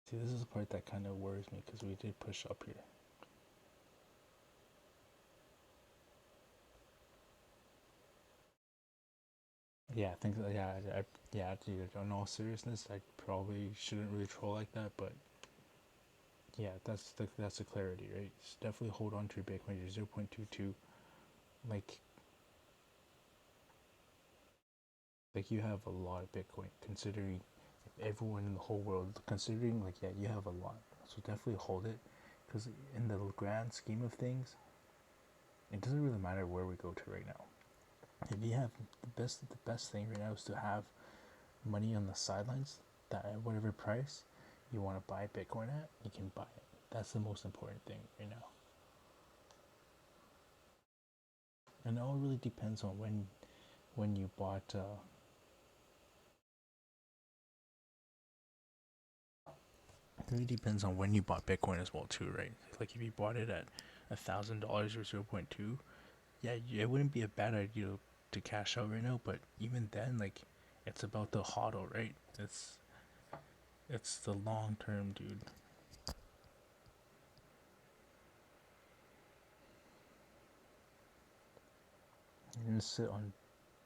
See, this is the part that kind of worries me because we did push up here. Yeah, I think so. Yeah, dude. In all seriousness, I probably shouldn't really troll like that, but yeah, that's the clarity, right? Just definitely hold on to your Bitcoin. Your 0.22, like you have a lot of Bitcoin considering everyone in the whole world. Considering like, yeah, you have a lot, so definitely hold it, because in the grand scheme of things, it doesn't really matter where we go to right now. If you have the best thing right now is to have money on the sidelines that at whatever price you want to buy Bitcoin at, you can buy it. That's the most important thing right now. And it all really depends on when you bought. It really depends on when you bought Bitcoin as well too, right? Like if you bought it at $1,000 or 0.2, yeah, it wouldn't be a bad idea to cash out right now. But even then, like, it's about the hodl, right? It's the long term, dude. You're gonna sit on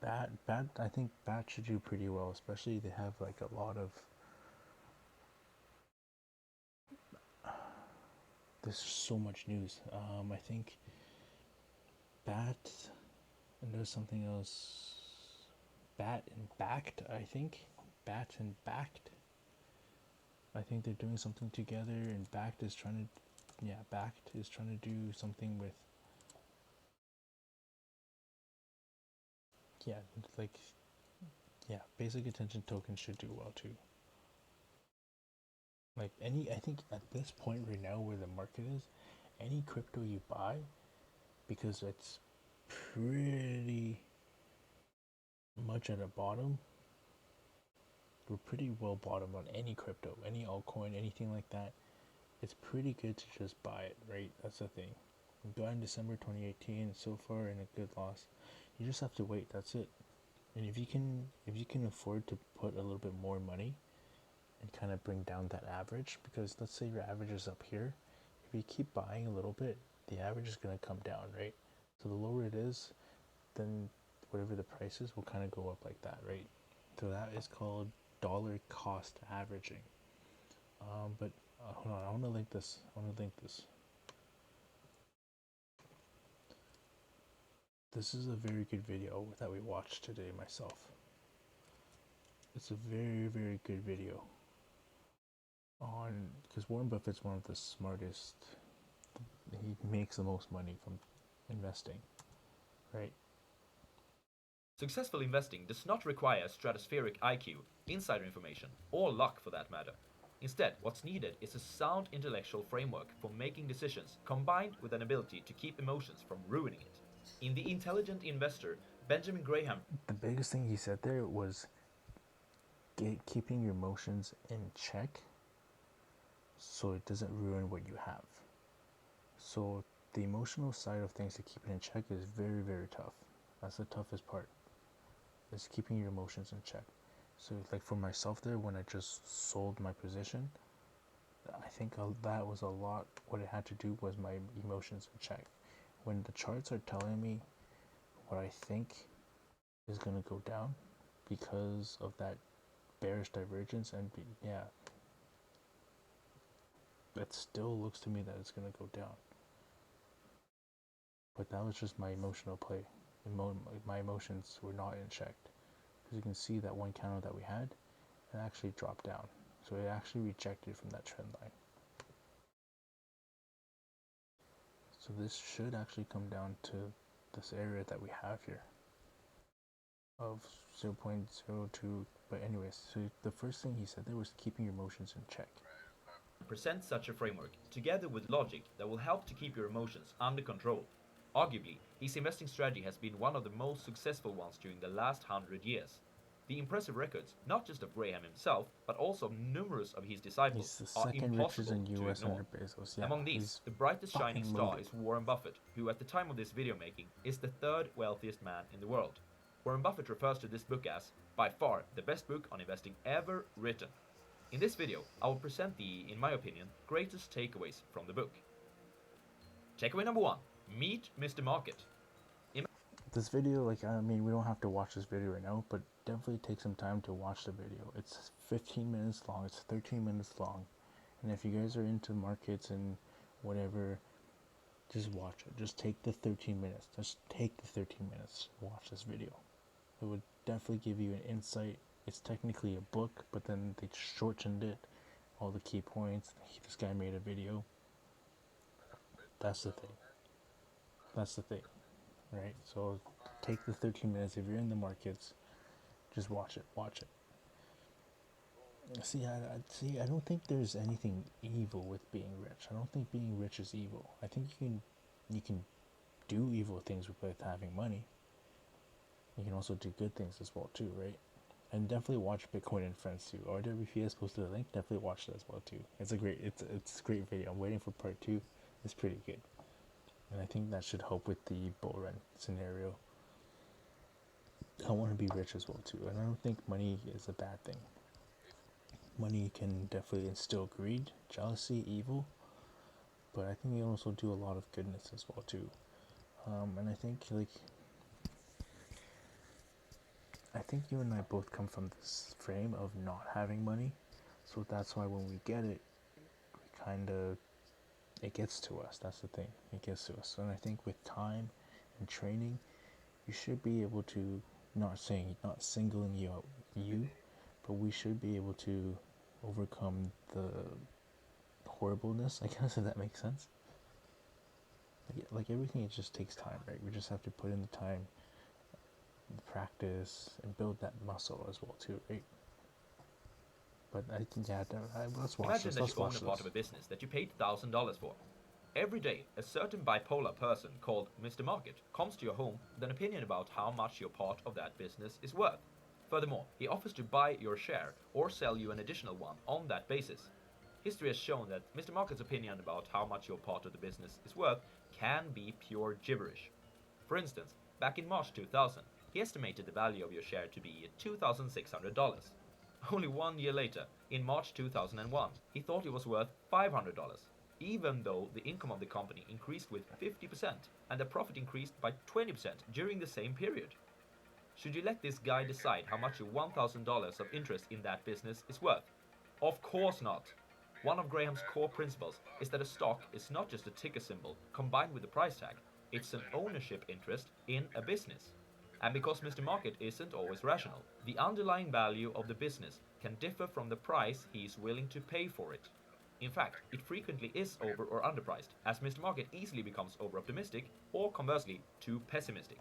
bat. I think bat should do pretty well, especially they have like a lot of. There's so much news. I think bat, and there's something else. Bat and backed. I think bat and backed. I think they're doing something together, and backed is trying to. Yeah, backed is trying to do something with. Yeah, like, yeah, basic attention tokens should do well too. Like I think at this point right now where the market is, any crypto you buy, because it's pretty much at a bottom. We're pretty well bottom on any crypto, any altcoin, anything like that. It's pretty good to just buy it, right? That's the thing. We got in December 2018, so far in a good loss. You just have to wait. That's it. And if you can afford to put a little bit more money and kind of bring down that average, because let's say your average is up here, if you keep buying a little bit, the average is going to come down, right? So the lower it is, then whatever the price is will kind of go up like that, right? So that is called dollar cost averaging. But hold on, I want to link this. This is a very good video that we watched today myself. It's a very good video on, because Warren Buffett's one of the smartest. He makes the most money from investing, right? Successful investing does not require stratospheric IQ, insider information, or luck for that matter. Instead, what's needed is a sound intellectual framework for making decisions combined with an ability to keep emotions from ruining it. In The Intelligent Investor, Benjamin Graham. The biggest thing he said there was keeping your emotions in check so it doesn't ruin what you have. So the emotional side of things to keep it in check is very, very tough. That's the toughest part, is keeping your emotions in check. So like for myself there, when I just sold my position, I think that was a lot. What it had to do was my emotions in check. When the charts are telling me what I think is going to go down because of that bearish divergence, and yeah, it still looks to me that it's going to go down. But that was just my emotional play. My emotions were not in check. Because you can see that one candle that we had, it actually dropped down. So it actually rejected from that trend line. So this should actually come down to this area that we have here of 0.02. But anyways, so the first thing he said there was keeping your emotions in check. Present such a framework, together with logic that will help to keep your emotions under control. Arguably, his investing strategy has been one of the most successful ones during the last 100 years. The impressive records, not just of Graham himself, but also of numerous of his disciples, are impossible to ignore. Bezos. Yeah, Among these, the brightest shining star is Warren Buffett, who at the time of this video making is the third wealthiest man in the world. Warren Buffett refers to this book as, by far, the best book on investing ever written. In this video, I will present the, in my opinion, greatest takeaways from the book. Takeaway number 1. Meet Mr. Market. This video, like, I mean, we don't have to watch this video right now, but definitely take some time to watch the video. It's 15 minutes long, it's 13 minutes long, and if you guys are into markets and whatever, just watch it. Just take the 13 minutes. Just take the 13 minutes to watch this video. It would definitely give you an insight. It's technically a book, but then they shortened it, all the key points. This guy made a video. That's the thing. That's the thing, right? So take the 13 minutes. If you're in the markets, just watch it. Watch it. See, I don't think there's anything evil with being rich. I don't think being rich is evil. I think you can do evil things with having money. You can also do good things as well too, right? And definitely watch Bitcoin and Friends too. RWPS posted a link. Definitely watch that as well too. It's a great video. I'm waiting for part 2. It's pretty good, and I think that should help with the bull run scenario. I want to be rich as well too, and I don't think money is a bad thing. Money can definitely instill greed, jealousy, evil, but I think it also do a lot of goodness as well too. And I think you and I both come from this frame of not having money, so that's why when we get it, we kind of, it gets to us. That's the thing, it gets to us. And I think with time and training, you should be able to, not singling you out, but we should be able to overcome the horribleness, I guess, if that makes sense. Like everything, it just takes time, right? We just have to put in the time, the practice, and build that muscle as well too, right? But I think, yeah, let's watch Imagine this. that you own a part of a business that you paid $1,000 for. Every day, a certain bipolar person called Mr. Market comes to your home with an opinion about how much your part of that business is worth. Furthermore, he offers to buy your share or sell you an additional one on that basis. History has shown that Mr. Market's opinion about how much your part of the business is worth can be pure gibberish. For instance, back in March 2000, he estimated the value of your share to be $2,600. Only 1 year later, in March 2001, he thought it was worth $500, even though the income of the company increased with 50% and the profit increased by 20% during the same period. Should you let this guy decide how much your $1,000 of interest in that business is worth? Of course not. One of Graham's core principles is that a stock is not just a ticker symbol combined with a price tag, it's an ownership interest in a business. And because Mr. Market isn't always rational, the underlying value of the business can differ from the price he is willing to pay for it. In fact, it frequently is over or underpriced, as Mr. Market easily becomes over-optimistic or conversely, too pessimistic.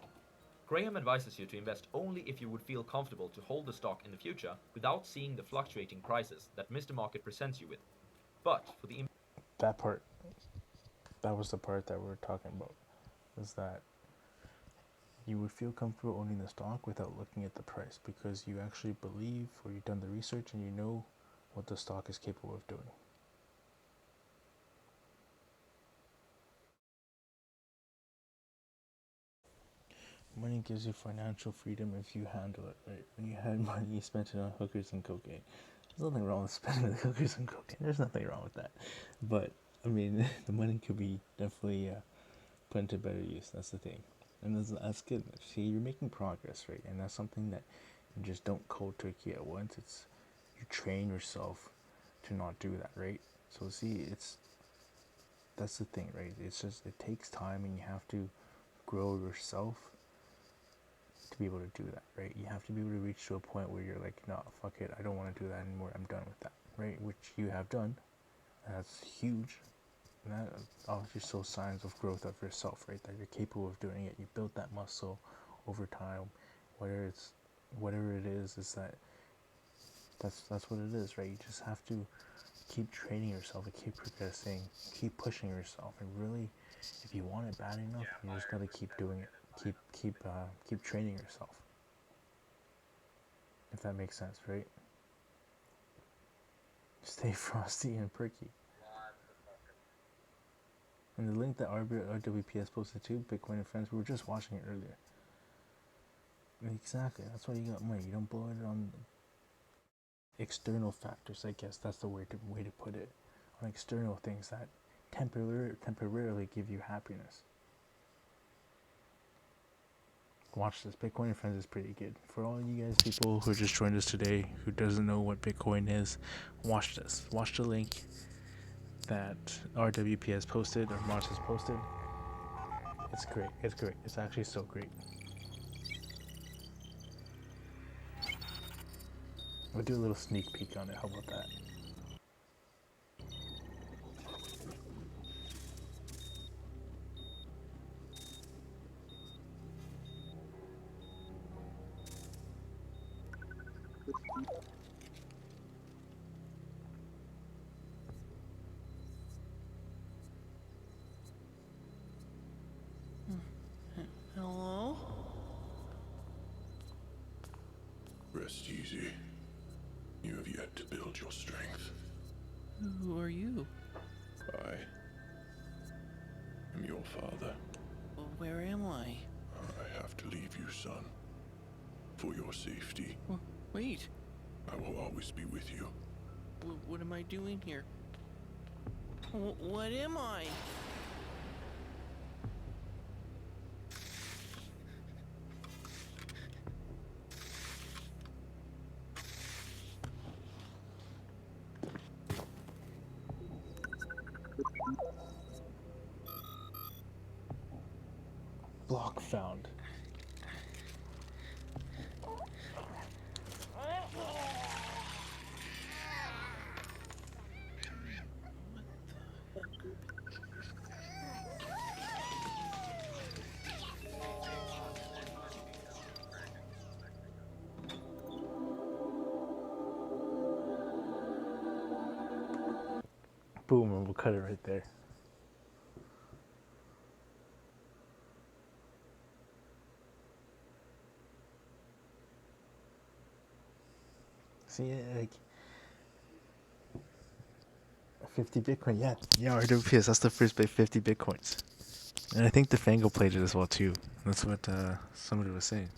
Graham advises you to invest only if you would feel comfortable to hold the stock in the future without seeing the fluctuating prices that Mr. Market presents you with. But for the That part, that was the part that we were talking about, is that you would feel comfortable owning the stock without looking at the price because you actually believe or you've done the research and you know what the stock is capable of doing. Money gives you financial freedom if you handle it right. When you had money, you spent it on hookers and cocaine. There's nothing wrong with spending the hookers and cocaine. There's nothing wrong with that. But, I mean, the money could be definitely put into better use. That's the thing. And that's good. See, you're making progress, right? And that's something that you just don't cold turkey at once. It's you train yourself to not do that, right? So see, that's the thing, right? It's just it takes time, and you have to grow yourself to be able to do that, right? You have to be able to reach to a point where you're like, no, fuck it, I don't want to do that anymore. I'm done with that, right? Which you have done. And that's huge. And that obviously shows signs of growth of yourself, right? That you're capable of doing it. You built that muscle over time. Whatever it is that's what it is, right? You just have to keep training yourself and keep progressing, keep pushing yourself, and really, if you want it bad enough, you just gotta keep doing it. Keep training yourself. If that makes sense, right? Stay frosty and perky. And the link that RWPS posted to Bitcoin and Friends, we were just watching it earlier. Exactly. That's why you got money. You don't blow it on external factors. I guess that's the way to put it. On external things that temporarily give you happiness. Watch this. Bitcoin and Friends is pretty good. For all you guys people who just joined us today who doesn't know what Bitcoin is, watch this. Watch the link that RWPS posted or March has posted. It's great. It's great. It's actually so great. We'll do a little sneak peek on it. How about that? Hello? Rest easy. You have yet to build your strength. Who are you? I am your father. Where am I? I have to leave you, son. For your safety. Wait. I will always be with you. What am I doing here? What am I? Block found. Boom, and we'll cut it right there. See, like 50 Bitcoin, yeah, RWPS, that's the first bit, 50 Bitcoins. And I think the Fango played it as well too. That's what somebody was saying.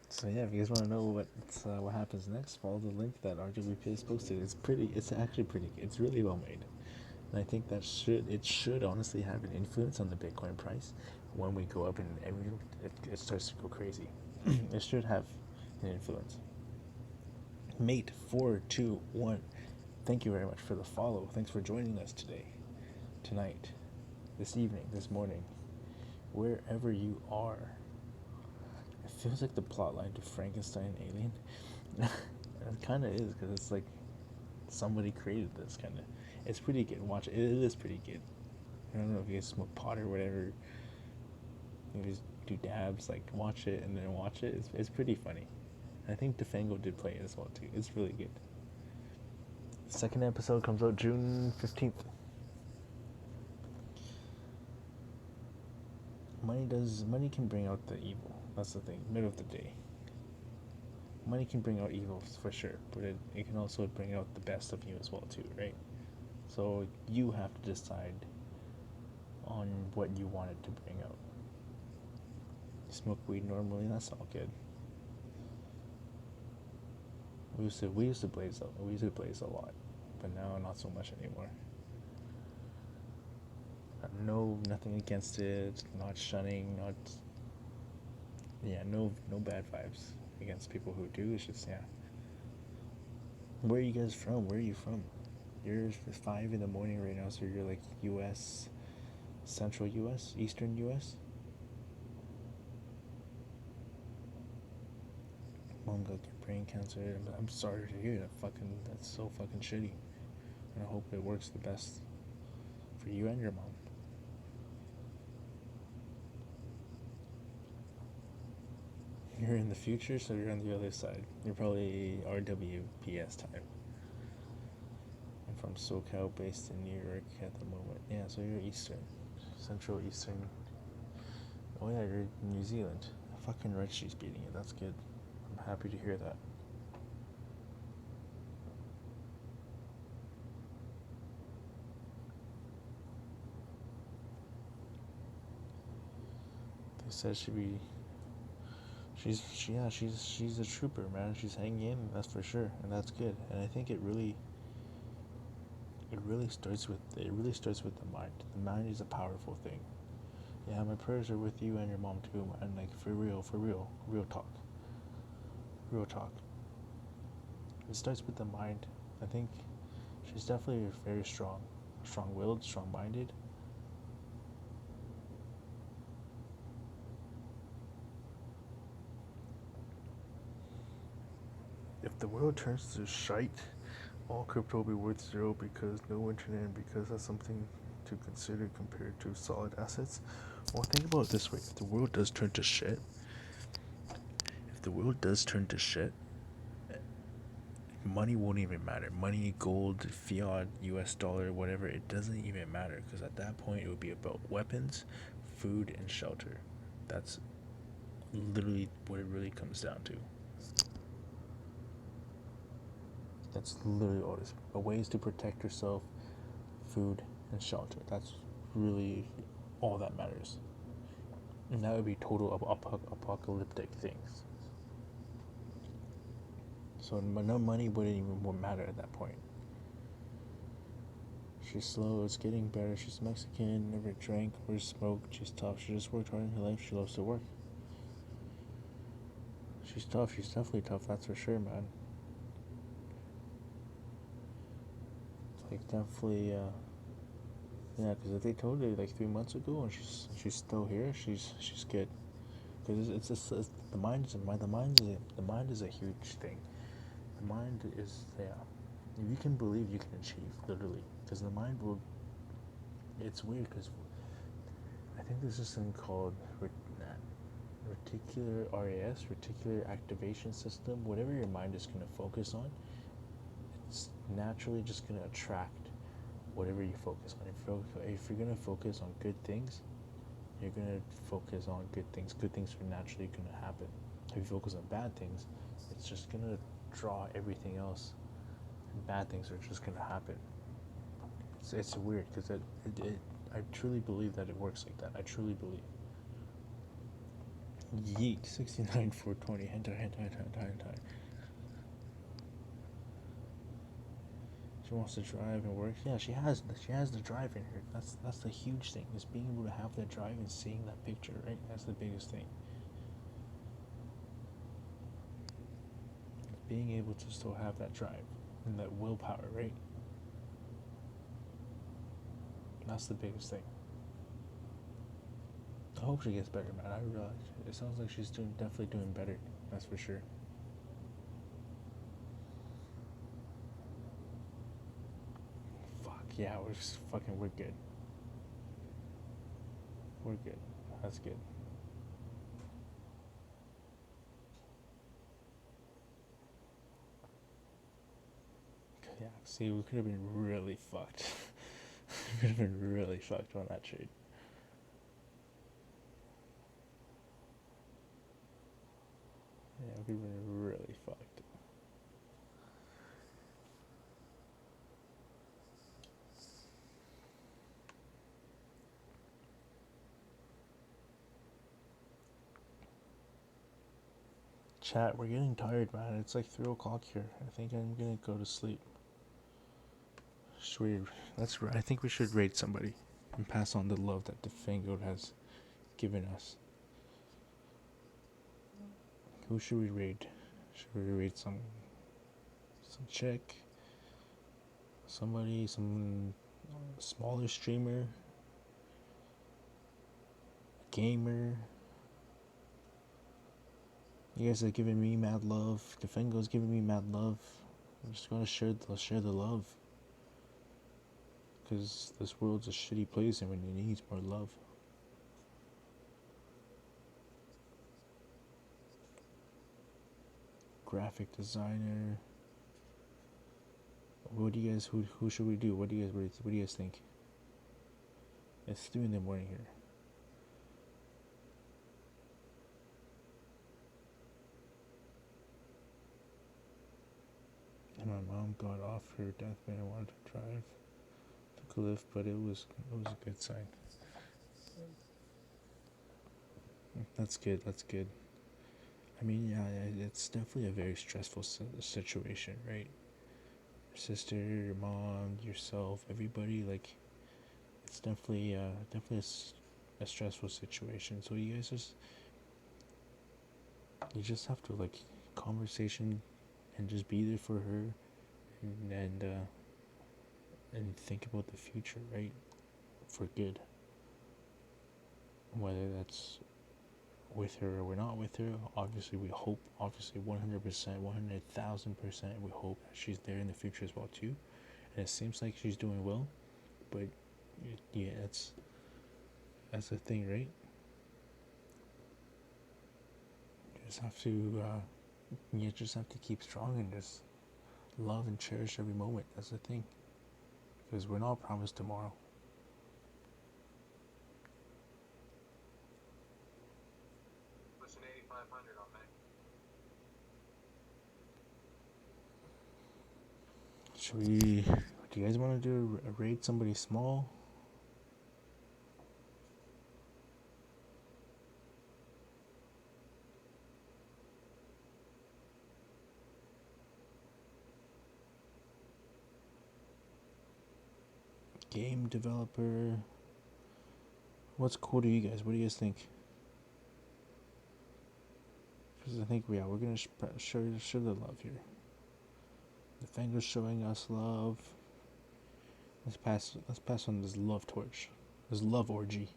So yeah, if you guys want to know what happens next, follow the link that RWPS posted. It's actually pretty good. It's really well made. And I think that should honestly have an influence on the Bitcoin price when we go up and it starts to go crazy. It should have an influence. Mate 421, thank you very much for the follow. Thanks for joining us today, tonight, this evening, this morning, wherever you are. It feels like the plotline to Frankenstein Alien. It kind of is because it's like somebody created this kind of. It's pretty good. Watch it. It is pretty good. I don't know if you guys smoke pot or whatever. You just do dabs. Like watch it and then watch it. It's pretty funny. I think Defango did play it as well too. It's really good. The second episode comes out June 15th. Money can bring out the evil. That's the thing. Middle of the day. Money can bring out evil for sure, but it can also bring out the best of you as well too, right? So you have to decide on what you want it to bring out. You smoke weed normally, that's all good. We used to blaze a lot, but now not so much anymore. No, nothing against it. Not shunning. Not. Yeah, no bad vibes against people who do. It's just yeah. Where are you guys from? Where are you from? You're 5 in the morning right now, so you're like U.S. Central U.S. Eastern U.S. Mom got brain cancer. I'm sorry to hear that. That's so fucking shitty. And I hope it works the best for you and your mom. You're in the future, so you're on the other side. You're probably RWPS time. I'm from SoCal, based in New York at the moment. Yeah, so you're Eastern, Central Eastern. Oh yeah, you're in New Zealand. Fucking Reggie's beating it. That's good. I'm happy to hear that. They said she's a trooper, man. She's hanging in, that's for sure, and that's good. And I think it really starts with the mind. The mind is a powerful thing. Yeah, my prayers are with you and your mom too, man. Like for real, real talk. Real talk. It starts with the mind. I think she's definitely very strong-willed, strong-minded. If the world turns to shite, all crypto will be worth zero because no internet and because that's something to consider compared to solid assets. Well, think about it this way: if the world does turn to shit, money won't even matter. Money, gold, fiat, US dollar, whatever, it doesn't even matter because at that point it would be about weapons, food, and shelter. That's literally what it really comes down to. That's literally all it is. Ways to protect yourself, food, and shelter. That's really all that matters. And that would be total apocalyptic things. So no money wouldn't even matter at that point. She's slow, it's getting better. She's Mexican, never drank or smoked. She's tough. She just worked hard in her life. She loves to work. She's tough. She's definitely tough. That's for sure, man. Like definitely, yeah. Because if they told her like 3 months ago and she's still here, she's good. Because it's the mind is a huge thing. The mind is if you can believe, you can achieve literally. Because the mind will. It's weird because I think there's this thing called reticular activation system. Whatever your mind is going to focus on, it's naturally just going to attract whatever you focus on. If you're going to focus on good things, you're going to focus on good things. Good things are naturally going to happen. If you focus on bad things, it's just going to draw everything else. And bad things are just going to happen. It's weird because I truly believe that it works like that. I truly believe. Yeet 69 420 hentai. She wants to drive and work. Yeah, she has the drive in her. That's the huge thing. Is being able to have that drive and seeing that picture, right? That's the biggest thing. Being able to still have that drive and that willpower, right? That's the biggest thing. I hope she gets better, man. I realize it sounds like she's definitely doing better. That's for sure. Yeah, we're just fucking. We're good. We're good. That's good. Yeah. See, we could have been really fucked. We could have been really fucked on that trade. Yeah, we could have been really fucked. Chat, we're getting tired, man. It's like 3 o'clock here. I think I'm gonna go to sleep. Should we? I think we should rate somebody and pass on the love that the Fangoat has given us. Who should we rate? Should we rate some chick? Somebody, some smaller streamer, gamer. You guys are giving me mad love. The Fango's giving me mad love. I'm just gonna share the love. Because this world's a shitty place and it needs more love. Graphic designer. What do you guys? Who should we do? What do you guys think? It's 3 in the morning here. And my mom got off her deathbed and wanted to drive the cliff, but it was a good sign. That's good. That's good. I mean, yeah, it's definitely a very stressful situation, right? Your sister, your mom, yourself, everybody. Like, it's definitely a stressful situation. So you guys just have to like conversation and just be there for her and think about the future, right? For good. Whether that's with her or we're not with her, obviously we hope, obviously 100%, 100,000% we hope that she's there in the future as well too. And it seems like she's doing well, but yeah, that's the thing, right? You just have to keep strong and just love and cherish every moment. That's the thing, because we're not promised tomorrow. Listen, 8,500 on that. Should we? Do you guys want to do a raid somebody small? Game developer. What's cool to you guys? What do you guys think? Because I think we're gonna share the love here. The Fango's showing us love. Let's pass on this love torch, this love orgy.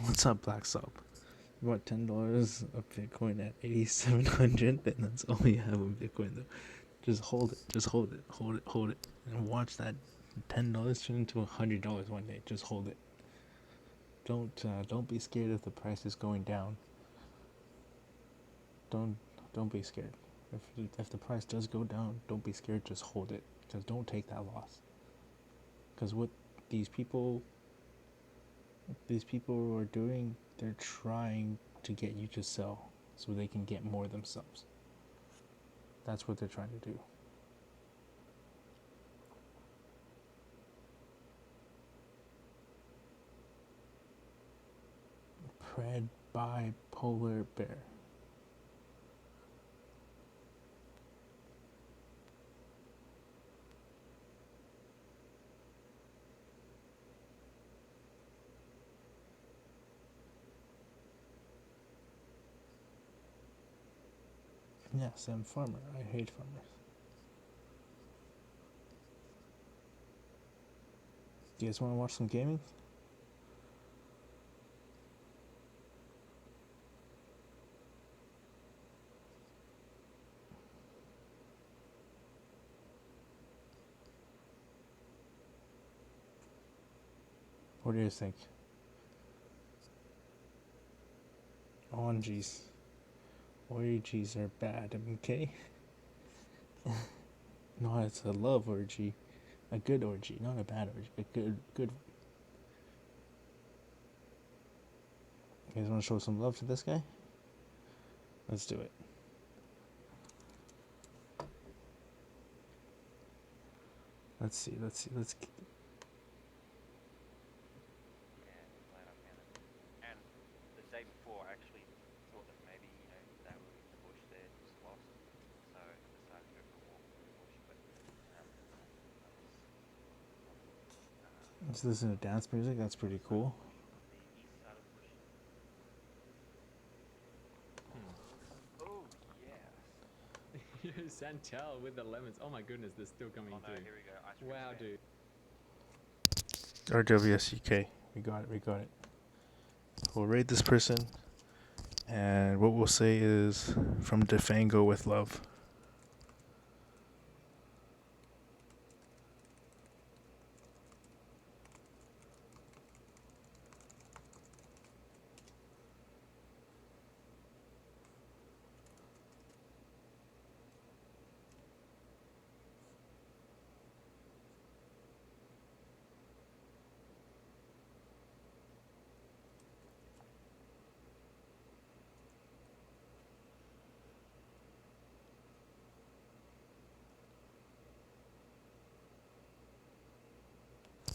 What's up, Black Sub? You want $10 of Bitcoin at 8,700? Then that's all you have on Bitcoin, though. Just hold it. Just hold it. Hold it. Hold it. And watch that $10 turn into $100 one day. Just hold it. Don't be scared if the price is going down. Don't be scared. If the price does go down, don't be scared. Just hold it. Just don't take that loss. Because what these people are doing, they're trying to get you to sell so they can get more themselves. That's what they're trying to do. Pred bipolar bear. Yes, I'm farmer. I hate farmers. Do you guys want to watch some gaming? What do you guys think? Orgies. Orgies are bad, okay? No, it's a love orgy. A good orgy, not a bad orgy. A good. You guys want to show some love to this guy? Let's do it. Let's see. Let's And the day before, I actually thought that maybe, they were in the bush there, just lost. So I decided to go for a walk through the bush. But Let's listen to dance music. That's pretty cool. the east side of the bush. Oh, yes. Santel with the lemons. Oh my goodness, they're still coming through. Here we go. Ice cream Wow, stand. dude. RWSUK. We got it. We'll rate this person. And what we'll say is from Defango with love.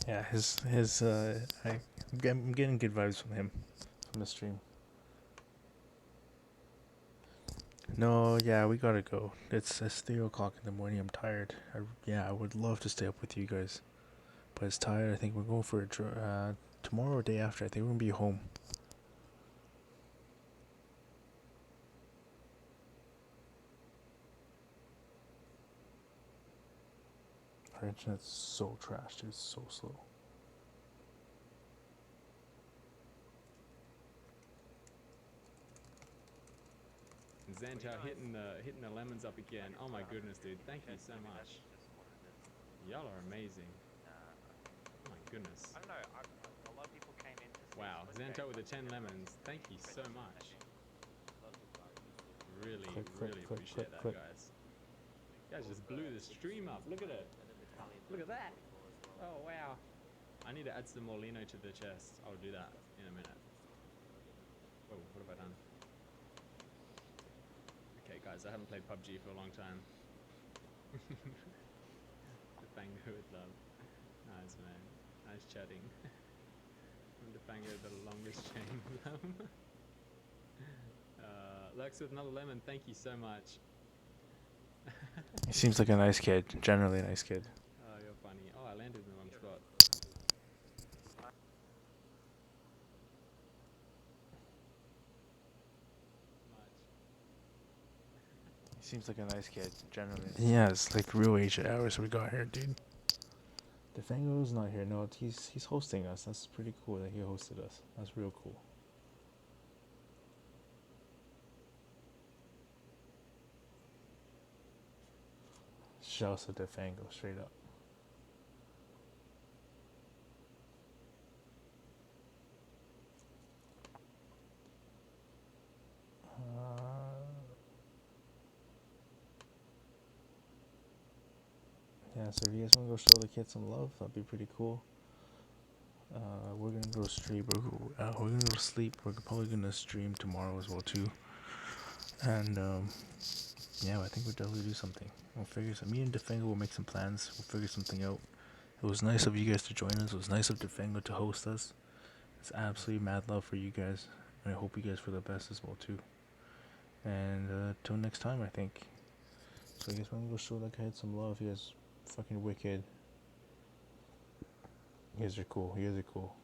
Yeah, I'm getting good vibes from him, from the stream. No, yeah, we gotta go. It's 3 o'clock in the morning. I'm tired. I would love to stay up with you guys, but it's tired. I think we're going for a tomorrow or day after. I think we're gonna be home. Our internet's so trashed. It's so slow. Zanto hitting the lemons up again. Oh my goodness, dude. Thank you so much. Y'all are amazing. Oh my goodness. I don't know. A lot of people came in to see. Wow, Zanto with the 10 lemons. Thank you so much. Really, really appreciate that, guys. You guys just blew the stream up. Look at it. Look at that. Oh, wow. I need to add some more Lino to the chest. I'll do that in a minute. Oh, what have I done? Okay, guys, I haven't played PUBG for a long time. Defango with love. Nice, man. Nice chatting. I'm Defango with the longest chain of love. Lux with another lemon, thank you so much. He seems like a nice kid. Generally a nice kid. Oh, you're funny. Oh, I landed in the wrong spot. He seems like a nice kid. Generally. Yeah, it's like real Asia hours we got here, dude. Defango's not here. No, he's hosting us. That's pretty cool that he hosted us. That's real cool. Shouts to Defango, straight up. Yeah, so if you guys want to go show the kids some love, that'd be pretty cool. We're gonna go stream. We're gonna go sleep. We're probably gonna stream tomorrow as well too. And yeah, I think we'll definitely do something. We'll figure some. Me and Defango will make some plans. We'll figure something out. It was nice of you guys to join us. It was nice of Defango to host us. It's absolutely mad love for you guys, and I hope you guys for the best as well too. And till next time, I think. So I guess I'm gonna go show that guy some love. You guys fucking wicked. You guys are cool. You guys are cool.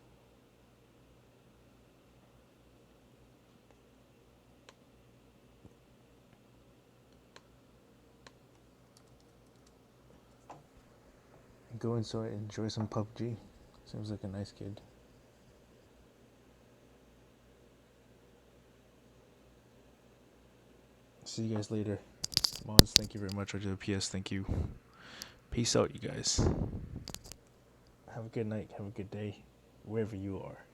Go and enjoy some PUBG. Seems like a nice kid. See you guys later. Mods, thank you very much. RJPS, thank you. Peace out, you guys. Have a good night. Have a good day, wherever you are.